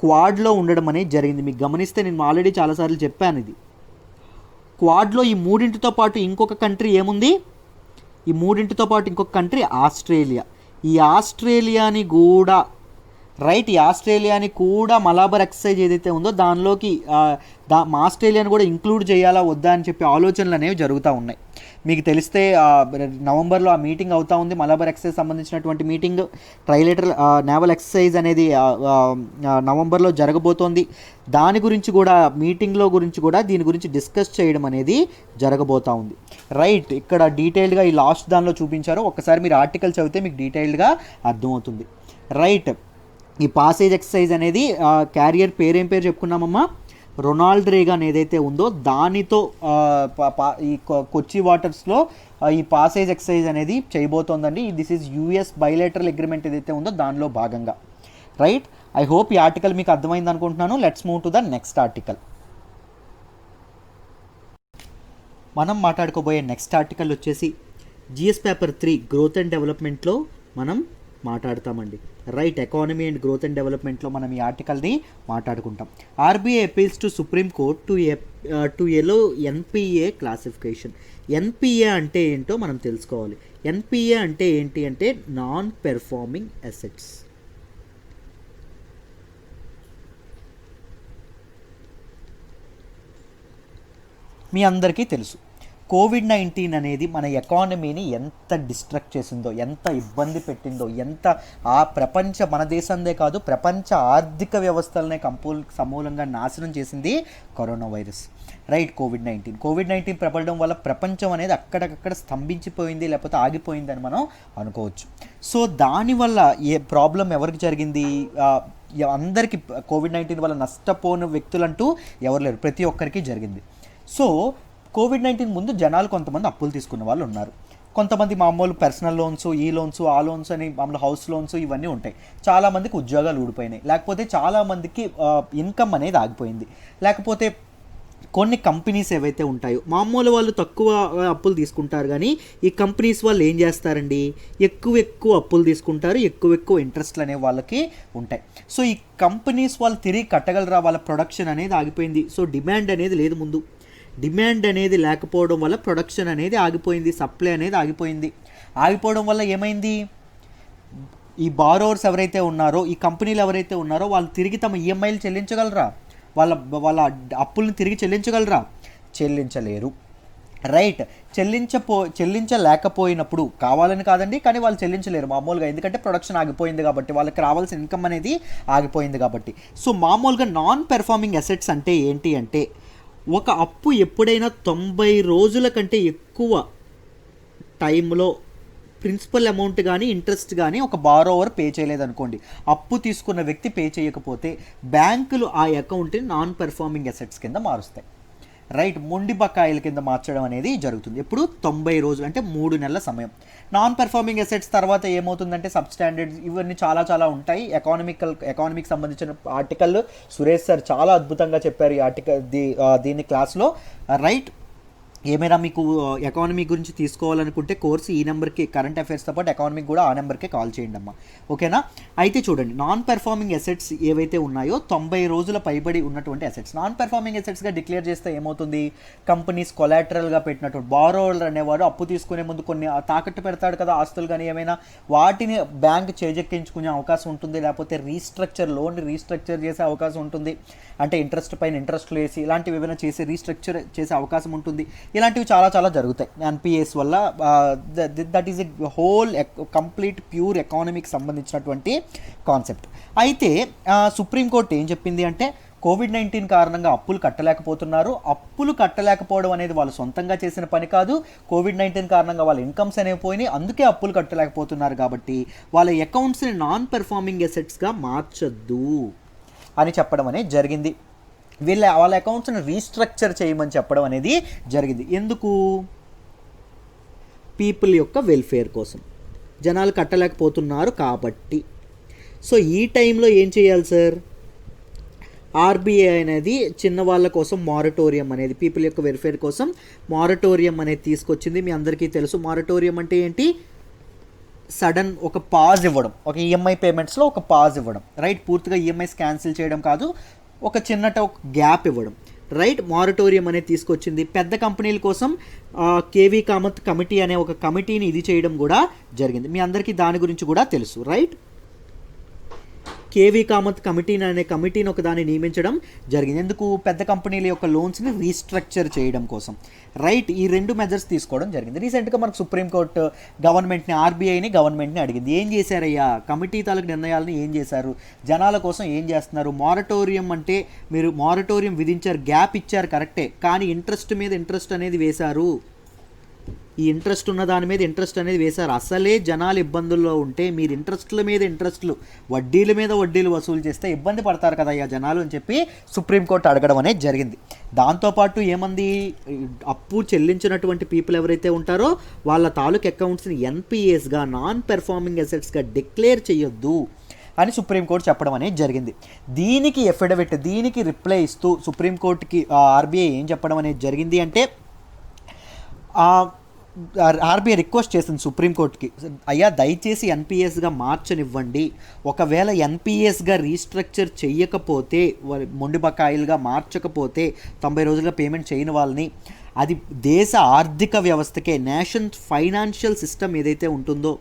క్వాడ్లో ఉండడం అనేది జరిగింది. మీకు గమనిస్తే నేను ఆల్రెడీ చాలాసార్లు చెప్పాను ఇది. క్వాడ్లో ఈ మూడింటితో పాటు ఇంకొక కంట్రీ ఏముంది? ఈ మూడింటితో పాటు ఇంకొక కంట్రీ ఆస్ట్రేలియా. ఈ ఆస్ట్రేలియాని కూడా మలాబర్ ఎక్సర్సైజ్ ఏదైతే ఉందో దానిలోకి ఆస్ట్రేలియాని కూడా ఇంక్లూడ్ చేయాలా వద్దా అని చెప్పి ఆలోచనలు అనేవి జరుగుతూ ఉన్నాయి. మీకు తెలిస్తే నవంబర్లో ఆ మీటింగ్ అవుతూ ఉంది. మలాబర్ ఎక్సర్సైజ్ సంబంధించినటువంటి మీటింగ్, ట్రైలేటరల్ నేవల్ ఎక్సర్సైజ్ అనేది నవంబర్లో జరగబోతోంది. దీని గురించి కూడా దీని గురించి డిస్కస్ చేయడం అనేది జరగబోతూ ఉంది. రైట్, ఇక్కడ డీటెయిల్డ్గా ఈ లాస్ట్ దానిలో చూపించారు. ఒకసారి మీరు ఆర్టికల్ చదివితే మీకు డీటెయిల్డ్గా అర్థమవుతుంది. రైట్, ఈ పాసేజ్ ఎక్సర్సైజ్ అనేది క్యారియర్ పేరు చెప్పుకున్నామమ్మా? రొనాల్డ్ రేగాన్ ఏదైతే ఉందో దానితో ఈ కొచ్చి వాటర్స్లో ఈ పాసేజ్ ఎక్సర్సైజ్ అనేది చేయబోతోందండి. This is US bilateral agreement ఏదైతే ఉందో దానిలో భాగంగా. రైట్, ఐ హోప్ ఈ ఆర్టికల్ మీకు అర్థమైంది అనుకుంటున్నాను. Let's move to the next article. మనం మాట్లాడుకోబోయే నెక్స్ట్ ఆర్టికల్ వచ్చేసి జిఎస్ పేపర్ 3 గ్రోత్ అండ్ డెవలప్మెంట్లో మనం మాట్లాడతామండి. Right, economy and growth and డెవలప్మెంట్లో మనం ఈ ఆర్టికల్ని మాట్లాడుకుంటాం. RBI appeals to Supreme Court to allow NPA classification. NPA అంటే ఏంటో మనం తెలుసుకోవాలి. ఎన్పిఏ అంటే ఏంటి అంటే నాన్ పెర్ఫార్మింగ్ అసెట్స్. మీ అందరికీ తెలుసు కోవిడ్-19 అనేది మన ఎకానమీని ఎంత డిస్ట్రక్ట్ చేసిందో, ఎంత ఇబ్బంది పెట్టిందో, ఎంత మన దేశందే కాదు ప్రపంచ ఆర్థిక వ్యవస్థలనే సమూలంగా నాశనం చేసింది కరోనా వైరస్, రైట్. కోవిడ్-19 ప్రబలడం వల్ల ప్రపంచం అనేది అక్కడికక్కడ స్తంభించిపోయింది, లేకపోతే ఆగిపోయిందని మనం అనుకోవచ్చు. సో దానివల్ల ప్రాబ్లం ఎవరికి జరిగింది? అందరికీ కోవిడ్-19 వల్ల నష్టపోయిన వ్యక్తులంటూ ఎవరు లేరు, ప్రతి ఒక్కరికి జరిగింది. సో కోవిడ్-19 ముందు జనాలు కొంతమంది అప్పులు తీసుకున్న వాళ్ళు ఉన్నారు, కొంతమంది మామూలు పర్సనల్ లోన్స్, ఈ లోన్స్, ఆ లోన్స్ అని మామూలు హౌస్ లోన్స్ ఇవన్నీ ఉంటాయి. చాలామందికి ఉద్యోగాలు ఊడిపోయినాయి, లేకపోతే చాలామందికి ఇన్కమ్ అనేది ఆగిపోయింది, లేకపోతే కొన్ని కంపెనీస్ ఏవైతే ఉంటాయో మామూలు వాళ్ళు తక్కువ అప్పులు తీసుకుంటారు, కానీ ఈ కంపెనీస్ వాళ్ళు ఏం చేస్తారండి, ఎక్కువ అప్పులు తీసుకుంటారు, ఎక్కువ ఇంట్రెస్ట్లు అనేవి వాళ్ళకి ఉంటాయి. సో ఈ కంపెనీస్ వాళ్ళు తిరిగి కట్టగలరా, వాళ్ళ ప్రొడక్షన్ అనేది ఆగిపోయింది. సో డిమాండ్ అనేది లేదు, ముందు డిమాండ్ అనేది లేకపోవడం వల్ల ప్రొడక్షన్ అనేది ఆగిపోయింది, సప్లై అనేది ఆగిపోవడం వల్ల ఏమైంది, ఈ బారోవర్స్ ఎవరైతే ఉన్నారో, ఈ కంపెనీలు ఎవరైతే ఉన్నారో వాళ్ళు తిరిగి తమ ఈఎంఐలు చెల్లించగలరా, వాళ్ళ అప్పులను తిరిగి చెల్లించగలరా? చెల్లించలేరు, రైట్. చెల్లించలేకపోయినప్పుడు, కావాలని కాదండి కానీ వాళ్ళు చెల్లించలేరు మామూలుగా, ఎందుకంటే ప్రొడక్షన్ ఆగిపోయింది కాబట్టి, వాళ్ళకి రావాల్సిన ఇన్కమ్ అనేది ఆగిపోయింది కాబట్టి. సో మామూలుగా నాన్ పెర్ఫార్మింగ్ అసెట్స్ అంటే ఏంటి అంటే, ఒక అప్పు ఎప్పుడైనా 90 రోజుల కంటే ఎక్కువ టైంలో ప్రిన్సిపల్ అమౌంట్ కానీ ఇంట్రెస్ట్ కానీ ఒక బారోవర్ పే చేయలేదనుకోండి, అప్పు తీసుకున్న వ్యక్తి పే చేయకపోతే బ్యాంకులు ఆ అకౌంట్ని నాన్ పెర్ఫార్మింగ్ అసెట్స్ కింద మారుస్తాయి, రైట్. మొండి బకాయిల కింద మార్చడం అనేది జరుగుతుంది. ఇప్పుడు 90 రోజులు అంటే 3 నెలల సమయం. నాన్ పెర్ఫార్మింగ్ అసెట్స్ తర్వాత ఏమవుతుందంటే సబ్స్టాండర్డ్ ఇవన్నీ చాలా ఉంటాయి. ఎకానమీకి సంబంధించిన ఆర్టికల్ సురేష్ సార్ చాలా అద్భుతంగా చెప్పారు ఈ ఆర్టికల్, దీని క్లాస్లో, రైట్. ఏమైనా మీకు ఎకానమీ గురించి తీసుకోవాలనుకుంటే కోర్సు ఈ నెంబర్కి, కరెంట్ అఫైర్స్తో పాటు ఎకానమీకి కూడా ఆ నెంబర్కే కాల్ చేయండి అమ్మా, ఓకేనా. అయితే చూడండి, నాన్ పెర్ఫార్మింగ్ అసెట్స్ ఏవైతే ఉన్నాయో 90 రోజుల పైబడి ఉన్నటువంటి అసెట్స్ నాన్ పెర్ఫార్మింగ్ అసెట్స్గా డిక్లేర్ చేస్తే ఏమవుతుంది, కంపెనీస్ కొలాటరల్గా పెట్టినటువంటి బారోవర్ అనేవాడు అప్పు తీసుకునే ముందు కొన్ని తాకట్టు పెడతాడు కదా ఆస్తులు కానీ ఏమైనా, వాటిని బ్యాంక్ చేజెక్కించుకునే అవకాశం ఉంటుంది, లేకపోతే లోన్ రీస్ట్రక్చర్ చేసే అవకాశం ఉంటుంది, అంటే ఇంట్రెస్ట్ పైన ఇంట్రెస్ట్లు వేసి ఇలాంటివి ఏమైనా చేసి రీస్ట్రక్చర్ చేసే అవకాశం ఉంటుంది. ఇలాంటివి చాలా జరుగుతాయి ఎన్పిఎస్ వల్ల. That is a whole complete pure ఎకానమీకి సంబంధించినటువంటి కాన్సెప్ట్. అయితే సుప్రీంకోర్టు ఏం చెప్పింది అంటే, కోవిడ్-19 కారణంగా అప్పులు కట్టలేకపోవడం అనేది వాళ్ళు సొంతంగా చేసిన పని కాదు, కోవిడ్-19 కారణంగా వాళ్ళ ఇన్కమ్స్ అనేవి పోయినాయి, అందుకే అప్పులు కట్టలేకపోతున్నారు కాబట్టి వాళ్ళ అకౌంట్స్ని నాన్ పెర్ఫార్మింగ్ అసెట్స్గా మార్చొద్దు అని చెప్పడం అనేది జరిగింది. వాళ్ళ అకౌంట్స్ని రీస్ట్రక్చర్ చేయమని చెప్పడం అనేది జరిగింది. ఎందుకు? పీపుల్ యొక్క వెల్ఫేర్ కోసం, జనాలు కట్టలేకపోతున్నారు కాబట్టి. సో ఈ టైంలో ఏం చేయాలి సార్, ఆర్బీఐ అనేది చిన్న వాళ్ళ కోసం మారటోరియం అనేది, పీపుల్ యొక్క వెల్ఫేర్ కోసం మారటోరియం అనేది తీసుకొచ్చింది. మీ అందరికీ తెలుసు మారటోరియం అంటే ఏంటి, సడన్ ఒక పాజ్ ఇవ్వడం, ఒక ఈఎంఐ పేమెంట్స్లో ఒక పాజ్ ఇవ్వడం, రైట్. పూర్తిగా ఈఎంఐస్ క్యాన్సిల్ చేయడం కాదు, ఒక గ్యాప్ ఇవ్వడం, రైట్. మారటోరియం అనేది తీసుకొచ్చింది. పెద్ద కంపెనీల కోసం కేవీ కామత్ కమిటీ అనే ఒక కమిటీని ఇది చేయడం కూడా జరిగింది. మీ అందరికీ దాని గురించి కూడా తెలుసు, రైట్. కేవీ కామత్ కమిటీని ఒక దాన్ని నియమించడం జరిగింది. ఎందుకు? పెద్ద కంపెనీల యొక్క లోన్స్ని రీస్ట్రక్చర్ చేయడం కోసం, రైట్. ఈ 2 మెజర్స్ తీసుకోవడం జరిగింది. రీసెంట్గా మనకు సుప్రీంకోర్టు గవర్నమెంట్ని అడిగింది, ఏం చేశారయ్యా, కమిటీ తాలూకు నిర్ణయాలను ఏం చేశారు, జనాల కోసం ఏం చేస్తున్నారు. మారటోరియం అంటే మీరు మారటోరియం విధించారు, గ్యాప్ ఇచ్చారు కరెక్టే, కానీ ఇంట్రెస్ట్ మీద ఇంట్రెస్ట్ అనేది వేశారు, ఈ ఇంట్రెస్ట్ ఉన్న దాని మీద ఇంట్రెస్ట్ అనేది వేశారు. అసలే జనాలు ఇబ్బందుల్లో ఉంటే మీరు ఇంట్రెస్ట్ల మీద ఇంట్రెస్ట్లు, వడ్డీల మీద వడ్డీలు వసూలు చేస్తే ఇబ్బంది పడతారు కదా అయ్యా జనాలు అని చెప్పి సుప్రీంకోర్టు అడగడం అనేది జరిగింది. దాంతోపాటు ఏమంది, అప్పు చెల్లించినటువంటి పీపుల్ ఎవరైతే ఉంటారో వాళ్ళ తాలూకు అకౌంట్స్ని ఎన్పిఎస్గా, నాన్ పెర్ఫార్మింగ్ అసెట్స్గా డిక్లేర్ చేయొద్దు అని సుప్రీంకోర్టు చెప్పడం అనేది జరిగింది. దీనికి రిప్లై ఇస్తూ సుప్రీంకోర్టుకి ఆర్బీఐ ఏం చెప్పడం అనేది జరిగింది అంటే, ఆర్బీఐ రిక్వెస్ట్ చేసింది సుప్రీంకోర్టుకి, అయ్యా దయచేసి ఎన్పిఎస్గా మార్చనివ్వండి, ఒకవేళ ఎన్పిఎస్గా రీస్ట్రక్చర్ చెయ్యకపోతే, మొండి బకాయిలుగా మార్చకపోతే, 90 రోజులుగా పేమెంట్ చేయని వాళ్ళని, అది దేశ ఆర్థిక వ్యవస్థకే, నేషన్ ఫైనాన్షియల్ సిస్టమ్ ఏదైతే ఉంటుందో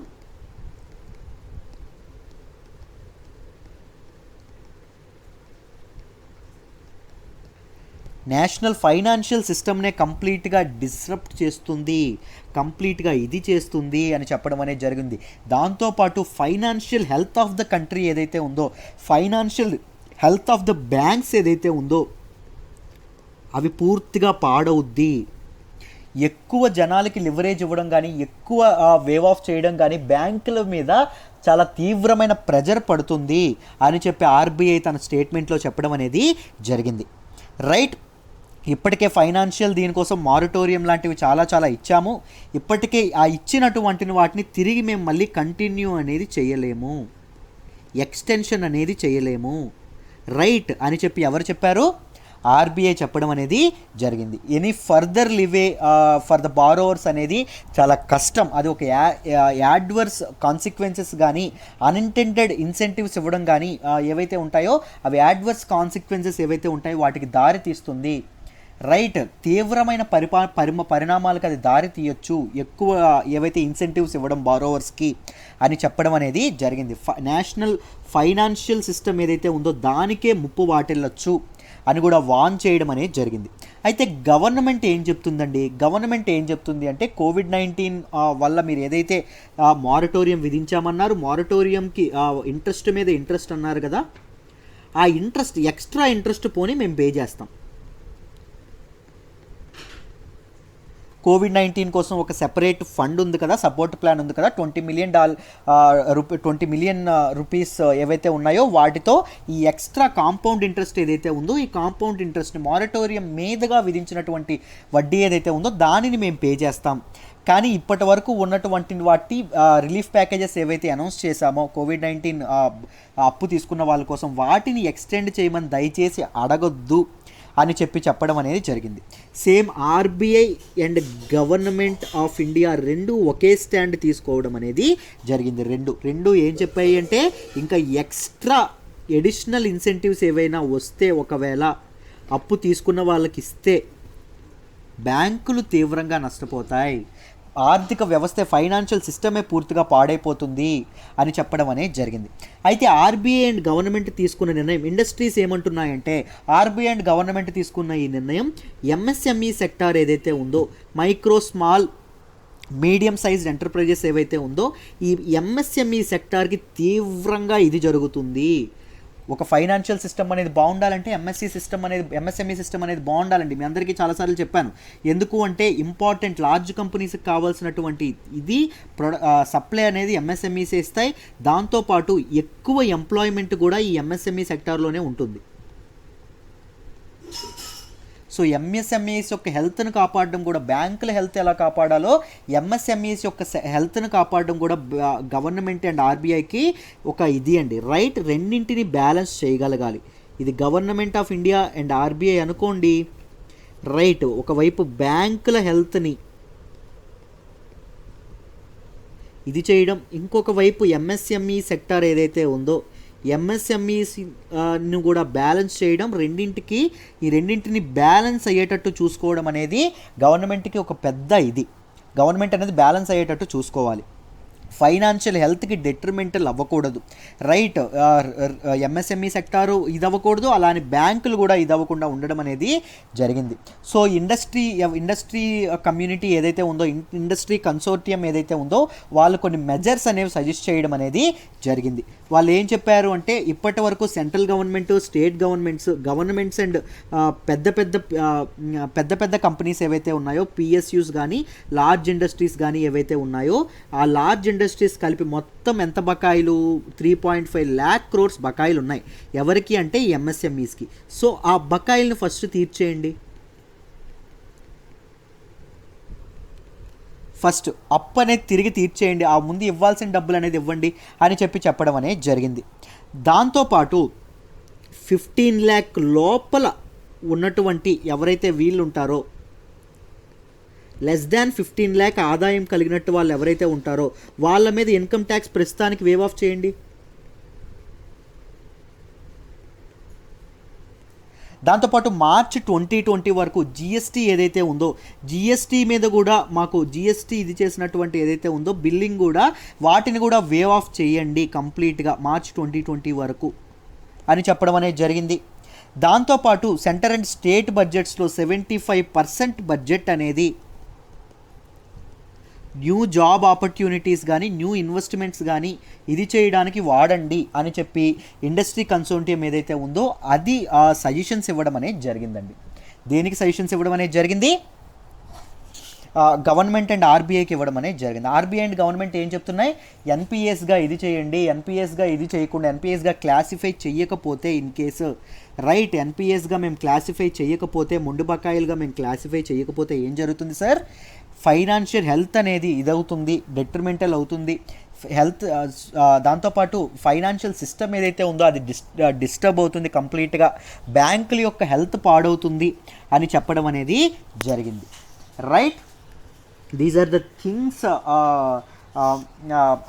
నేషనల్ ఫైనాన్షియల్ సిస్టమ్నే కంప్లీట్గా డిస్రప్ట్ చేస్తుంది, కంప్లీట్గా ఇది చేస్తుంది అని చెప్పడం అనేది జరిగింది. దాంతోపాటు financial health of the country ఏదైతే ఉందో, financial health of the banks ఏదైతే ఉందో అవి పూర్తిగా పాడవుద్ది. ఎక్కువ జనాలకి లివరేజ్ ఇవ్వడం కానీ, ఎక్కువ వేవ్ ఆఫ్ చేయడం కానీ బ్యాంకుల మీద చాలా తీవ్రమైన ప్రెజర్ పడుతుంది అని చెప్పి ఆర్బీఐ తన స్టేట్మెంట్లో చెప్పడం అనేది జరిగింది. రైట్, ఇప్పటికే ఫైనాన్షియల్ దీనికోసం మారిటోరియం లాంటివి చాలా చాలా ఇచ్చాము. ఇప్పటికే ఆ ఇచ్చినటువంటి వాటిని తిరిగి మేము మళ్ళీ కంటిన్యూ అనేది చేయలేము, ఎక్స్టెన్షన్ అనేది చేయలేము. రైట్ అని చెప్పి ఎవరు చెప్పారు? ఆర్బీఐ చెప్పడం అనేది జరిగింది. Any further leeway for the borrowers అనేది చాలా కష్టం. అది ఒక యాడ్వర్స్ కాన్సిక్వెన్సెస్ కానీ, అన్ఇంటెండెడ్ ఇన్సెంటివ్స్ ఇవ్వడం కానీ ఏవైతే ఉంటాయో అవి యాడ్వర్స్ కాన్సిక్వెన్సెస్ ఏవైతే ఉంటాయో వాటికి దారి తీస్తుంది. రైట్, తీవ్రమైన పరిణామాలకు అది దారి తీయొచ్చు, ఎక్కువ ఏవైతే ఇన్సెంటివ్స్ ఇవ్వడం బారోవర్స్కి అని చెప్పడం అనేది జరిగింది. నేషనల్ ఫైనాన్షియల్ సిస్టమ్ ఏదైతే ఉందో దానికే ముప్పు వాటిల్లొచ్చు అని కూడా వార్న్ చేయడం అనేది జరిగింది. అయితే గవర్నమెంట్ ఏం చెప్తుందండి? గవర్నమెంట్ ఏం చెప్తుంది అంటే కోవిడ్-19 వల్ల మీరు ఏదైతే మారిటోరియం విధించామన్నారు, మారిటోరియంకి ఇంట్రెస్ట్ మీద ఇంట్రెస్ట్ అన్నారు కదా, ఆ ఇంట్రెస్ట్ ఎక్స్ట్రా ఇంట్రెస్ట్ పోని మేము పే చేస్తాం. కోవిడ్-19 కోసం ఒక సెపరేట్ ఫండ్ ఉంది కదా, సపోర్ట్ ప్లాన్ ఉంది కదా, $20 మిలియన్ రూపీస్ ఏవైతే ఉన్నాయో వాటితో ఈ ఎక్స్ట్రా కాంపౌండ్ ఇంట్రెస్ట్ ఏదైతే ఉందో ఈ కాంపౌండ్ ఇంట్రెస్ట్ని మారిటోరియం మీదుగా విధించినటువంటి వడ్డీ ఏదైతే ఉందో దానిని మేము పే చేస్తాం. కానీ ఇప్పటి వరకు ఉన్నటువంటి వాటి రిలీఫ్ ప్యాకేజెస్ ఏవైతే అనౌన్స్ చేశామో కోవిడ్-19 అప్పు తీసుకున్న వాళ్ళ కోసం వాటిని ఎక్స్టెండ్ చేయమని దయచేసి అడగొద్దు అని చెప్పడం అనేది జరిగింది. Same RBI and government of India రెండు ఒకే స్టాండ్ తీసుకోవడం అనేది జరిగింది. రెండు ఏం చెప్పాయి అంటే ఇంకా ఎక్స్ట్రా ఎడిషనల్ ఇన్సెంటివ్స్ ఏవైనా వస్తే, ఒకవేళ అప్పు తీసుకున్న వాళ్ళకి ఇస్తే బ్యాంకులు తీవ్రంగా నష్టపోతాయి, ఆర్థిక వ్యవస్థ ఫైనాన్షియల్ సిస్టమే పూర్తిగా పాడైపోతుంది అని చెప్పడం అనేది జరిగింది. అయితే ఆర్బీఐ అండ్ గవర్నమెంట్ తీసుకున్న నిర్ణయం, ఇండస్ట్రీస్ ఏమంటున్నాయంటే ఆర్బీఐ అండ్ గవర్నమెంట్ తీసుకున్న ఈ నిర్ణయం ఎంఎస్ఎంఈ సెక్టార్ ఏదైతే ఉందో, micro small medium sized enterprises ఏవైతే ఉందో ఈ ఎంఎస్ఎంఈ సెక్టార్కి తీవ్రంగా ఇది జరుగుతుంది. ఒక ఫైనాన్షియల్ సిస్టమ్ అనేది బాగుండాలంటే ఎంఎస్ఎంఈ సిస్టమ్ అనేది బాగుండాలండి. మీ అందరికీ చాలాసార్లు చెప్పాను. ఎందుకు అంటే ఇంపార్టెంట్ లార్జ్ కంపెనీస్కి కావాల్సినటువంటి ఇది సప్లై అనేది ఎంఎస్ఎంఈసే ఇస్తాయి. దాంతోపాటు ఎక్కువ ఎంప్లాయ్మెంట్ కూడా ఈ ఎంఎస్ఎంఈ సెక్టార్లోనే ఉంటుంది. సో ఎంఎస్ఎంఈస్ యొక్క హెల్త్ను కాపాడడం కూడా, బ్యాంకుల హెల్త్ ఎలా కాపాడాలో ఎంఎస్ఎంఈస్ యొక్క హెల్త్ను కాపాడడం కూడా గవర్నమెంట్ అండ్ ఆర్బీఐకి ఒక ఇది అండి. రైట్, రెండింటిని బ్యాలెన్స్ చేయగలగాలి. ఇది government of India and RBI అనుకోండి. రైట్, ఒకవైపు బ్యాంకుల హెల్త్ని ఇది చేయడం, ఇంకొక వైపు ఎంఎస్ఎంఈ సెక్టార్ ఏదైతే ఉందో ఎంఎస్ఎంఈను కూడా బ్యాలెన్స్ చేయడం, ఈ రెండింటిని బ్యాలెన్స్ అయ్యేటట్టు చూసుకోవడం అనేది గవర్నమెంట్కి ఒక పెద్ద ఇది. గవర్నమెంట్ అనేది బ్యాలెన్స్ అయ్యేటట్టు చూసుకోవాలి. ఫైనాన్షియల్ హెల్త్కి డెట్రిమెంటల్ అవ్వకూడదు. రైట్, ఎంఎస్ఎంఈ సెక్టారు ఇది అవ్వకూడదు, అలానే బ్యాంకులు కూడా ఇది అవ్వకుండా ఉండడం అనేది జరిగింది. సో ఇండస్ట్రీ కమ్యూనిటీ ఏదైతే ఉందో, ఇండస్ట్రీ కన్సోర్టియం ఏదైతే ఉందో వాళ్ళు కొన్ని మెజర్స్ అనేవి సజెస్ట్ చేయడం అనేది జరిగింది. వాళ్ళు ఏం చెప్పారు అంటే ఇప్పటి వరకు central government, state governments and పెద్ద పెద్ద కంపెనీస్ ఏవైతే ఉన్నాయో, పిఎస్యూస్ కానీ లార్జ్ ఇండస్ట్రీస్ కానీ ఏవైతే ఉన్నాయో ఆ లార్జ్ ఇండస్ట్రీస్ కలిపి మొత్తం ఎంత బకాయిలు 3.5 lakh crores బకాయిలు ఉన్నాయి. ఎవరికి అంటే ఈ ఎంఎస్ఎంఈస్కి. సో ఆ బకాయిలను ఫస్ట్ తీర్చేయండి. ఫస్ట్ అప్పు అనేది తిరిగి తీర్చేయండి, ఆ ముందు ఇవ్వాల్సిన డబ్బులు అనేది ఇవ్వండి అని చెప్పడం అనేది జరిగింది. దాంతోపాటు 15 lakh లోపల ఉన్నటువంటి ఎవరైతే వీళ్ళు ఉంటారో, లెస్ దాన్ 15 lakh ఆదాయం కలిగినట్టు వాళ్ళు ఎవరైతే ఉంటారో వాళ్ళ మీద ఇన్కమ్ ట్యాక్స్ ప్రస్తుతానికి వేవ్ ఆఫ్ చేయండి. దాంతోపాటు మార్చ్ 2020 వరకు జిఎస్టీ ఏదైతే ఉందో జిఎస్టీ మీద కూడా మాకు జిఎస్టీ ఇది చేసినటువంటి ఏదైతే ఉందో బిల్లింగ్ కూడా వాటిని కూడా వేవ్ ఆఫ్ చేయండి కంప్లీట్గా మార్చ్ 2020 వరకు అని చెప్పడం అనేది జరిగింది. దాంతోపాటు సెంటర్ అండ్ స్టేట్ బడ్జెట్స్లో 75% బడ్జెట్ అనేది న్యూ జాబ్ ఆపర్చునిటీస్ కానీ న్యూ ఇన్వెస్ట్మెంట్స్ కానీ ఇది చేయడానికి వాడండి అని చెప్పి ఇండస్ట్రీ కన్సోర్టియం ఏదైతే ఉందో అది సజెషన్స్ ఇవ్వడం అనేది జరిగిందండి. దేనికి సజెషన్స్ ఇవ్వడం అనేది జరిగింది? గవర్నమెంట్ అండ్ ఆర్బీఐకి ఇవ్వడం అనేది జరిగింది. ఆర్బీఐ అండ్ గవర్నమెంట్ ఏం చెప్తున్నాయి? ఎన్పిఎస్గా ఇది చేయండి, ఎన్పిఎస్గా ఇది చేయకుండా, ఎన్పిఎస్గా క్లాసిఫై చేయకపోతే ఇన్ కేసు రైట్, ఎన్పిఎస్గా మేము క్లాసిఫై చేయకపోతే, ముందు బకాయిలుగా మేము క్లాసిఫై చేయకపోతే ఏం జరుగుతుంది సార్? ఫైనాన్షియల్ హెల్త్ అనేది ఇదవుతుంది, డెట్రిమెంటల్ అవుతుంది. హెల్త్ దాంతోపాటు ఫైనాన్షియల్ సిస్టమ్ ఏదైతే ఉందో అది డిస్టర్బ్ అవుతుంది కంప్లీట్గా, బ్యాంకుల యొక్క హెల్త్ పాడవుతుంది అని చెప్పడం అనేది జరిగింది. Right, these are the things.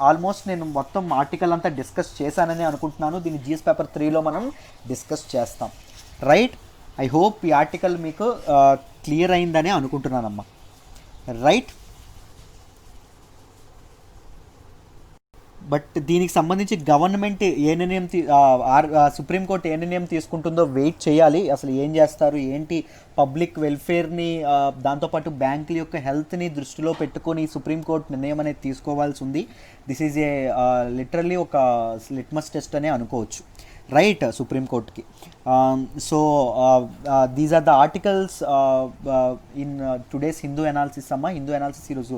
Almost నేను మొత్తం ఆర్టికల్ అంతా డిస్కస్ చేశానని అనుకుంటున్నాను. దీన్ని జిఎస్ పేపర్ 3లో మనం డిస్కస్ చేస్తాం. రైట్, ఐ హోప్ ఈ ఆర్టికల్ మీకు క్లియర్ అయిందని అనుకుంటున్నానమ్మా. రైట్, బట్ దీనికి సంబంధించి గవర్నమెంట్ ఏ నిర్ణయం సుప్రీంకోర్టు ఏ నిర్ణయం తీసుకుంటుందో వెయిట్ చేయాలి. అసలు ఏం చేస్తారు ఏంటి, పబ్లిక్ వెల్ఫేర్ని దాంతోపాటు బ్యాంకుల యొక్క హెల్త్ని దృష్టిలో పెట్టుకొని సుప్రీంకోర్టు నిర్ణయం అనేది తీసుకోవాల్సి ఉంది. దిస్ ఈజ్ ఏ లిటరల్లీ ఒక లిట్మస్ టెస్ట్ అనే అనుకోవచ్చు. రైట్, సుప్రీంకోర్టుకి. So these are the articles in today's Hindu analysis అమ్మ. హిందూ అనాలిసిస్ ఈరోజు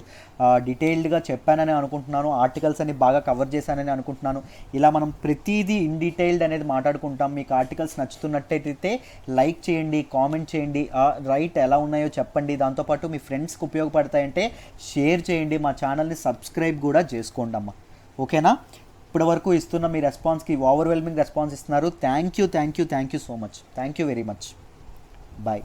డీటెయిల్డ్గా చెప్పానని అనుకుంటున్నాను, ఆర్టికల్స్ అన్ని బాగా కవర్ చేశానని అనుకుంటున్నాను. ఇలా మనం ప్రతిదీ ఇన్ డీటెయిల్డ్ అనేది మాట్లాడుకుంటాం. మీకు ఆర్టికల్స్ నచ్చుతున్నట్టయితే లైక్ చేయండి, కామెంట్ చేయండి, రైట్ ఎలా ఉన్నాయో చెప్పండి. దాంతోపాటు మీ ఫ్రెండ్స్కి ఉపయోగపడతాయంటే షేర్ చేయండి. మా ఛానల్ని సబ్స్క్రైబ్ కూడా చేసుకోండి అమ్మ. ఓకేనా? ఇప్పటి వరకు ఇస్తున్న మీ రెస్పాన్స్కి ఓవర్వెల్మింగ్ రెస్పాన్స్ ఇస్తున్నారు. Thank you so much. Thank you very much. Bye.